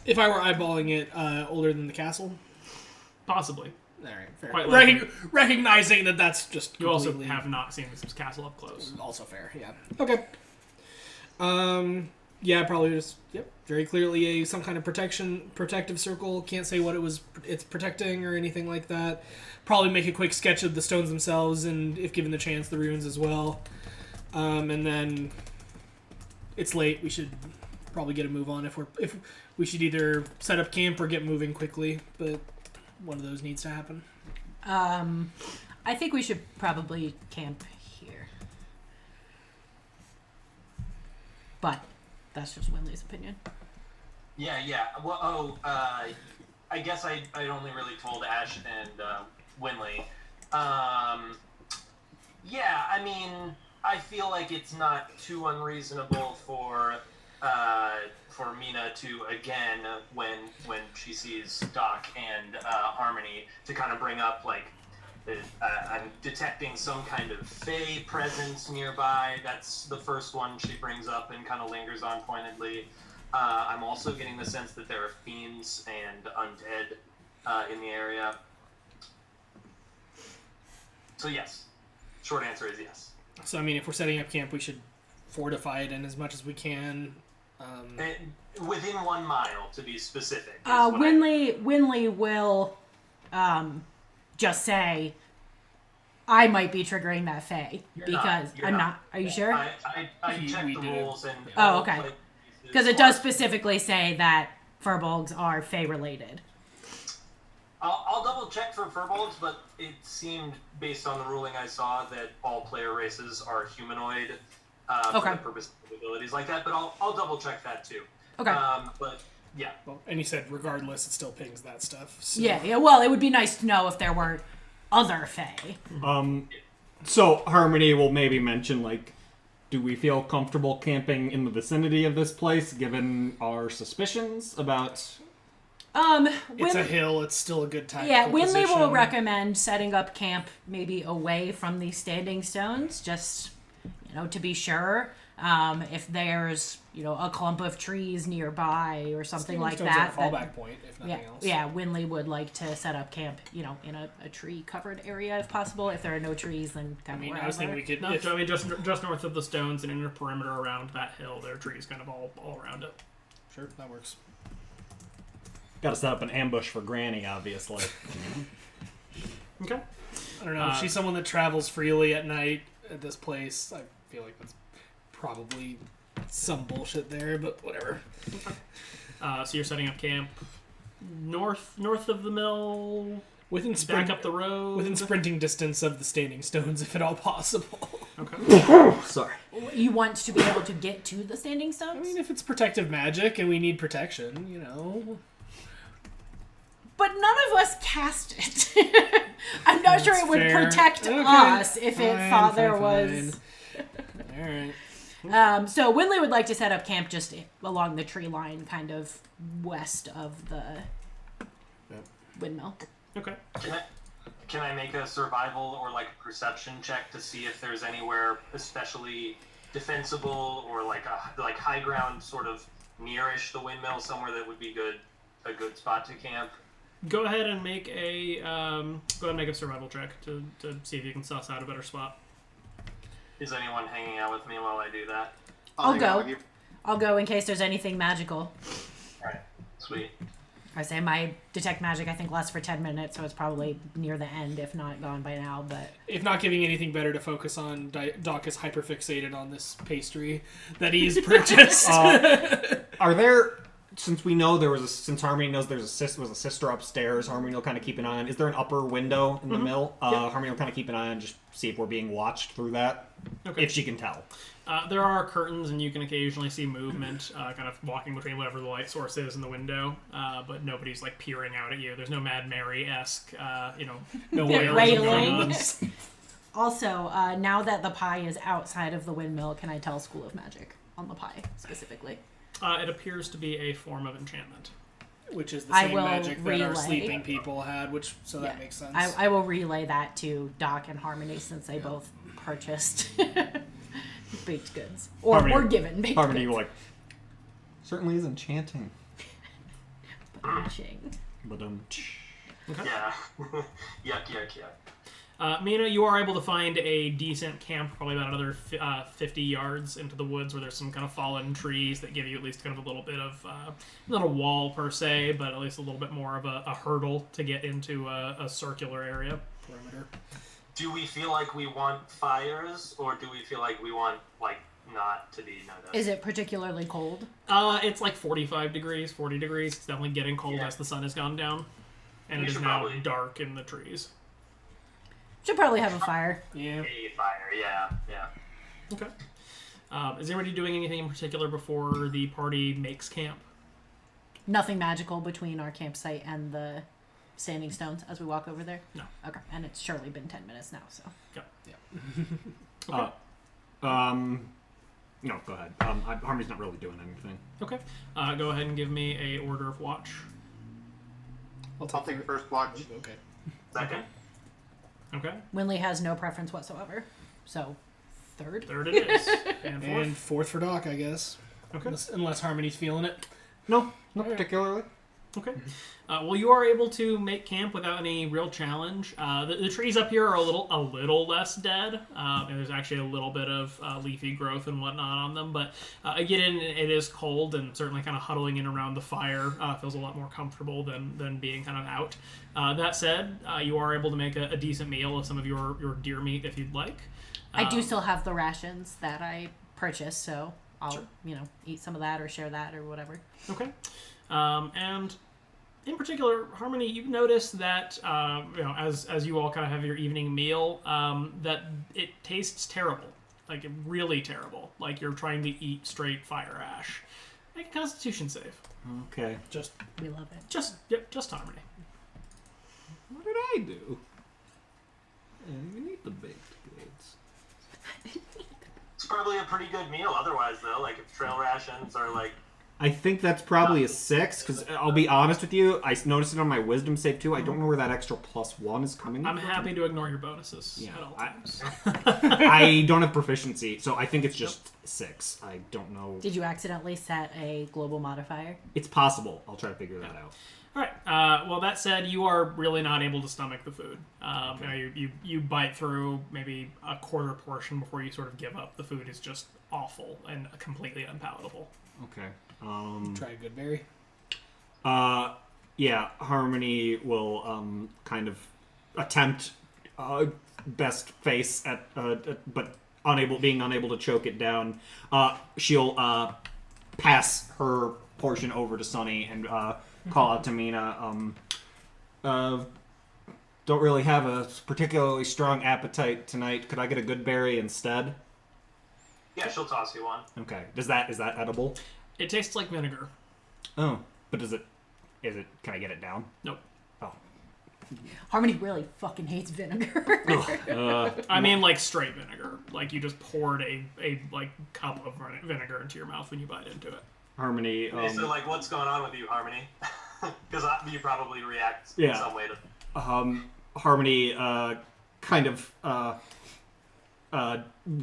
If I were eyeballing it, older than the castle, possibly. All right, fair. Recognizing that that's just you also have not seen this castle up close. Also fair, yeah. Okay. Yeah, probably just very clearly some kind of protective circle. Can't say what it's protecting or anything like that. Probably make a quick sketch of the stones themselves, and if given the chance, the runes as well. And then it's late. We should probably get a move on if we should either set up camp or get moving quickly. But one of those needs to happen. I think we should probably camp here. But that's just Winley's opinion. Yeah. Well, I guess I'd only really told Ash and Winley. Yeah, I mean, I feel like it's not too unreasonable for Mina to, again, when she sees Doc and Harmony, to kind of bring up, like, I'm detecting some kind of fae presence nearby. That's the first one she brings up and kind of lingers on pointedly. I'm also getting the sense that there are fiends and undead in the area. So yes. Short answer is yes. So, I mean, if we're setting up camp, we should fortify it in as much as we can. Within 1 mile, to be specific. Winley will just say, I might be triggering that fae. Because I'm not. Are you sure? I checked the rules and... Oh, okay. Because it does specifically say that furbolgs are fae related. I'll double check for furbolgs, but it seemed, based on the ruling I saw, that all player races are humanoid for the purpose of abilities like that. But I'll double check that too. Okay. But yeah. Well, and you said regardless, it still pings that stuff. So. Yeah. Well, it would be nice to know if there were other fae. So Harmony will maybe mention, like, do we feel comfortable camping in the vicinity of this place, given our suspicions about It's a hill. It's still a good time. Yeah, Winley will recommend setting up camp maybe away from these standing stones, just, to be sure. If there's, a clump of trees nearby or something like that. Fallback point, if nothing else. Yeah, Winley would like to set up camp, in a tree-covered area if possible. If there are no trees, then kind of wherever. I was thinking we could... No, just north of the stones and in a perimeter around that hill, there are trees kind of all around it. Sure, that works. Got to set up an ambush for Granny, obviously. Okay. I don't know. If she's someone that travels freely at night at this place, I feel like that's probably some bullshit there, but whatever. So you're setting up camp north of the mill, back up the road, within sprinting distance of the standing stones, if at all possible. Okay. Sorry. You want to be able to get to the standing stones? I mean, if it's protective magic and we need protection, But none of us cast it. I'm not sure it would protect us if it thought there was... All right. So Winley would like to set up camp just along the tree line, kind of west of the windmill. Okay. Can I make a survival or like a perception check to see if there's anywhere especially defensible or like high ground sort of nearish the windmill, somewhere that would be a good spot to camp? Go ahead and make a survival check to see if you can suss out a better spot. Is anyone hanging out with me while I do that? I'll go. I'll go in case there's anything magical. Alright, sweet. I say my detect magic I think lasts for 10 minutes, so it's probably near the end, if not gone by now. But if not giving anything better to focus on, Doc is hyperfixated on this pastry that he's purchased. Are there... Since we know since Harmony knows was a sister upstairs, Harmony will kind of keep an eye on. Is there an upper window in the mill? Harmony will kind of keep an eye on, just see if we're being watched through that, if she can tell. There are curtains, and you can occasionally see movement, kind of walking between whatever the light source is in the window, but nobody's like peering out at you. There's no Mad Mary-esque, no wailing. Also, now that the pie is outside of the windmill, can I tell School of Magic on the pie specifically? It appears to be a form of enchantment. Which is the same magic that our sleeping people had, that makes sense. I will relay that to Doc and Harmony since they both purchased baked goods. Or Harmony, were given baked goods. Harmony will certainly is enchanting. But Okay. Yeah. yuck. Mina, you are able to find a decent camp, probably about another 50 yards into the woods, where there's some kind of fallen trees that give you at least kind of a little bit of, not a wall per se, but at least a little bit more of a hurdle to get into a circular area. Perimeter. Do we feel like we want fires, or do we feel like we want, not to be noticed? Is it particularly cold? It's like 45 degrees, 40 degrees. It's definitely getting cold as the sun has gone down. And it is now dark in the trees. Should probably have a fire. Yeah. A fire, yeah. Okay. Is anybody doing anything in particular before the party makes camp? Nothing magical between our campsite and the standing stones as we walk over there? No. Okay. And it's surely been 10 minutes now, so. Yeah. Okay. No, go ahead. Harmony's not really doing anything. Okay. Go ahead and give me a order of watch. I'll take first watch. Okay. Second? Okay. Winley has no preference whatsoever, so third. Third it is. And fourth. And fourth for Doc, I guess. Okay. Unless Harmony's feeling it. No, not particularly. Okay. Well, you are able to make camp without any real challenge. The trees up here are a little less dead. And there's actually a little bit of leafy growth and whatnot on them. But again, it is cold, and certainly kind of huddling in around the fire feels a lot more comfortable than being kind of out. That said, you are able to make a decent meal of some of your deer meat if you'd like. I do still have the rations that I purchased, so I'll eat some of that or share that or whatever. Okay. And in particular, Harmony, you've noticed that as you all kind of have your evening meal, that it tastes terrible, like really terrible, like you're trying to eat straight fire ash. Make a Constitution save. Okay. We love it. Just Harmony. What did I do? We need the baked goods. It's probably a pretty good meal otherwise, though. Like, if trail rations are, I think that's probably a 6, because I'll be honest with you, I noticed it on my wisdom save too. I don't know where that extra +1 is coming I'm from. happy to ignore your bonuses Yeah, at all times. I don't have proficiency, so I think it's just 6. I don't know. Did you accidentally set a global modifier? It's possible. I'll try to figure that out. All right. Well, that said, you are really not able to stomach the food. You bite through maybe a quarter portion before you sort of give up. The food is just awful and completely unpalatable. Okay. Try a good berry. Yeah, Harmony will kind of attempt best face at but being unable to choke it down. She'll pass her portion over to Sunny and call out to Mina. Don't really have a particularly strong appetite tonight. Could I get a good berry instead? Yeah, she'll toss you one. Okay. Is that edible? It tastes like vinegar. Oh, but is it? Can I get it down? Nope. Oh. Harmony really fucking hates vinegar. I mean, like straight vinegar. Like you just poured a like cup of vinegar into your mouth when you bite into it. Harmony. So, like, what's going on with you, Harmony? Because you probably react in some way to... Harmony kind of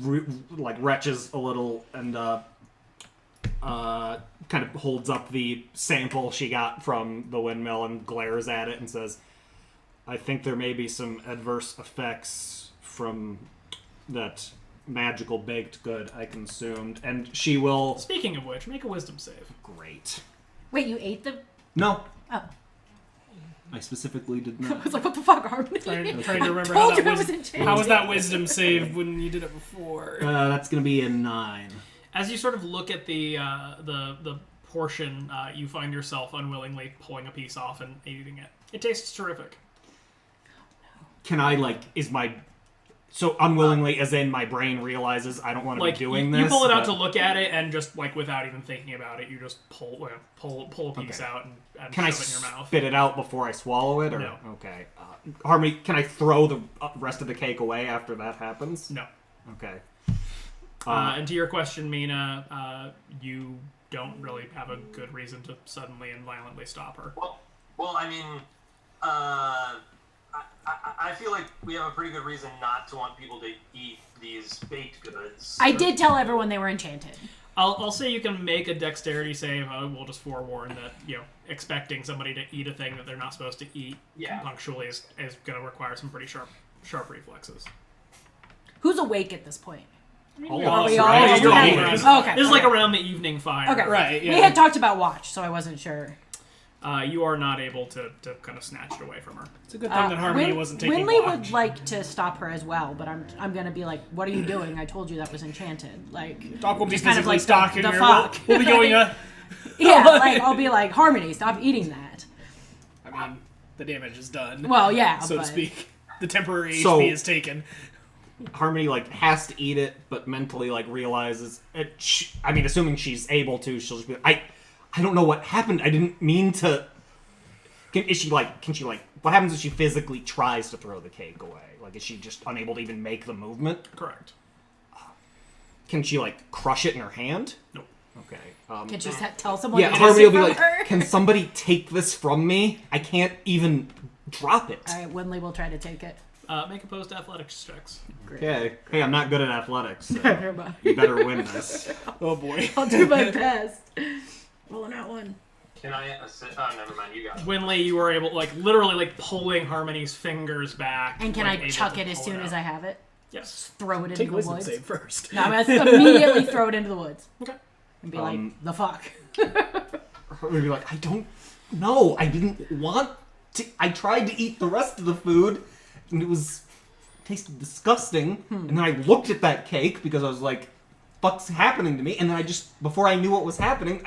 retches a little and kind of holds up the sample she got from the windmill and glares at it and says, I think there may be some adverse effects from that magical baked good I consumed. And she will... Speaking of which, make a wisdom save. Great. Wait, you ate the... No. Oh. I specifically did I not. was like, what the fuck, Harmony? Trying to remember Told how you that it was was. enchanted. How was that wisdom save when you did it before? That's going to be a 9. As you sort of look at the portion, you find yourself unwillingly pulling a piece off and eating it. It tastes terrific. Can I, is my... So unwillingly, as in my brain realizes I don't want to be doing this. You pull it out to look at it, and just without even thinking about it, you just pull a piece out and can shove it in your mouth. Spit it out before I swallow it? Or? No. Okay. Harmony, can I throw the rest of the cake away after that happens? No. Okay. And to your question, Mina, you don't really have a good reason to suddenly and violently stop her. Well, I mean, I feel like we have a pretty good reason not to want people to eat these baked goods. I did tell everyone they were enchanted. I'll say you can make a dexterity save. I will just forewarn that, expecting somebody to eat a thing that they're not supposed to eat punctually is going to require some pretty sharp reflexes. Who's awake at this point? All Are of we us, all? right? You're Okay. all Oh, okay. This is like around the evening fire. Okay. Right, yeah. We had talked about watch, so I wasn't sure. You are not able to kind of snatch it away from her. It's a good thing that Harmony wasn't taking Winley watch. would like to stop her as well, but I'm gonna be like, what are you doing? I told you that was enchanted. Like, Doc will be just kind of physically like stalking the her. fuck. We'll be going, Yeah, like I'll be like, Harmony, stop eating that. I mean, the damage is done. Well, yeah, so to but- speak. The temporary So- HP is taken. Harmony has to eat it, but mentally realizes it. Assuming she's able to, she'll just be. I don't know what happened. I didn't mean to. Can she what happens if she physically tries to throw the cake away? Is she just unable to even make the movement? Correct. Can she crush it in her hand? Nope. Okay. Can she tell someone? Yeah, to Harmony will take be it from her? can somebody take this from me? I can't even drop it. All right, Winley will try to take it. Make opposed athletics checks. Okay. Hey, I'm not good at athletics, so Never mind. you better win this. Oh boy. I'll do my best. Rolling out one. Can I assist? Oh, never mind. You got it. Winley, you were able, literally, pulling Harmony's fingers back. And can I able chuck to it as pull soon out. as I have it? Yes. Throw it into Take the wisdom woods. save first. No, I'm gonna immediately throw it into the woods. Okay. And be like, the fuck. We'd be like, I don't know. I didn't want to. I tried to eat the rest of the food, and it tasted disgusting. And then I looked at that cake because I was like, "Fuck's happening to me?" And then before I knew what was happening,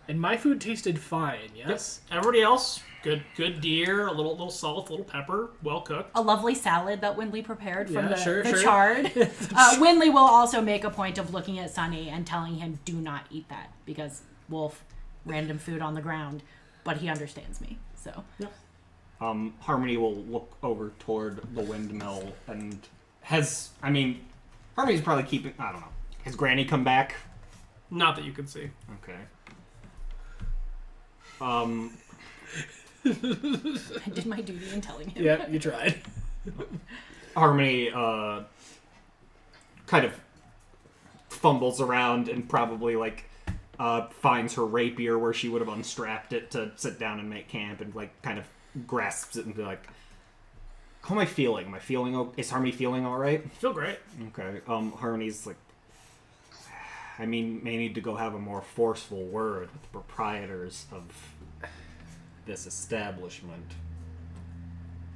And my food tasted fine, yes? Everybody else, good deer, a little salt, a little pepper, well cooked. A lovely salad that Winley prepared from Yeah, the sure. chard. Winley will also make a point of looking at Sunny and telling him, do not eat that. Because wolf, random food on the ground. But he understands me, so. Yep. Harmony will look over toward the windmill and Harmony's probably keeping. I don't know. Has Granny come back? Not that you can see. Okay. I did my duty in telling him. Yeah, you tried. Harmony kind of fumbles around and probably finds her rapier where she would have unstrapped it to sit down and make camp, and kind of grasps it and be like, how am I feeling? Is Harmony feeling all right? I feel great. Okay. Harmony's like, I mean, may need to go have a more forceful word with the proprietors of this establishment.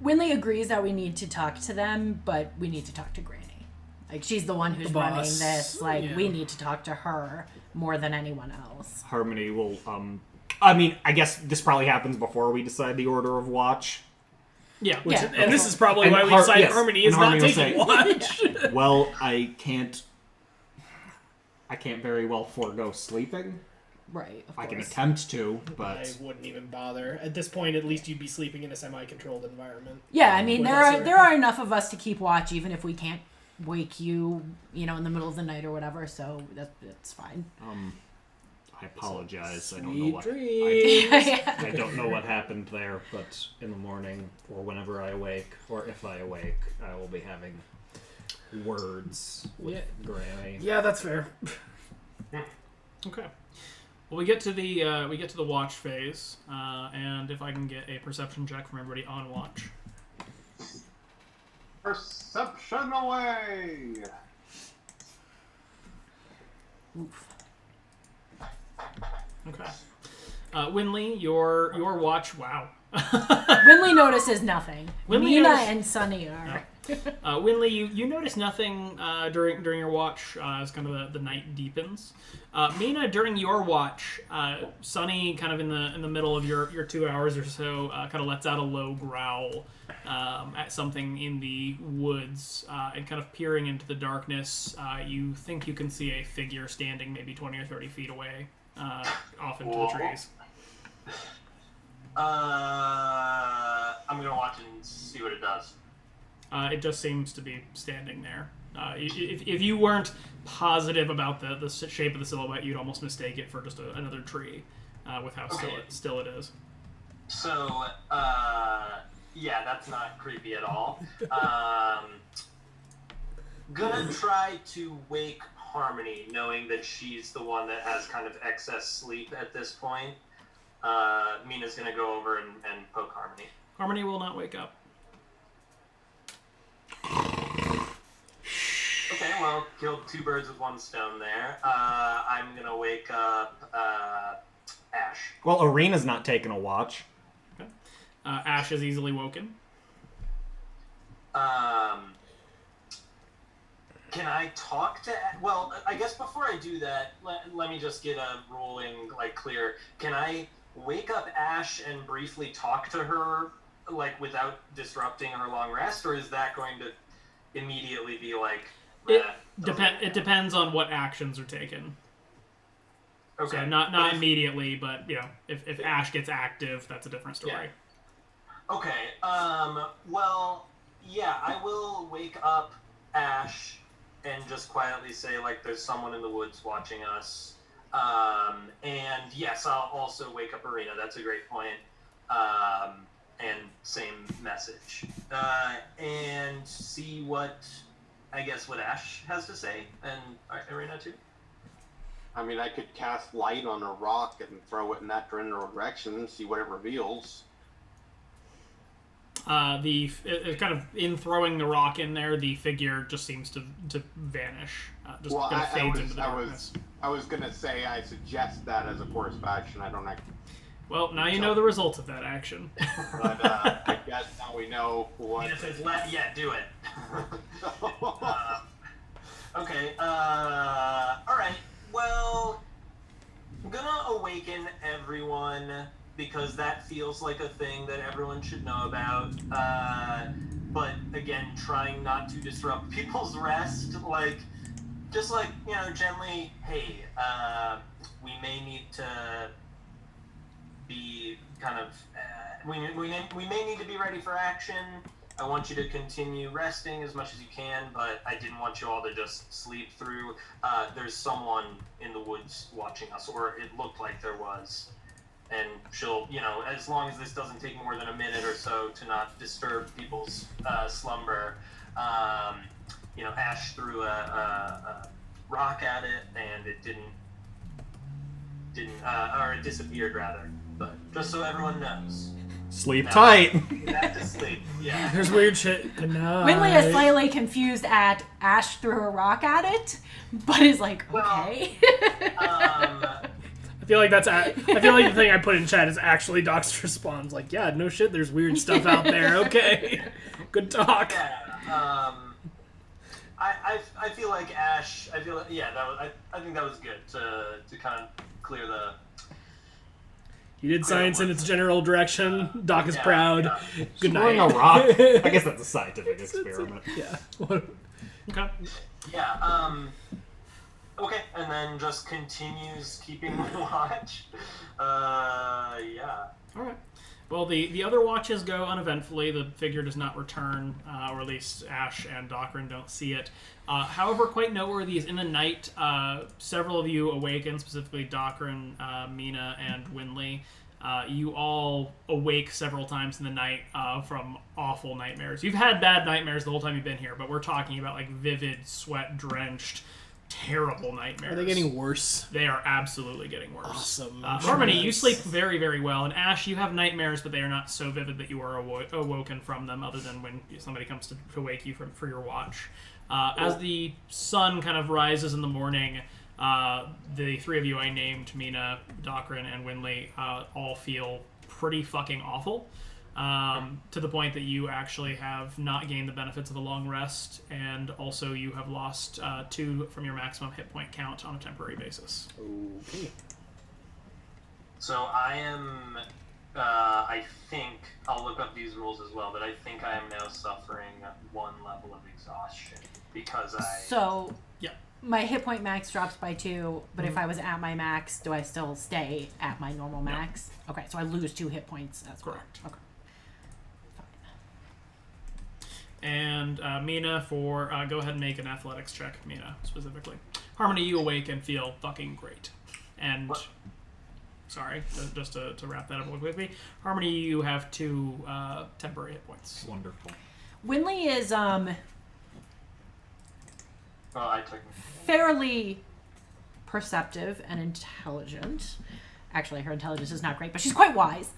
Winley agrees that we need to talk to them, but we need to talk to Granny. Like, she's the one who's The running boss. this. Like, Yeah. we need to talk to her more than anyone else. Harmony will, I mean, I guess this probably happens before we decide the order of watch. Yeah. Yeah. And this is probably And why we Har- decided yes, Harmony and is Harmony not will taking say- watch. Well, I can't very well forego sleeping. Right, of I can course. attempt to, I but wouldn't even bother. At this point, at least you'd be sleeping in a semi-controlled environment. Yeah, I mean, With there us are here. there are enough of us to keep watch, even if we can't wake you, in the middle of the night or whatever. So that's fine. I apologize. I don't know Sweet what dreams. I don't know what happened there, but in the morning or whenever I awake, or if I awake, I will be having words with Granny. Yeah, that's fair. Okay. Well, we get to the watch phase, and if I can get a perception check from everybody on watch. Perception away! Oof. Okay. Winley, your watch. Wow. Winley notices nothing. Winley Mina notice- and Sunny are. Winley, you notice nothing during your watch as kind of the night deepens. Mina, during your watch, Sunny, kind of in the middle of your 2 hours or so, kind of lets out a low growl at something in the woods, and kind of peering into the darkness, you think you can see a figure standing maybe 20 or 30 feet away, off into the trees. I'm gonna watch and see what it does. It just seems to be standing there. If you weren't positive about the shape of the silhouette, you'd almost mistake it for just another tree, with how still it is. So, yeah, that's not creepy at all. Gonna try to wake Harmony, knowing that she's the one that has kind of excess sleep at this point. Mina's gonna go over and poke Harmony. Harmony will not wake up. Okay, well, killed two birds with one stone there. I'm gonna wake up Ash. Well, Arena's not taking a watch. Ash is easily woken. Can I talk to? Well, I guess before I do that, let me just get a ruling clear. Can I wake up Ash and briefly talk to her, without disrupting her long rest, or is that going to immediately be It depends on what actions are taken. Okay. So not immediately, but if Ash gets active, that's a different story. Yeah. Okay. Well, yeah, I will wake up Ash and just quietly say there's someone in the woods watching us. And yes, I'll also wake up Arena. That's a great point. And same message. And see what Ash has to say, and Arena too. I mean, I could cast light on a rock and throw it in that general direction and see what it reveals. It kind of in throwing the rock in there, the figure just seems to vanish. Just Well, kind of fades into the I darkness. was gonna say I suggest that as a course of action. I don't know, Well, now you know the results of that action. but I guess now we know what. It says, do it. Okay, alright, well, I'm gonna awaken everyone, because that feels like a thing that everyone should know about, but again, trying not to disrupt people's rest, gently, hey, we may need to be kind of, we may need to be ready for action. I want you to continue resting as much as you can, but I didn't want you all to just sleep through. There's someone in the woods watching us, or it looked like there was. and she'll, as long as this doesn't take more than a minute or so to not disturb people's slumber, Ash threw a rock at it, and it didn't, or it disappeared rather. But just so everyone knows. Sleep tight. Back to sleep. Yeah. There's weird shit. Good night. Winley is slightly confused at Ash threw a rock at it, but is like, okay. I feel like the thing I put in chat is actually Doc's response. Like, yeah, no shit. There's weird stuff out there. Okay, good talk. Yeah. I feel like Ash. I feel like, I think that was good to kind of clear the. You did science in its general direction. Doc is proud. Yeah. Good Throwing night. a rock. I guess that's a scientific experiment. Yeah. Okay. Yeah. Okay, and then just continues keeping watch. Yeah. All right. Well, the other watches go uneventfully. The figure does not return, or at least Ash and Docrin don't see it. However, quite noteworthy is in the night, several of you awaken, specifically Docrin, Mina, and Winley. You all awake several times in the night from awful nightmares. You've had bad nightmares the whole time you've been here, but we're talking about like vivid, sweat-drenched, terrible nightmares. Are they getting worse? They are absolutely getting worse. Awesome. Harmony, you sleep very, very well. And Ash, you have nightmares, but they are not so vivid that you are awoken from them, other than when somebody comes to wake you for your watch. As the sun kind of rises in the morning, the three of you I named, Mina, Docrin, and Winley, all feel pretty fucking awful. To the point that you actually have not gained the benefits of a long rest, and also you have lost 2 from your maximum hit point count on a temporary basis. Okay. So I am. I think I'll look up these rules as well, but I think I am now suffering 1 level of exhaustion because I. So. Yeah. My hit point max drops by 2, but if I was at my max, do I still stay at my normal max? No. Okay, so I lose 2 hit points as well. Correct. Okay. And Mina, go ahead and make an athletics check, Mina, specifically. Harmony, you awake and feel fucking great. And, sorry, just to wrap that up real quickly. Harmony, you have 2 temporary hit points. Wonderful. Winley is, I took. fairly perceptive and intelligent. Actually, her intelligence is not great, but she's quite wise.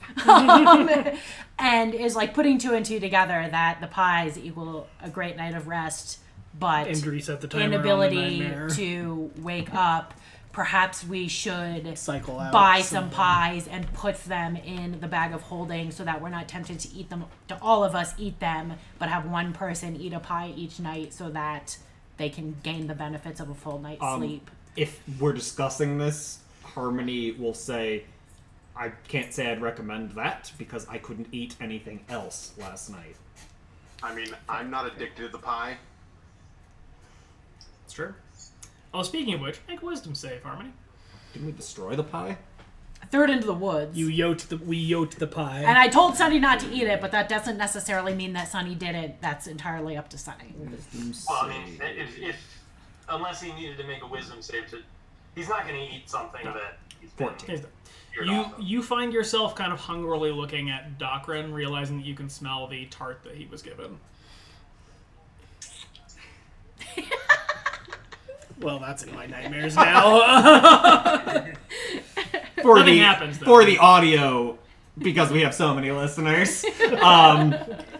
And is like putting 2 and 2 together that the pies equal a great night of rest, but And reset the timer on the inability nightmare. to wake up. Perhaps we should Cycle out buy some something. pies and put them in the bag of holding so that we're not tempted to eat them, to all of us eat them, but have one person eat a pie each night so that they can gain the benefits of a full night's sleep. If we're discussing this, Harmony will say, I can't say I'd recommend that because I couldn't eat anything else last night. I mean, I'm not addicted to the pie. It's true. Oh, speaking of which, make a wisdom save, Harmony. Didn't we destroy the pie? I threw it into the woods. We yoked the pie. And I told Sunny not to eat it, but that doesn't necessarily mean that Sunny did it. That's entirely up to Sunny. Well, I mean, if unless he needed to make a wisdom save he's not going to eat something that he's been 14. cured off of. You find yourself kind of hungrily looking at Docrin, realizing that you can smell the tart that he was given. Well, that's in my nightmares now. For Nothing happens, though. for the audio, because we have so many listeners,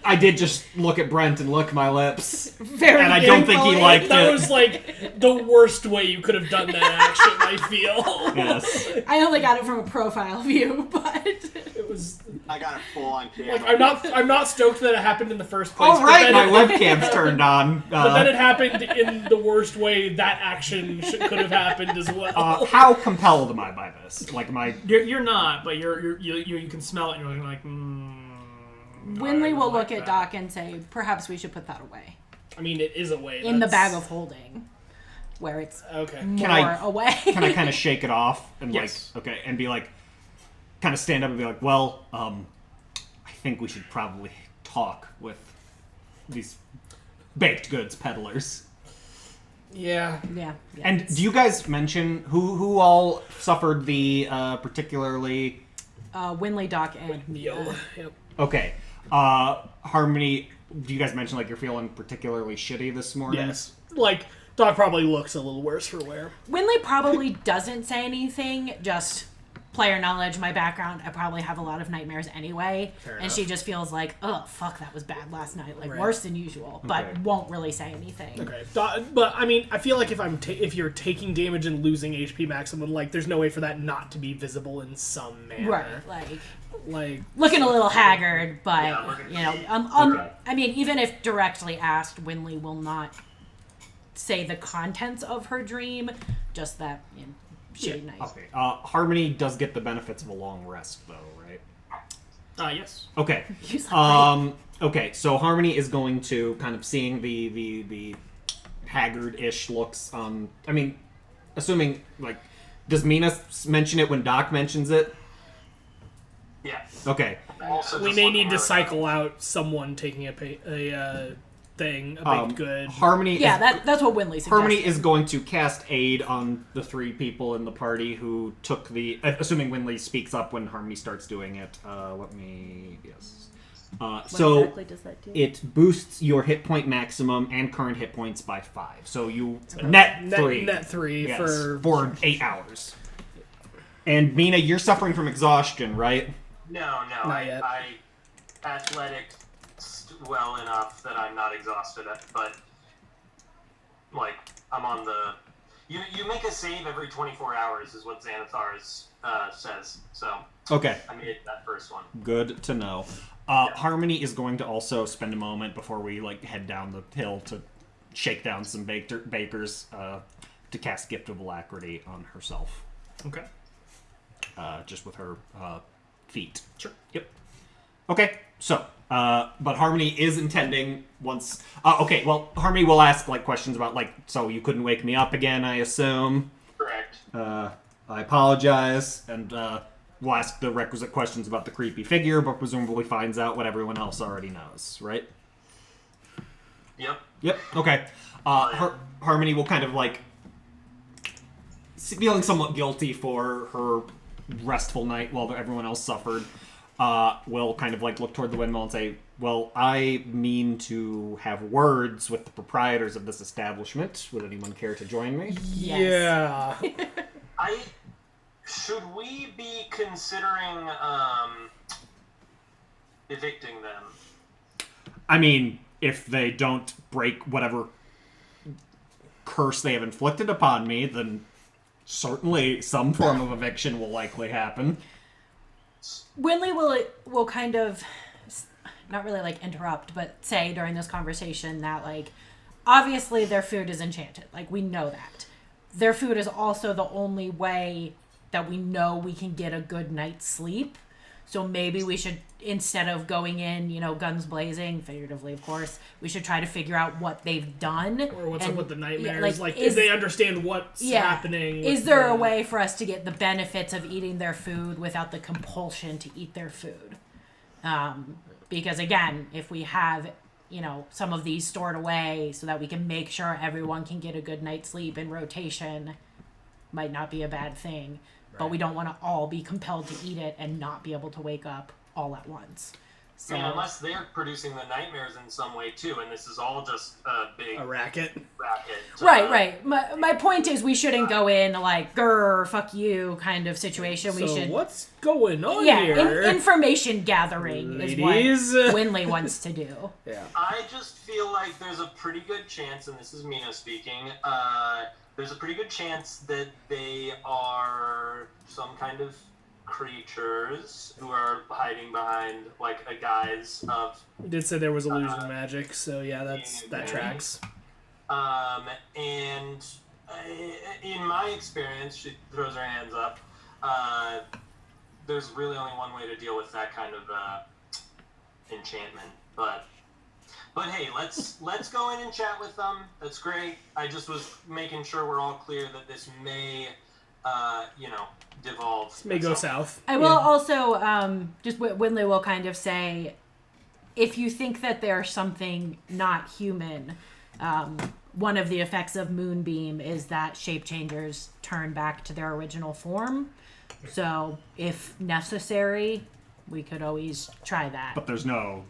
I did just look at Brent and lick my lips. Very And I don't think he gratefully. liked That it. was like the worst way you could have done that action, I feel. Yes. I only got it from a profile view, but It was I got it full on camera. like I'm not stoked that it happened in the first place. All right, my but then webcam's turned on. But then it happened in the worst way that action could have happened as well. How compelled am I by this? Like, my... You're not, but you can smell it, and you're like, Winley will look at Doc and say, perhaps we should put that away. I mean, it is a way. In the bag of holding, where it's Okay. more I- away. Can I kind of shake it off and Yes. like, okay, and be like, kind of stand up and be like, well, I think we should probably talk with these baked goods peddlers. Yeah. yeah. And do you guys mention who all suffered the particularly Winley, Doc, and Mia. Yep. Okay. Harmony, do you guys mention like you're feeling particularly shitty this morning? Yes. Like, Doc probably looks a little worse for wear. Winley probably doesn't say anything, just player knowledge, my background, I probably have a lot of nightmares anyway. Fair and enough. she just feels like, oh, fuck, that was bad last night. Like, Right. worse than usual, but Okay. won't really say anything. Okay, but I mean, I feel like if you're taking damage and losing HP maximum, like there's no way for that not to be visible in some manner. Right, Like, looking a little haggard, but, Yeah, looking- you know, Okay. I mean, even if directly asked, Winley will not say the contents of her dream, just that, you know, shitty night. Okay. Harmony does get the benefits of a long rest, though, right? Yes. Okay. You sound Okay, so Harmony is going to kind of seeing the haggard-ish looks on. I mean, assuming like, does Mina mention it when Doc mentions it? Yeah. Okay. Also, we just may looking need to really cycle out someone taking a thing, a baked good. Harmony. yeah, is, that's what Winley suggested. Harmony is going to cast aid on the 3 people in the party who took the. Assuming Winley speaks up when Harmony starts doing it. Let me. Yes. So exactly does that do? it boosts your hit point maximum and current hit points by 5. So you net 3. Net 3 Yes, for 8 hours. And Mina, you're suffering from exhaustion, right? No, Not yet. I athletic well enough that I'm not exhausted, but like I'm on the. You make a save every 24 hours is what Xanathar's says. So Okay, I made that first one. good to know. Harmony is going to also spend a moment before we like head down the hill to shake down some bakers to cast Gift of Alacrity on herself, Okay. just with her feet. Sure. Yep. Okay, so, but Harmony is intending once... okay, well, Harmony will ask, like, questions about, like, so you couldn't wake me up again, I assume. Correct. I apologize, and we'll ask the requisite questions about the creepy figure, but presumably finds out what everyone else already knows, right? Yep. Yep, okay. Harmony will kind of, like, feeling somewhat guilty for her restful night while everyone else suffered, will kind of like look toward the windmill and say, well, I mean to have words with the proprietors of this establishment. Would anyone care to join me? Yeah. Should we be considering evicting them? I mean, if they don't break whatever curse they have inflicted upon me, then certainly some form of eviction will likely happen. Winley will kind of not really like interrupt, but say during this conversation that like obviously their food is enchanted. Like we know that. Their food is also the only way that we know we can get a good night's sleep. So maybe we should, instead of going in, you know, guns blazing, figuratively of course, we should try to figure out what they've done. Or what's up with the nightmares. Yeah, like, if they understand what's happening. Is with there a the- way for us to get the benefits of eating their food without the compulsion to eat their food? Because again, if we have, you know, some of these stored away so that we can make sure everyone can get a good night's sleep in rotation, might not be a bad thing. But we don't want to all be compelled to eat it and not be able to wake up all at once. So I mean, unless they're producing the nightmares in some way too, and this is all just a big A racket. racket. right. My point is we shouldn't go in like grr, fuck you kind of situation. We So should what's going on yeah, here? information gathering Ladies. is what Winley wants to do. Yeah. I just feel like there's a pretty good chance, and this is Mina speaking, there's a pretty good chance that they are some kind of creatures who are hiding behind like a guise of You did say there was illusion magic, so yeah, that tracks. and in my experience, she throws her hands up, there's really only one way to deal with that kind of enchantment, but hey, let's go in and chat with them. That's great. I just was making sure we're all clear that this may devolve. May go south. I will also just Winley will kind of say, if you think that there's something not human, one of the effects of Moonbeam is that shape changers turn back to their original form. So, if necessary, we could always try that. But there's no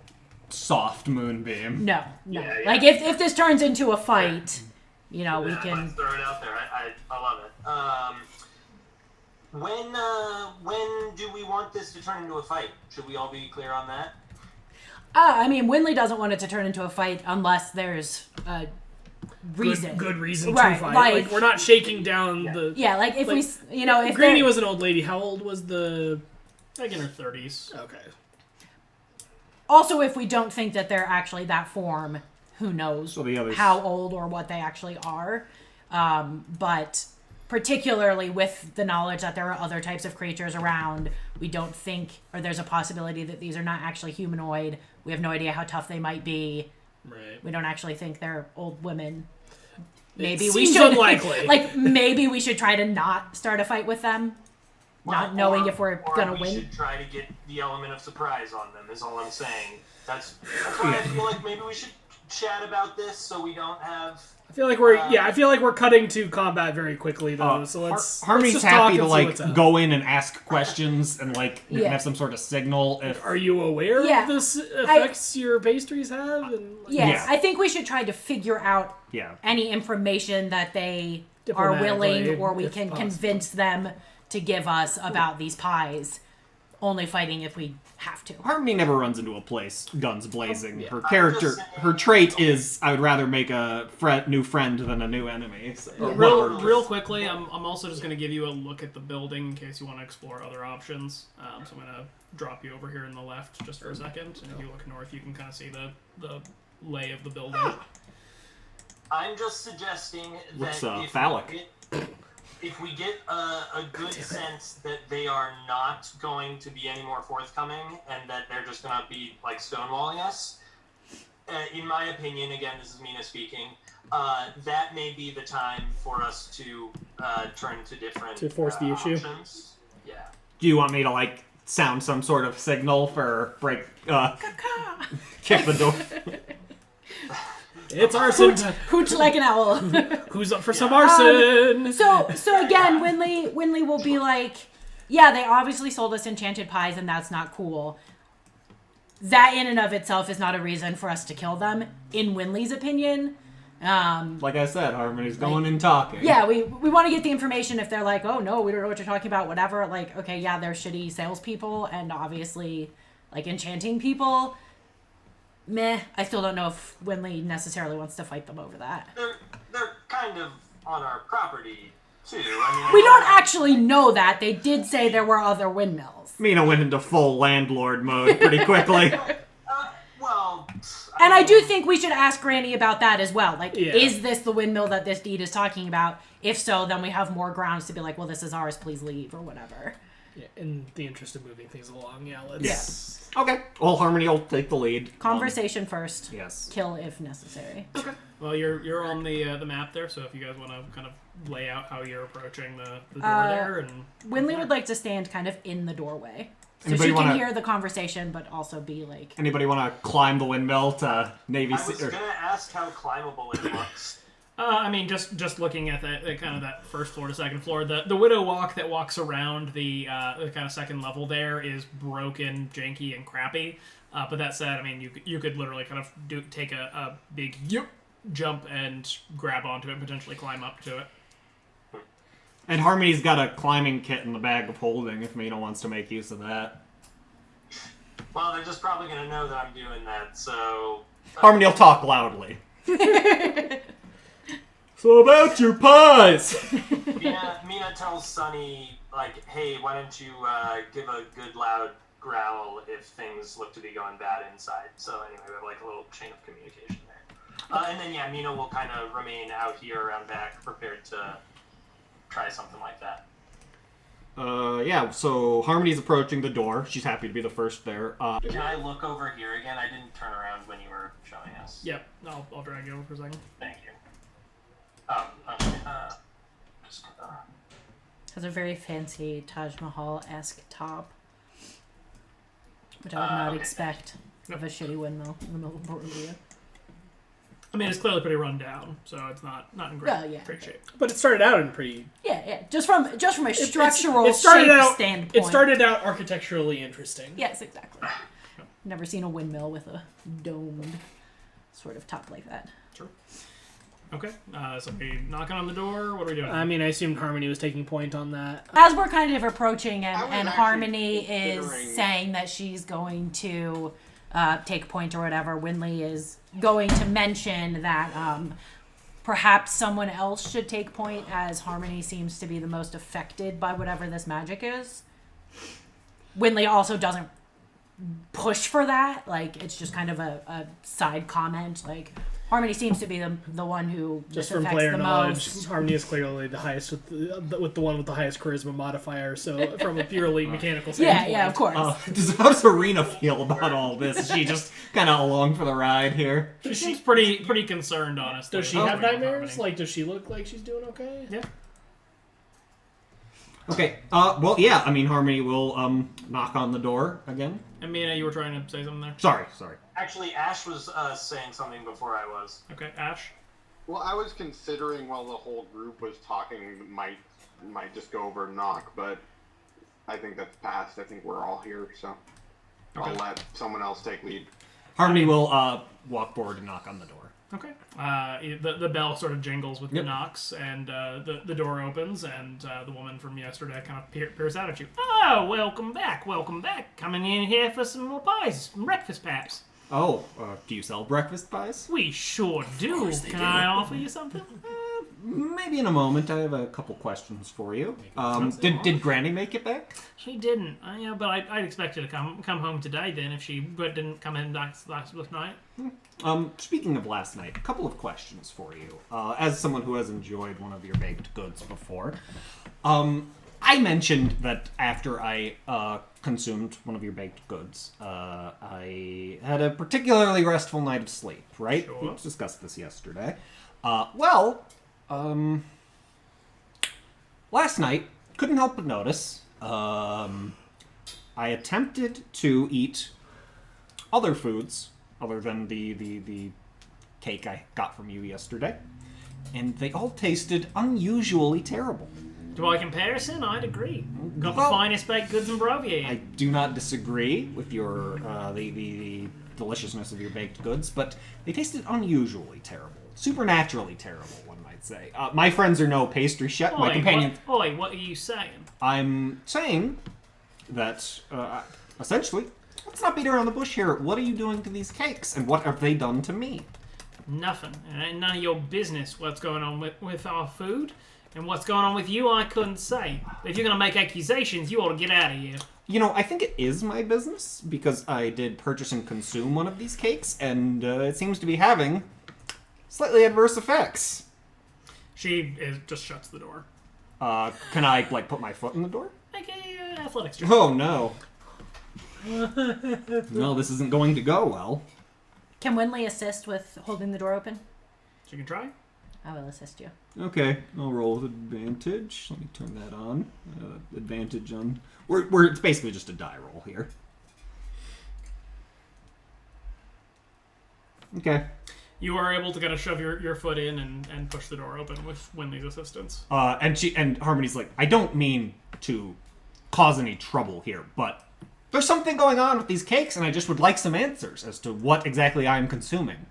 soft moonbeam. No. Yeah. Like, if this turns into a fight, we can... Let's throw it out there. I love it. When do we want this to turn into a fight? Should we all be clear on that? Winley doesn't want it to turn into a fight unless there's a reason. Good reason Right, to fight. like We're not shaking down the... Yeah, like if if Granny was an old lady. How old was the... Like in her 30s. Okay. Also, if we don't think that they're actually that form, who knows So the others... how old or what they actually are. But particularly with the knowledge that there are other types of creatures around, we don't think, or there's a possibility that these are not actually humanoid. We have no idea how tough they might be. Right. We don't actually think they're old women. Maybe we seems should unlikely. Maybe we should try to not start a fight with them, not knowing if we're gonna we win. should try to get the element of surprise on them. Is all I'm saying. That's why I feel like maybe we should chat about this so we don't have. I feel like we're cutting to combat very quickly though. So Harmony's let's just happy talk to and see what's up. go in and ask questions and Yeah. have some sort of signal. If Are you aware Yeah. of this effects your pastries have? And Yeah, I think we should try to figure out yeah, any information that they are willing, Diplomatically, or we if can possible. convince them to give us about these pies. Only fighting if we have to. Harmony never runs into a place guns blazing. Yeah. Her I'm character, just saying- her trait is I would rather make a new friend than a new enemy. So, or Real quickly, I'm also just going to give you a look at the building in case you want to explore other options. So I'm going to drop you over here in the left just for a second, and if you look north, you can kind of see the lay of the building. I'm just suggesting Looks, that phallic. if we get a good sense that they are not going to be any more forthcoming and that they're just going to be like stonewalling us, in my opinion, again, this is Mina speaking, that may be the time for us to turn to different To force the issue? options. Yeah. do you want me to sound some sort of signal for kick the door? It's arson. Hoot like an owl. Who's up for some arson? So again, Winley will be like, yeah, they obviously sold us enchanted pies, and that's not cool. That in and of itself is not a reason for us to kill them, in Winley's opinion. Like I said, Harmony's going and talking. Yeah, we want to get the information. If they're like, oh no, we don't know what you're talking about, whatever. Like, okay, yeah, they're shitty salespeople, and obviously, enchanting people. Meh. I still don't know if Winley necessarily wants to fight them over that. They're kind of on our property, too. We don't actually know that. They did say there were other windmills. Mina went into full landlord mode pretty quickly. And I do think we should ask Granny about that as well. Yeah. Is this the windmill that this deed is talking about? If so, then we have more grounds to be like, well, this is ours, please leave, or whatever. Yeah, in the interest of moving things along, let's... Okay. Well, Harmony will take the lead. Conversation first. Yes. Kill if necessary. Well, you're on the map there, so if you guys want to kind of lay out how you're approaching the door there, and Winley would like to stand kind of in the doorway. So Anybody she can wanna- hear the conversation, but also be like... Anybody want to climb the windmill to Navy I was Sea? going to ask how climbable it looks. just looking at that kind of that first floor to second floor, the widow walk that walks around the kind of second level there is broken, janky, and crappy. But that said, you could literally kind of take a big jump and grab onto it and potentially climb up to it. And Harmony's got a climbing kit in the bag of holding if Mina wants to make use of that. Well, they're just probably going to know that I'm doing that, so... Harmony will talk loudly. So about your pies! Mina tells Sunny, hey, why don't you give a good loud growl if things look to be going bad inside. So anyway, we have a little chain of communication there. And then, Mina will kind of remain out here around back, prepared to try something like that. So Harmony's approaching the door. She's happy to be the first there. Can I look over here again? I didn't turn around when you were showing us. Yep, I'll drag you over for a second. Thank you. Oh, okay. Has a very fancy Taj Mahal-esque top. Which I would not okay. expect of a shitty windmill in the middle of Borovia. I mean, it's clearly pretty run down, so it's not in great shape. But it started out in pretty... Yeah. Just from a structural standpoint. It started out architecturally interesting. Yes, exactly. Never seen a windmill with a domed sort of top like that. Sure. Okay, so we knocking on the door. What are we doing? I mean, I assumed Harmony was taking point on that. As we're kind of approaching and actually Harmony is considering- saying that she's going to take point or whatever, Winley is going to mention that perhaps someone else should take point, as Harmony seems to be the most affected by whatever this magic is. Winley also doesn't push for that. Like, it's just kind of a side comment. Like, Harmony seems to be the one who Just this from affects player the knowledge, most. Harmony is clearly the highest with the one with the highest charisma modifier. So from a purely mechanical standpoint, Yeah, of course. How does Arena feel about all this? Is she just kind of along for the ride here? She seems pretty concerned, honestly. Does she have nightmares? Like, does she look like she's doing okay? Yeah. Okay. Well, yeah. I mean, Harmony will knock on the door again. And Mina, you were trying to say something there? Sorry. Actually, Ash was saying something before I was. Okay, Ash? Well, I was considering while the whole group was talking, might just go over and knock, but I think that's past. I think we're all here, so Okay. I'll let someone else take lead. Harmony will walk forward and knock on the door. Okay. The bell sort of jingles with the knocks, and the door opens, and the woman from yesterday kind of peers out at you. Oh, welcome back. Coming in here for some more pies, some breakfast perhaps. Oh, do you sell breakfast pies? We sure do. Can I offer you something? Maybe in a moment. I have a couple questions for you. Did Granny make it back? She didn't. But I'd expect her to come home today then if she didn't come in last night. Speaking of last night, a couple of questions for you. As someone who has enjoyed one of your baked goods before, I mentioned that after I consumed one of your baked goods, I had a particularly restful night of sleep, right? Sure. We discussed this yesterday. Last night, couldn't help but notice, I attempted to eat other foods other than the cake I got from you yesterday, and they all tasted unusually terrible. By comparison, I'd agree. Got the Well, finest baked goods in Barovia. I do not disagree with your the deliciousness of your baked goods, but they tasted unusually terrible. Supernaturally terrible, one might say. My friends are no pastry chef. My companions... What are you saying? I'm saying that, essentially, let's not beat around the bush here. What are you doing to these cakes, and what have they done to me? Nothing. It ain't none of your business what's going on with our food. And what's going on with you, I couldn't say. But if you're going to make accusations, you ought to get out of here. You know, I think it is my business, because I did purchase and consume one of these cakes, and it seems to be having slightly adverse effects. She just shuts the door. Can I, put my foot in the door? Make a athletics check. Oh, no. No, this isn't going to go well. Can Winley assist with holding the door open? She can try. I will assist you. Okay, I'll roll with advantage. Let me turn that on. Advantage on... It's basically just a die roll here. Okay. You are able to kind of shove your foot in and push the door open with Winley's assistance. And Harmony's like, I don't mean to cause any trouble here, but there's something going on with these cakes, and I just would like some answers as to what exactly I'm consuming.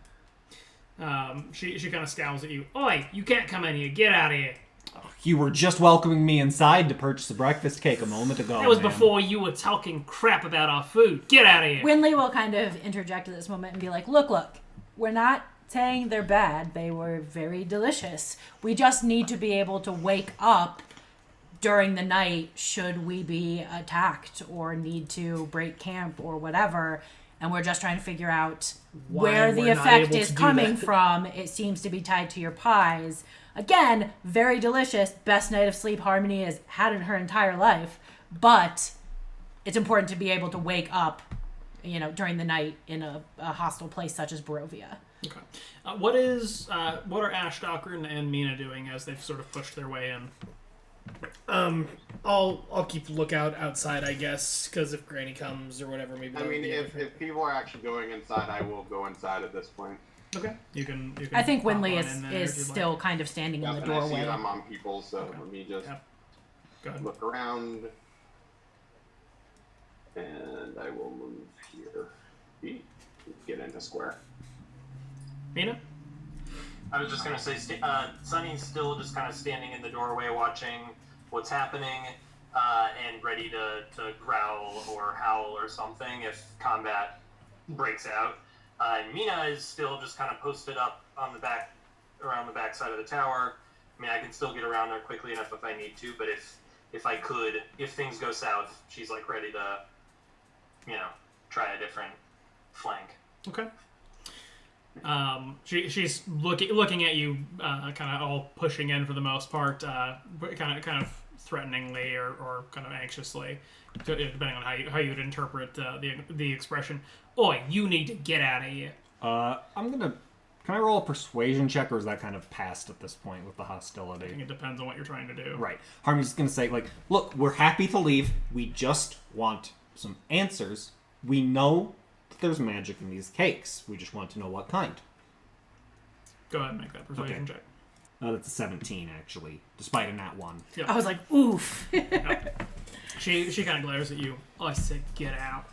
She kind of scowls at you. Oi, you can't come in here. Get out of here. You were just welcoming me inside to purchase a breakfast cake a moment ago. That was man. before you were talking crap about our food. Get out of here. Winley will kind of interject at this moment and be like, look, we're not saying they're bad. They were very delicious. We just need to be able to wake up during the night should we be attacked or need to break camp or whatever. And we're just trying to figure out where the effect is coming from. It seems to be tied to your pies. Again, very delicious. Best night of sleep Harmony has had in her entire life. But it's important to be able to wake up, during the night in a hostile place such as Barovia. Okay. What are Ash, Docker, and Mina doing as they've sort of pushed their way in? I'll keep lookout outside, I guess, because if Granny comes or whatever, maybe. I mean, if people are actually going inside, I will go inside at this point. Okay. You can I think pop Winley on in there is if you'd still like. kind of standing in the And I see doorway. I'm on people, so let me just Go ahead. look around. And I will move here. Get into square. Mina? I was just gonna say, Sunny's still just kind of standing in the doorway, watching what's happening, and ready to growl or howl or something if combat breaks out. And Mina is still just kind of posted up on the back, around the back side of the tower. I mean, I can still get around there quickly enough if I need to, but if I could, if things go south, she's like ready to, try a different flank. Okay. She's looking at you, kind of all pushing in for the most part, kind of threateningly or kind of anxiously, depending on how you'd interpret the expression. Oi, you need to get out of here. Can I roll a persuasion check, or is that kind of past at this point with the hostility? I think it depends on what you're trying to do. Right. Harmony's gonna say, like, look, we're happy to leave. We just want some answers. We know that there's magic in these cakes. We just want to know what kind. Go ahead and make that persuasion check. That's a 17, actually, despite a nat 1. Yep. I was like, oof. Yep. She kind of glares at you. I said, get out.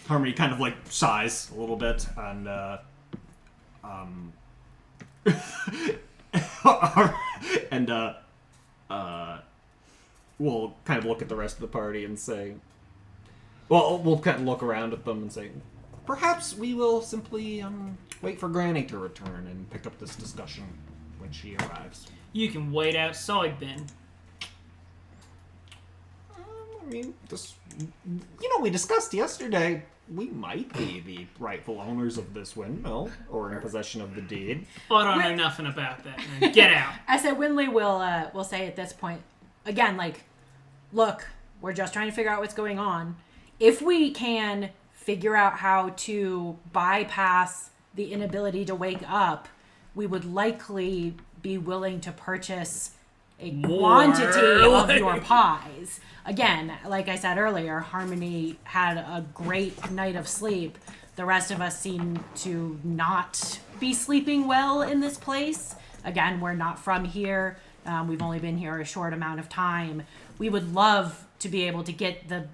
Harmony kind of, like, sighs a little bit, and, we'll kind of look at the rest of the party and say, well, we'll kind of look around at them and say, perhaps we will simply, wait for Granny to return and pick up this discussion when she arrives. You can wait outside then. I mean, we discussed yesterday, we might be the rightful owners of this windmill, or in possession of the deed. I don't know nothing about that, man. Get out. I said Winley will say at this point, again, like, look, we're just trying to figure out what's going on. If we can figure out how to bypass the inability to wake up, we would likely be willing to purchase a quantity of your pies. Again, like I said earlier, Harmony had a great night of sleep. The rest of us seem to not be sleeping well in this place. Again, we're not from here. We've only been here a short amount of time. We would love to be able to get the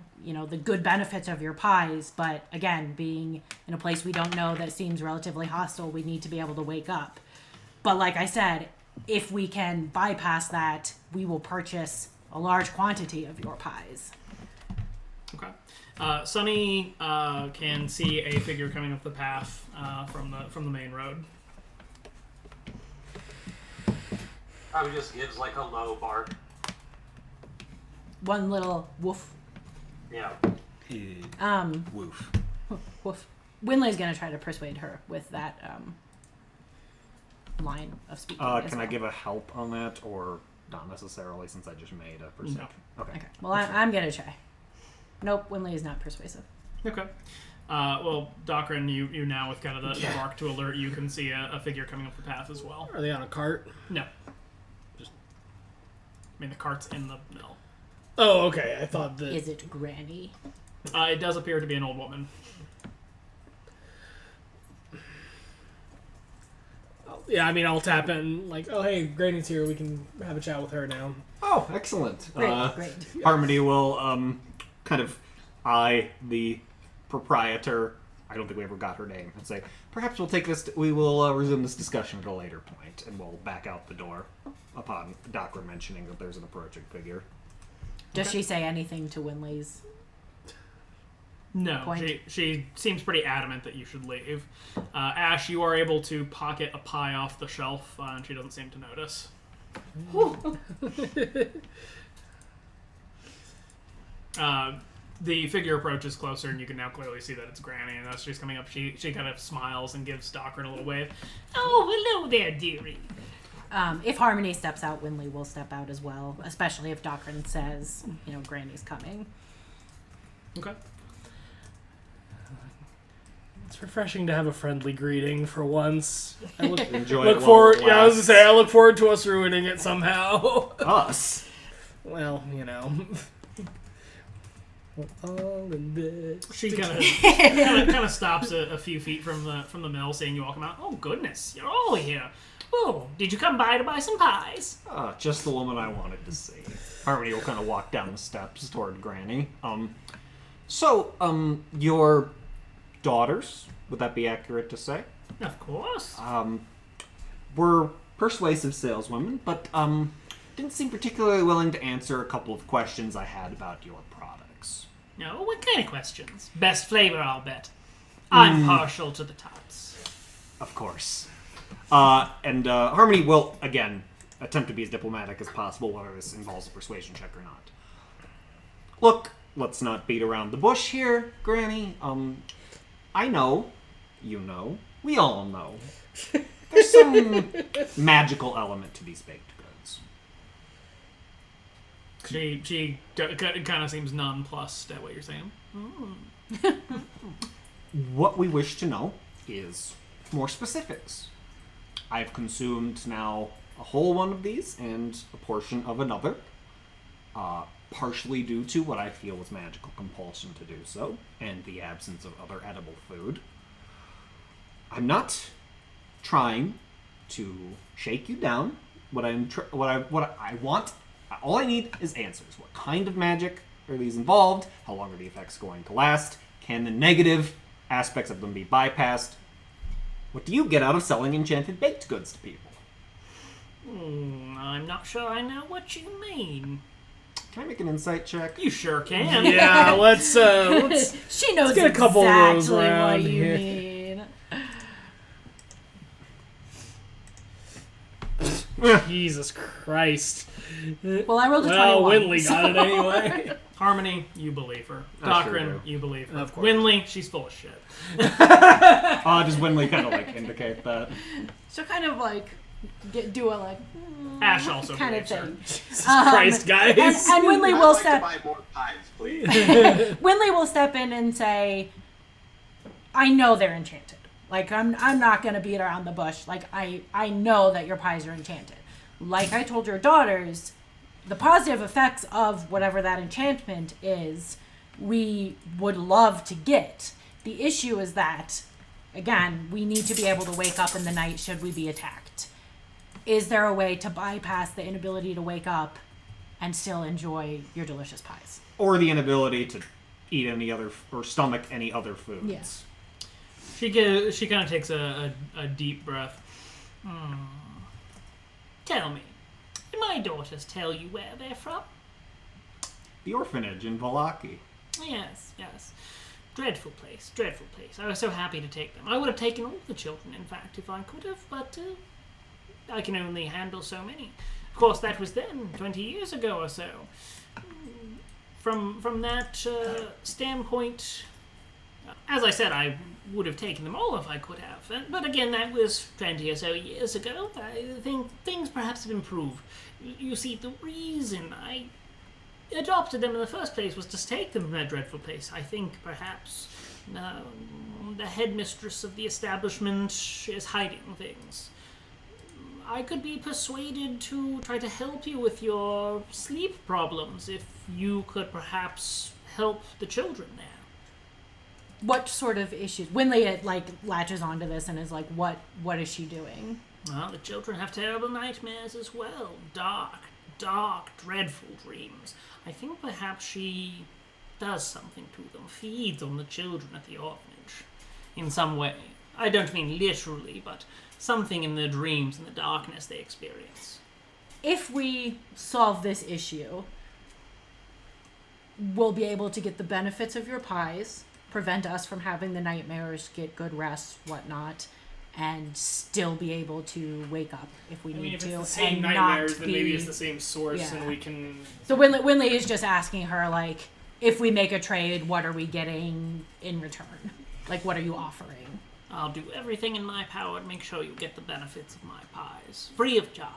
good benefits of your pies, but again, being in a place we don't know that seems relatively hostile, we need to be able to wake up. But like I said, if we can bypass that, we will purchase a large quantity of your pies. Okay. Sunny can see a figure coming up the path from the main road. Probably just gives like a low bark. One little woof. Yeah. Woof. Woof. Winley's gonna try to persuade her with that line of speaking. Can I give a help on that, or not necessarily, since I just made a perception? No. Okay. Okay. Well, I'm gonna try. Nope, Winley is not persuasive. Okay. Well, Docrin, you now with kind of the bark to alert, you can see a figure coming up the path as well. Are they on a cart? No. The cart's in the mill. Oh, okay. I thought that. Is it Granny? It does appear to be an old woman. Yeah, I mean, I'll tap in, like, oh, hey, Granny's here. We can have a chat with her now. Oh, excellent. Great. Harmony will kind of eye the proprietor. I don't think we ever got her name. And say, perhaps we'll take this. We will resume this discussion at a later point, and we'll back out the door upon Doctor mentioning that there's an approaching figure. Does she say anything to Winley's? No, Point. she seems pretty adamant that you should leave. Ash, you are able to pocket a pie off the shelf, and she doesn't seem to notice. The figure approaches closer, and you can now clearly see that it's Granny, and as she's coming up, she kind of smiles and gives Docrin a little wave. Oh, hello there, dearie. If Harmony steps out, Winley will step out as well, especially if Docrin says, Granny's coming. Okay. It's refreshing to have a friendly greeting for once. I Enjoy look it while forward. it Yeah, I was gonna lasts. say I look forward to us ruining it somehow. Us. Well, All in this. She kind of stops a few feet from the mill, seeing you all come out. Oh goodness, you're all here. Oh, did you come by to buy some pies? Just the woman I wanted to see. Harmony will kind of walk down the steps toward Granny. So, your daughters, would that be accurate to say? Of course. Were persuasive saleswomen, but didn't seem particularly willing to answer a couple of questions I had about your products. No, what kind of questions? Best flavor, I'll bet. I'm partial to the tots. Of course. And Harmony will, again, attempt to be as diplomatic as possible, whether this involves a persuasion check or not. Look, let's not beat around the bush here, Granny. I know, you know, we all know. There's some magical element to these baked goods. She kind of seems nonplussed at what you're saying. What we wish to know is more specifics. I've consumed now a whole one of these and a portion of another, partially due to what I feel was magical compulsion to do so, and the absence of other edible food. I'm not trying to shake you down. What I want, all I need is answers. What kind of magic are these involved? How long are the effects going to last? Can the negative aspects of them be bypassed? What do you get out of selling enchanted baked goods to people? I'm not sure I know what you mean. Can I make an insight check? You sure can. Yeah, let's She knows get a couple exactly rolls what around you here. mean. Jesus Christ. Well, I rolled a 21. Well, Winley got it anyway. Harmony, you believe her. I sure Doctrine, do. you believe her. Of course. Winley, she's full of shit. Does Winley kind of like indicate that? She'll kind of like do a like Ash also kind of believes her. thing. Jesus Christ, guys. And Winley I'd will like step. to buy more pies, please. Winley will step in and say, "I know they're enchanted. Like I'm not gonna beat around the bush. Like I know that your pies are enchanted. Like I told your daughters, the positive effects of whatever that enchantment is, we would love to get. The issue is that, again, we need to be able to wake up in the night should we be attacked. Is there a way to bypass the inability to wake up and still enjoy your delicious pies?" Or the inability to eat any other, or stomach any other foods. Yes. She kind of takes a deep breath. Tell me, did my daughters tell you where they're from? The orphanage in Valaki. Yes. Dreadful place. I was so happy to take them. I would have taken all the children, in fact, if I could have, but I can only handle so many. Of course, that was then, 20 years ago or so. From that standpoint, as I said, I would have taken them all if I could have. But again, that was 20 or so years ago. I think things perhaps have improved. You see, the reason I adopted them in the first place was to take them from that dreadful place. I think perhaps the headmistress of the establishment is hiding things. I could be persuaded to try to help you with your sleep problems if you could perhaps help the children there. What sort of issues? Winley like latches onto this and is like, what is she doing? Well, the children have terrible nightmares as well. Dark, dreadful dreams. I think perhaps she does something to them, feeds on the children at the orphanage in some way. I don't mean literally, but something in their dreams and the darkness they experience. If we solve this issue, we'll be able to get the benefits of your pies, prevent us from having the nightmares, get good rest, whatnot, and still be able to wake up if we need if to. it's the same and nightmares, not then be... maybe it's the same source, Yeah. and we can. So Winley is just asking her, like, if we make a trade, what are we getting in return? Like, what are you offering? I'll do everything in my power to make sure you get the benefits of my pies, free of charge.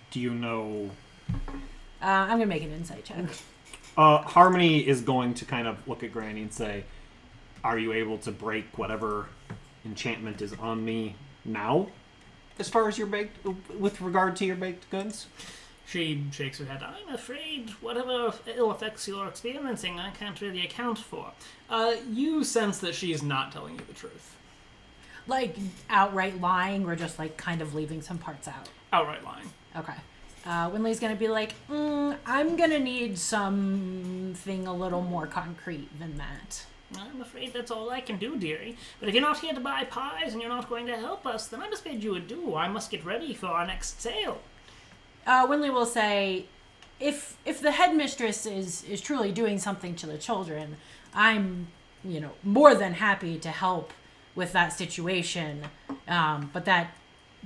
Do you know... I'm going to make an insight check. Harmony is going to kind of look at Granny and say, are you able to break whatever enchantment is on me now? As far as your baked... with regard to your baked goods? She shakes her head. I'm afraid whatever ill effects you're experiencing, I can't really account for. You sense that she's not telling you the truth. Like, outright lying or just, like, kind of leaving some parts out? Outright lying. Okay. Winley's gonna be like, I'm gonna need something a little more concrete than that. I'm afraid that's all I can do, dearie. But if you're not here to buy pies and you're not going to help us, then I must bid you adieu. I must get ready for our next sale. Winley will say, if the headmistress is truly doing something to the children, I'm, more than happy to help with that situation. But that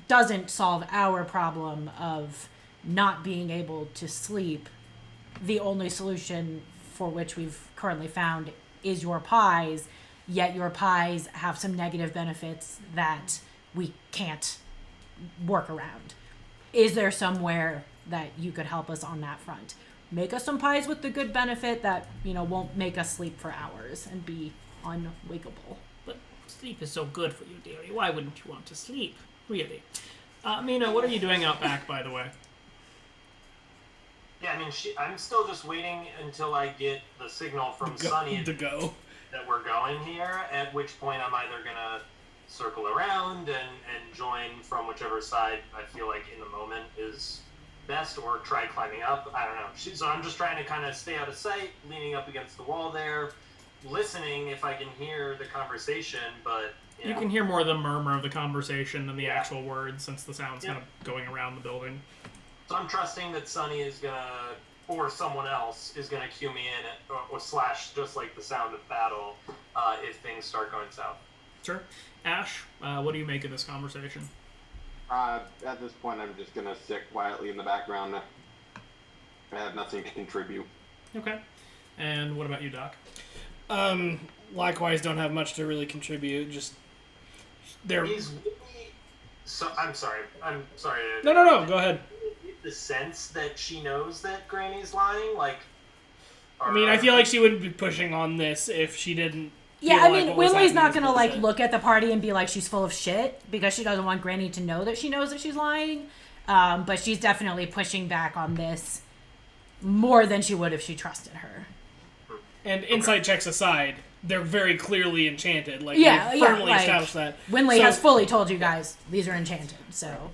doesn't solve our problem of not being able to sleep. The only solution for which we've currently found is your pies, yet your pies have some negative benefits that we can't work around. Is there somewhere that you could help us on that front? Make us some pies with the good benefit that, won't make us sleep for hours and be unwakeable. But sleep is so good for you, dearie. Why wouldn't you want to sleep? Really. Mina, what are you doing out back, by the way? Yeah, I mean, I'm still just waiting until I get the signal from Sunny to go. That we're going here, at which point I'm either going to circle around and join from whichever side I feel like in the moment is best, or try climbing up. I don't know. So I'm just trying to kind of stay out of sight, leaning up against the wall there, listening if I can hear the conversation, but... You can hear more the murmur of the conversation than the actual words, since the sound's kind of going around the building. So I'm trusting that Sunny is going to, or someone else, is going to cue me in, or slash just like the sound of battle if things start going south. Sure. Ash, what do you make of this conversation? At this point, I'm just going to sit quietly in the background. I have nothing to contribute. Okay. And what about you, Doc? Likewise, don't have much to really contribute. Just they're. So I'm sorry. No. Go ahead. The sense that she knows that Granny's lying, like. I mean, I feel like she wouldn't be pushing on this if she didn't. Yeah, I mean, Winley's not gonna look at the party and be like she's full of shit because she doesn't want Granny to know that she knows that she's lying. But she's definitely pushing back on this more than she would if she trusted her. And insight checks aside, they're very clearly enchanted. Like, yeah, they firmly established that. Winley has fully told you guys these are enchanted. So,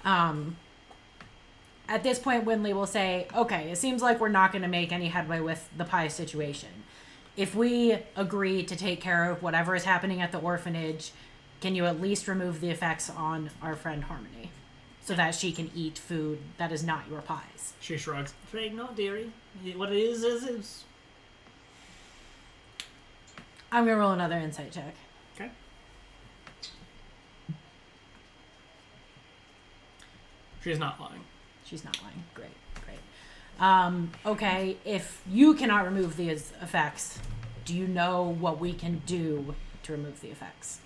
at this point, Winley will say, okay, it seems like we're not going to make any headway with the pie situation. If we agree to take care of whatever is happening at the orphanage, can you at least remove the effects on our friend Harmony so that she can eat food that is not your pies? She shrugs. Afraid not, dearie. What it is. I'm going to roll another insight check. Okay. She's not lying. She's not lying. Great. Okay, if you cannot remove these effects, do you know what we can do to remove the effects?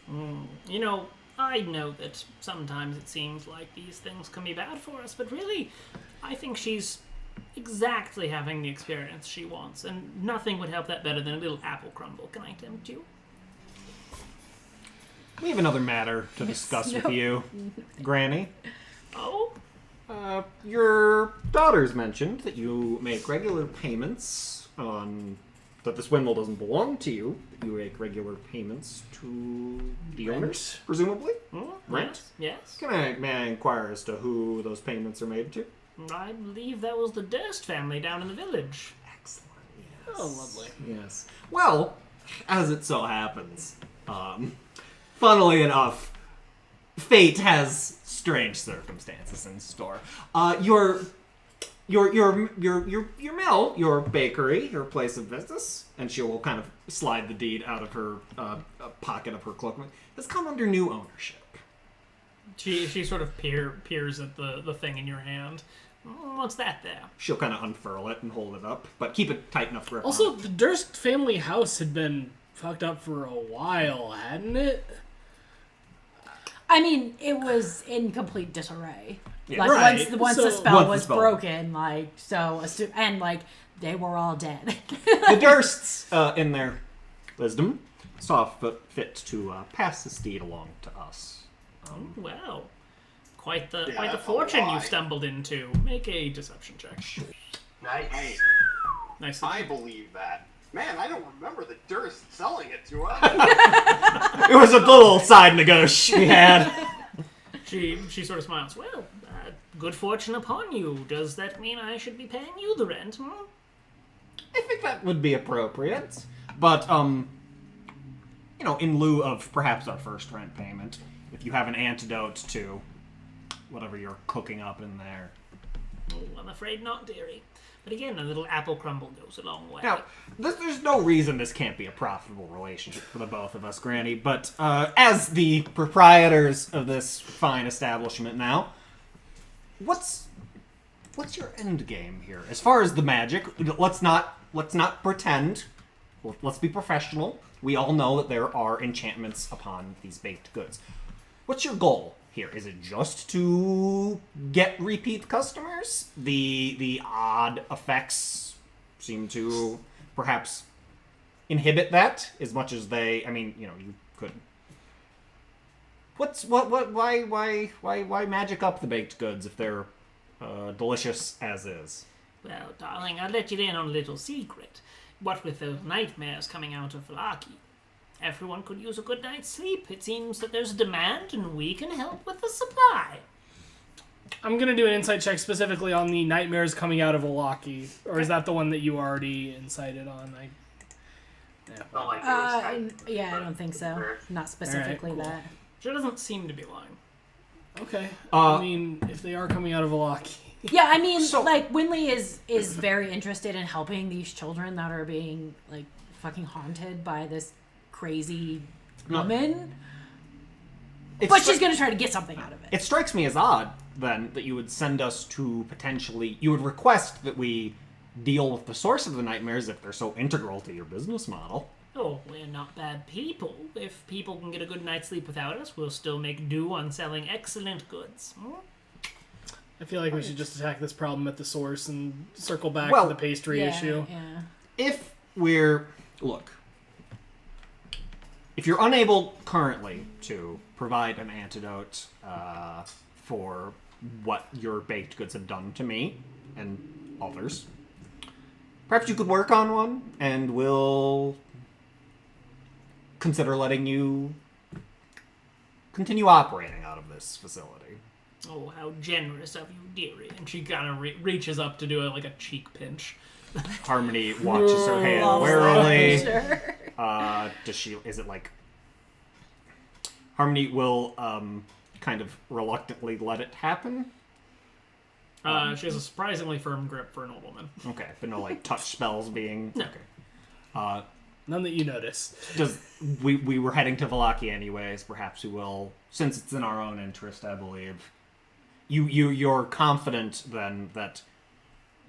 I know that sometimes it seems like these things can be bad for us, but really, I think she's exactly having the experience she wants, and nothing would help that better than a little apple crumble. Can I tempt you? We have another matter to discuss with you, Granny. Oh? Your daughters mentioned that you make regular payments on... that this windmill doesn't belong to you. You make regular payments to the owners, presumably? Rent? Yes. May I inquire as to who those payments are made to? I believe that was the Durst family down in the village. Excellent, yes. Oh, lovely. Yes. Well, as it so happens, funnily enough, fate has strange circumstances in store. Your mill, your bakery, your place of business, and she will kind of slide the deed out of her pocket of her cloak, has come under new ownership. She sort of peers at the thing in your hand. What's that there? She'll kind of unfurl it and hold it up, but keep it tight enough grip Also, on it. the Durst family house had been fucked up for a while, hadn't it? I mean, it was in complete disarray. Yeah. Like, Right. once the So- spell Once the was spell. broken, they were all dead. The Dursts, in their wisdom, saw fit to pass this deed along to us. Well, Quite the that's a fortune lie. you've stumbled into. Make a deception check. Nice. Nice. I believe that. Man, I don't remember the Durst selling it to us. It was a little side negotiation we had. She sort of smiles. Well, good fortune upon you. Does that mean I should be paying you the rent? I think that would be appropriate. But, in lieu of perhaps our first rent payment, if you have an antidote to whatever you're cooking up in there. Oh, I'm afraid not, dearie. But again, a little apple crumble goes a long way. Now, there's no reason this can't be a profitable relationship for the both of us, Granny, but as the proprietors of this fine establishment now, what's your end game here? As far as the magic, let's not pretend. Let's be professional. We all know that there are enchantments upon these baked goods. What's your goal here? Is it just to get repeat customers? The odd effects seem to perhaps inhibit that as much as they. I mean, you could. Why magic up the baked goods if they're delicious as is? Well, darling, I'll let you in on a little secret. What with those nightmares coming out of Vlaki, everyone could use a good night's sleep. It seems that there's a demand, and we can help with the supply. I'm going to do an insight check specifically on the nightmares coming out of Vlaki. Or is that the one that you already incited on? Not like it was I don't think so. Not specifically Alright, cool. that. She doesn't seem to be lying. Okay. I mean, if they are coming out of Vlaki. Yeah, I mean, So- Winley is very interested in helping these children that are being, fucking haunted by this crazy woman. But she's going to try to get something out of it. It strikes me as odd, then, that you would send us to potentially... You would request that we deal with the source of the nightmares if they're so integral to your business model. Oh, we're not bad people. If people can get a good night's sleep without us, we'll still make do on selling excellent goods. I feel like we should just attack this problem at the source and circle back Well, to the pastry issue. Yeah. If we're... Look. If you're unable currently to provide an antidote for what your baked goods have done to me and others, perhaps you could work on one, and we'll consider letting you continue operating out of this facility. Oh, how generous of you, dearie. And she kind of reaches up to do a cheek pinch. Harmony watches her hand Loves warily. that. Does she? Is it like Harmony will kind of reluctantly let it happen? She has a surprisingly firm grip for an old woman. Okay, but no touch spells being. No. Okay. None that you notice. We were heading to Vlaki anyways. Perhaps we will, since it's in our own interest, I believe. You're confident then that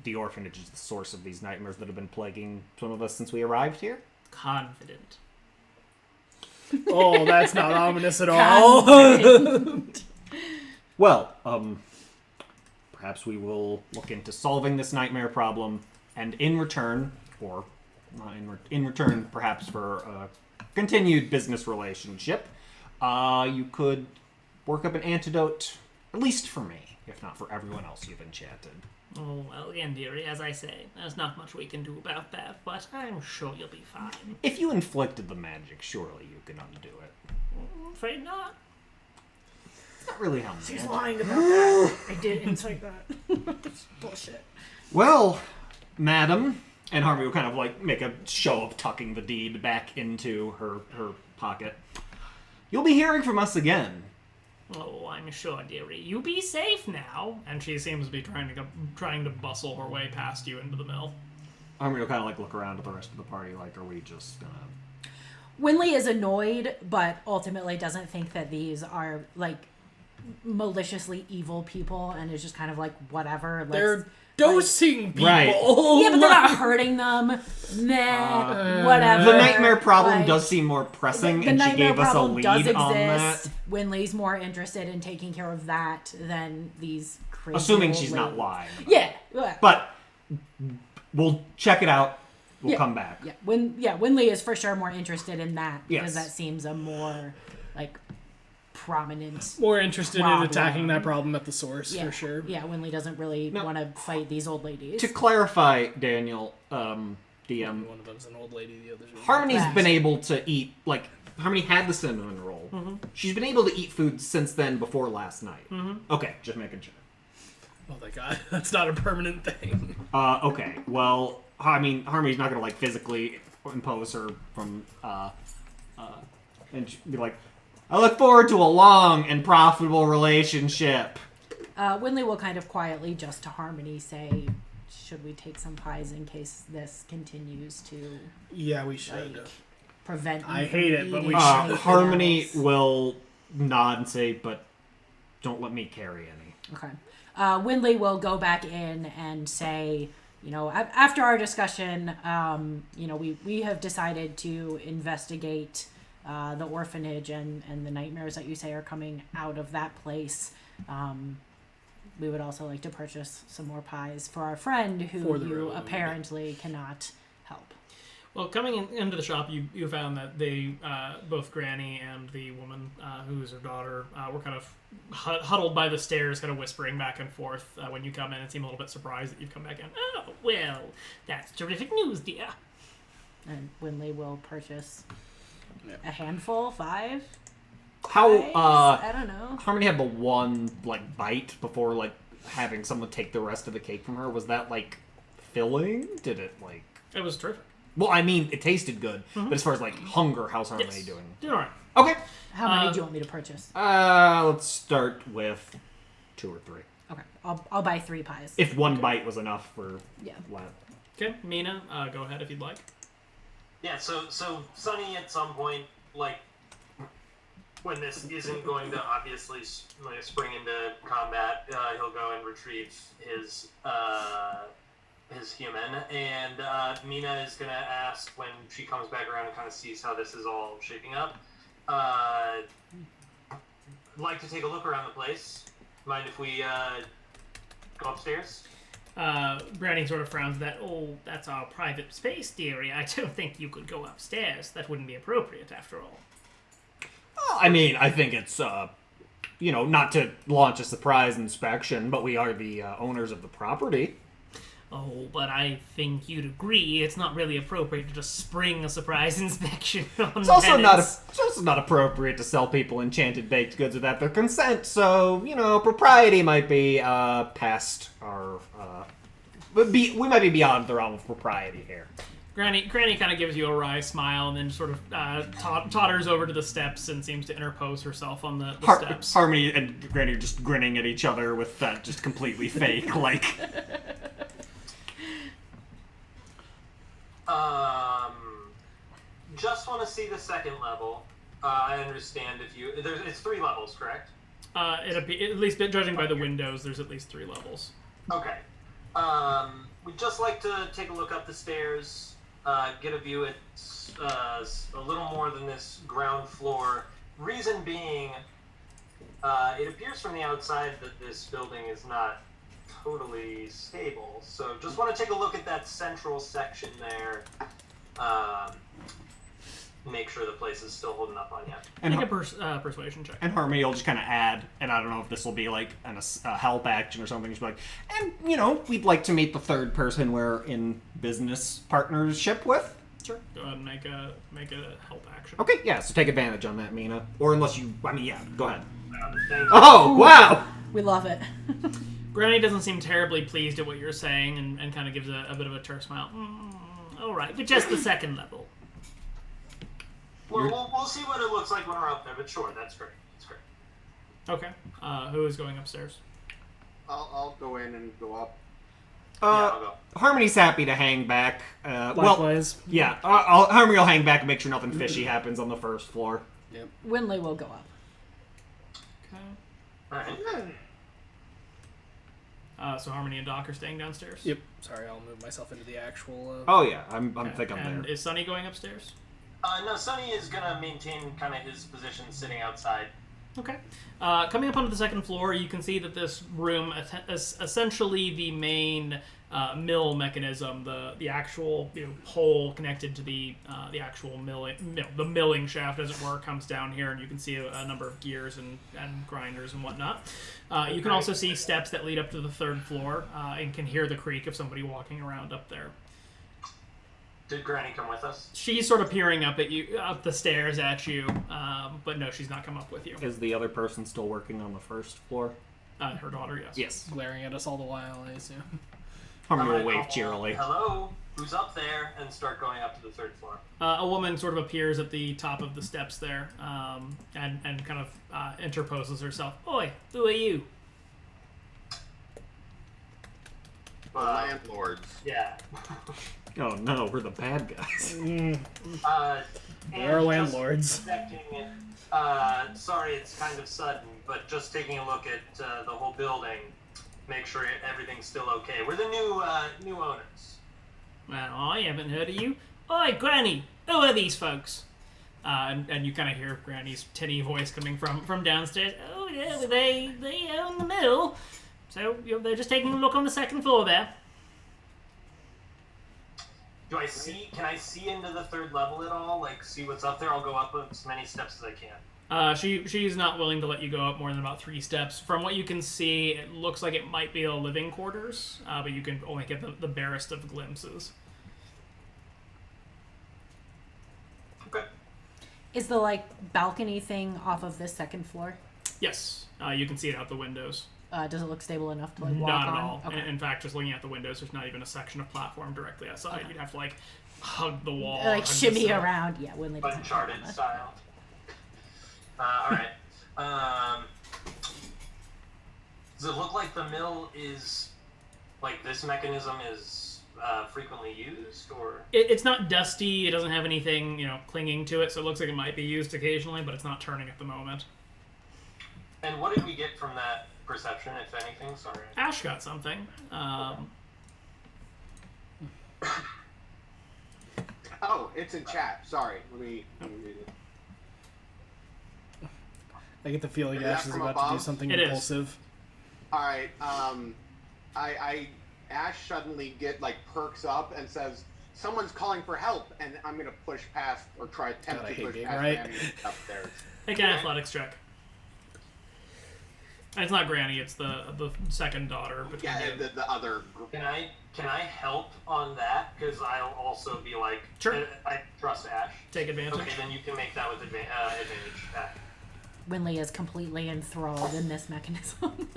the orphanage is the source of these nightmares that have been plaguing some of us since we arrived here? Confident. Oh, that's not ominous at all. Well, perhaps we will look into solving this nightmare problem, and in return, or not in return, perhaps for a continued business relationship, you could work up an antidote, at least for me, if not for everyone else you've enchanted. Oh, well, again, dearie, as I say, there's not much we can do about that, but I'm sure you'll be fine. If you inflicted the magic, surely you can undo it. I'm afraid not. It's not really how She's magic... lying about that. I did insight that. Bullshit. Well, madam, and Harmony will kind of make a show of tucking the deed back into her pocket. You'll be hearing from us again. Oh, I'm sure, dearie. You be safe now. And she seems to be trying to bustle her way past you into the mill. Harmony will kind of look around at the rest of the party, are we just gonna... Winley is annoyed, but ultimately doesn't think that these are, maliciously evil people, and is just kind of whatever. They're dosing people. Right. Yeah, but they're not hurting them. Whatever. The nightmare problem does seem more pressing, the and she nightmare gave us a problem lead does on that. exist. Winley's more interested in taking care of that than these crazy Assuming old she's not ladies. lying. Yeah. But we'll check it out. We'll Yeah. come back. Winley is for sure more interested in that because Yes. that seems a more prominent. More interested in problem. attacking that problem at the source, for sure. Yeah, Winley doesn't really want to fight these old ladies. To clarify, Daniel, DM, One of them's an old lady, the other's a Harmony's Yes. been able to eat, like, Harmony had the cinnamon roll. Mm-hmm. She's been able to eat food since then before last night. Mm-hmm. Okay, just making sure. Oh my god, that's not a permanent thing. Okay, well, I mean, Harmony's not gonna, like, physically impose her from, and be like, I look forward to a long and profitable relationship. Winley will kind of quietly, just to Harmony, say, should we take some pies in case this continues to Yeah, we should. like, prevent you I from hate it, but we eating should. anything Harmony else? will nod and say, but don't let me carry any. Okay. Winley will go back in and say, you know, after our discussion, you know, we have decided to investigate the orphanage and the nightmares that you say are coming out of that place. We would also like to purchase some more pies for our friend who For the you road. apparently cannot help. Well, coming into the shop, you found that they, both Granny and the woman who is her daughter, were kind of huddled by the stairs, kind of whispering back and forth when you come in and seem a little bit surprised that you've come back in. Oh, well, that's terrific news, dear. And Winley will purchase a handful, 5. How, pies? I don't know. Harmony had the one, like, bite before, like, having someone take the rest of the cake from her. Was that, like, filling? Did it, like... It was terrific. Well, I mean, it tasted good, but as far as, like, hunger, how's Harmony Yes. doing? Doing all right. Okay. How many do you want me to purchase? Let's start with 2 or 3. Okay, I'll buy 3 pies. If one bite was enough for... Yeah. Okay, Mina, go ahead if you'd like. Yeah, so Sonny at some point, like, when this isn't going to obviously spring into combat, he'll go and retrieve his human, and Mina is gonna ask when she comes back around and kind of sees how this is all shaping up. Like to take a look around the place. Mind if we go upstairs? Brownie sort of frowns at that. Oh, that's our private space, dearie. I don't think you could go upstairs. That wouldn't be appropriate, after all. Well, I mean, I think it's, you know, not to launch a surprise inspection, but we are the owners of the property. Oh, but I think you'd agree it's not really appropriate to just spring a surprise inspection on It's also tenants. not appropriate to sell people enchanted baked goods without their consent. So, you know, propriety might be past our. We might be beyond the realm of propriety here. Granny kind of gives you a wry smile and then sort of totters over to the steps and seems to interpose herself on the steps. Harmony and Granny are just grinning at each other with that just completely fake, like. Just want to see the second level. I understand if you... It's 3 levels, correct? At least judging by the windows, there's at least 3 levels. Okay. We'd just like to take a look up the stairs, get a view at a little more than this ground floor. Reason being, it appears from the outside that this building is not totally stable. So just want to take a look at that central section there. Make sure the place is still holding up on you. And Make a persuasion check. And Harmony will just kind of add, and I don't know if this will be like a help action or something. She'll be like, and, you know, we'd like to meet the third person we're in business partnership with. Sure. Go ahead and make a help action. Okay, yeah, so take advantage on that, Mina. Or unless you, I mean, yeah, go ahead. Thank you. Oh, wow! We love it. Granny doesn't seem terribly pleased at what you're saying and kind of gives a bit of a terse smile. All right, but just the second level. Well, we'll see what it looks like when we're up there, but sure, that's great. That's great. Okay. Who is going upstairs? I'll go in and go up. I'll go. Harmony's happy to hang back. Well, Likewise. yeah, Harmony will hang back and make sure nothing fishy happens on the first floor. Winley will go up. Okay. Alright. So Harmony and Doc are staying downstairs? Yep. Sorry, I'll move myself into the actual. Oh, yeah, I'm Okay. think I'm And there. is Sunny going upstairs? No, Sonny is gonna maintain kind of his position sitting outside. Okay. Coming up onto the second floor, you can see that this room is essentially the main mill mechanism, the actual hole connected to the actual the milling shaft, as it were, comes down here, and you can see a number of gears and grinders and whatnot. You can also see steps that lead up to the third floor, and can hear the creak of somebody walking around up there. Did Granny come with us? She's sort of peering up at you, up the stairs at you, but no, she's not come up with you. Is the other person still working on the first floor? Her daughter, yes. Yes. Glaring at us all the while, I assume. Harmony will I'm gonna wave call, cheerily. Hello? Who's up there? And start going up to the third floor. A woman sort of appears at the top of the steps there, and kind of interposes herself. Oi, who are you? The landlords. Yeah. Oh no, we're the bad guys. They And are just landlords. Expecting, sorry, it's kind of sudden, but just taking a look at the whole building, make sure everything's still okay. We're the new owners. Well, I haven't heard of you. Oi, Granny, who are these folks? And you kind of hear Granny's tinny voice coming from downstairs. Oh yeah, well, they own the mill, so they're just taking a look on the second floor there. Can I see into the third level at all? Like, see what's up there? I'll go up as many steps as I can. She's not willing to let you go up more than about 3 steps. From what you can see, it looks like it might be the living quarters, but you can only get the barest of glimpses. Okay. Is the balcony thing off of this second floor? Yes, you can see it out the windows. Does it look stable enough to walk Not on? at all. Okay. In fact, just looking at the windows, there's not even a section of platform directly outside. Okay. You'd have to hug the wall, Shimmy around. Yeah, Winley doesn't Uncharted have that. style. Alright. Does it look like the mill is, this mechanism is frequently used, or? It's not dusty. It doesn't have anything, clinging to it, so it looks like it might be used occasionally, but it's not turning at the moment. And what did we get from that perception, if anything? Sorry. Ash got something. Oh, it's in chat. Sorry. Let me read it. I get the feeling Is that Ash is from about to do above? something It is. impulsive. All right. Ash suddenly perks up and says, "Someone's calling for help," and I'm gonna push past or try attempt God, I to hate push being past right. Granny upstairs. Make an athletics check. And it's not Granny, it's the second daughter between Yeah, you. the other group. Can I help on that? Because I'll also be Sure. I trust Ash. Take advantage. Okay, then you can make that with advantage. Ash. Winley is completely enthralled in this mechanism.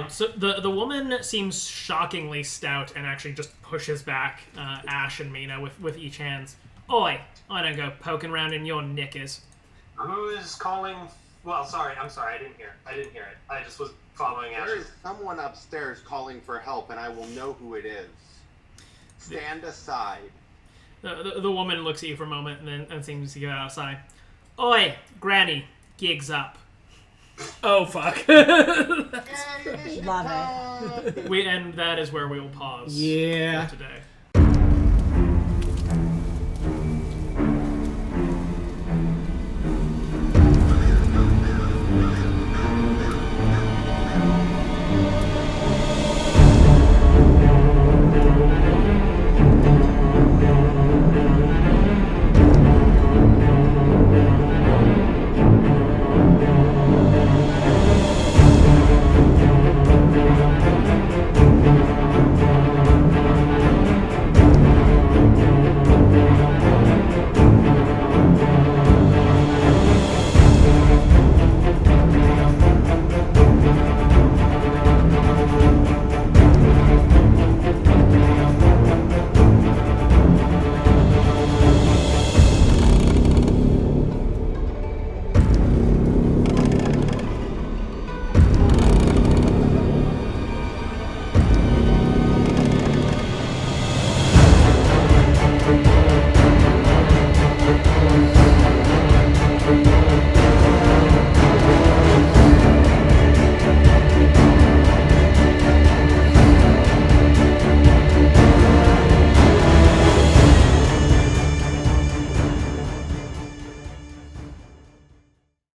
So the woman seems shockingly stout and actually just pushes back Ash and Mina with each hands. Oi, I don't go poking around in your knickers. Who is calling? Well, I'm sorry. I didn't hear it. I just was following Ash. There is someone upstairs calling for help, and I will know who it is. Stand aside. The woman looks at you for a moment and seems to get outside. Oi, Granny, gigs up. Oh, fuck. Love it. And that is where we will pause Yeah. for today.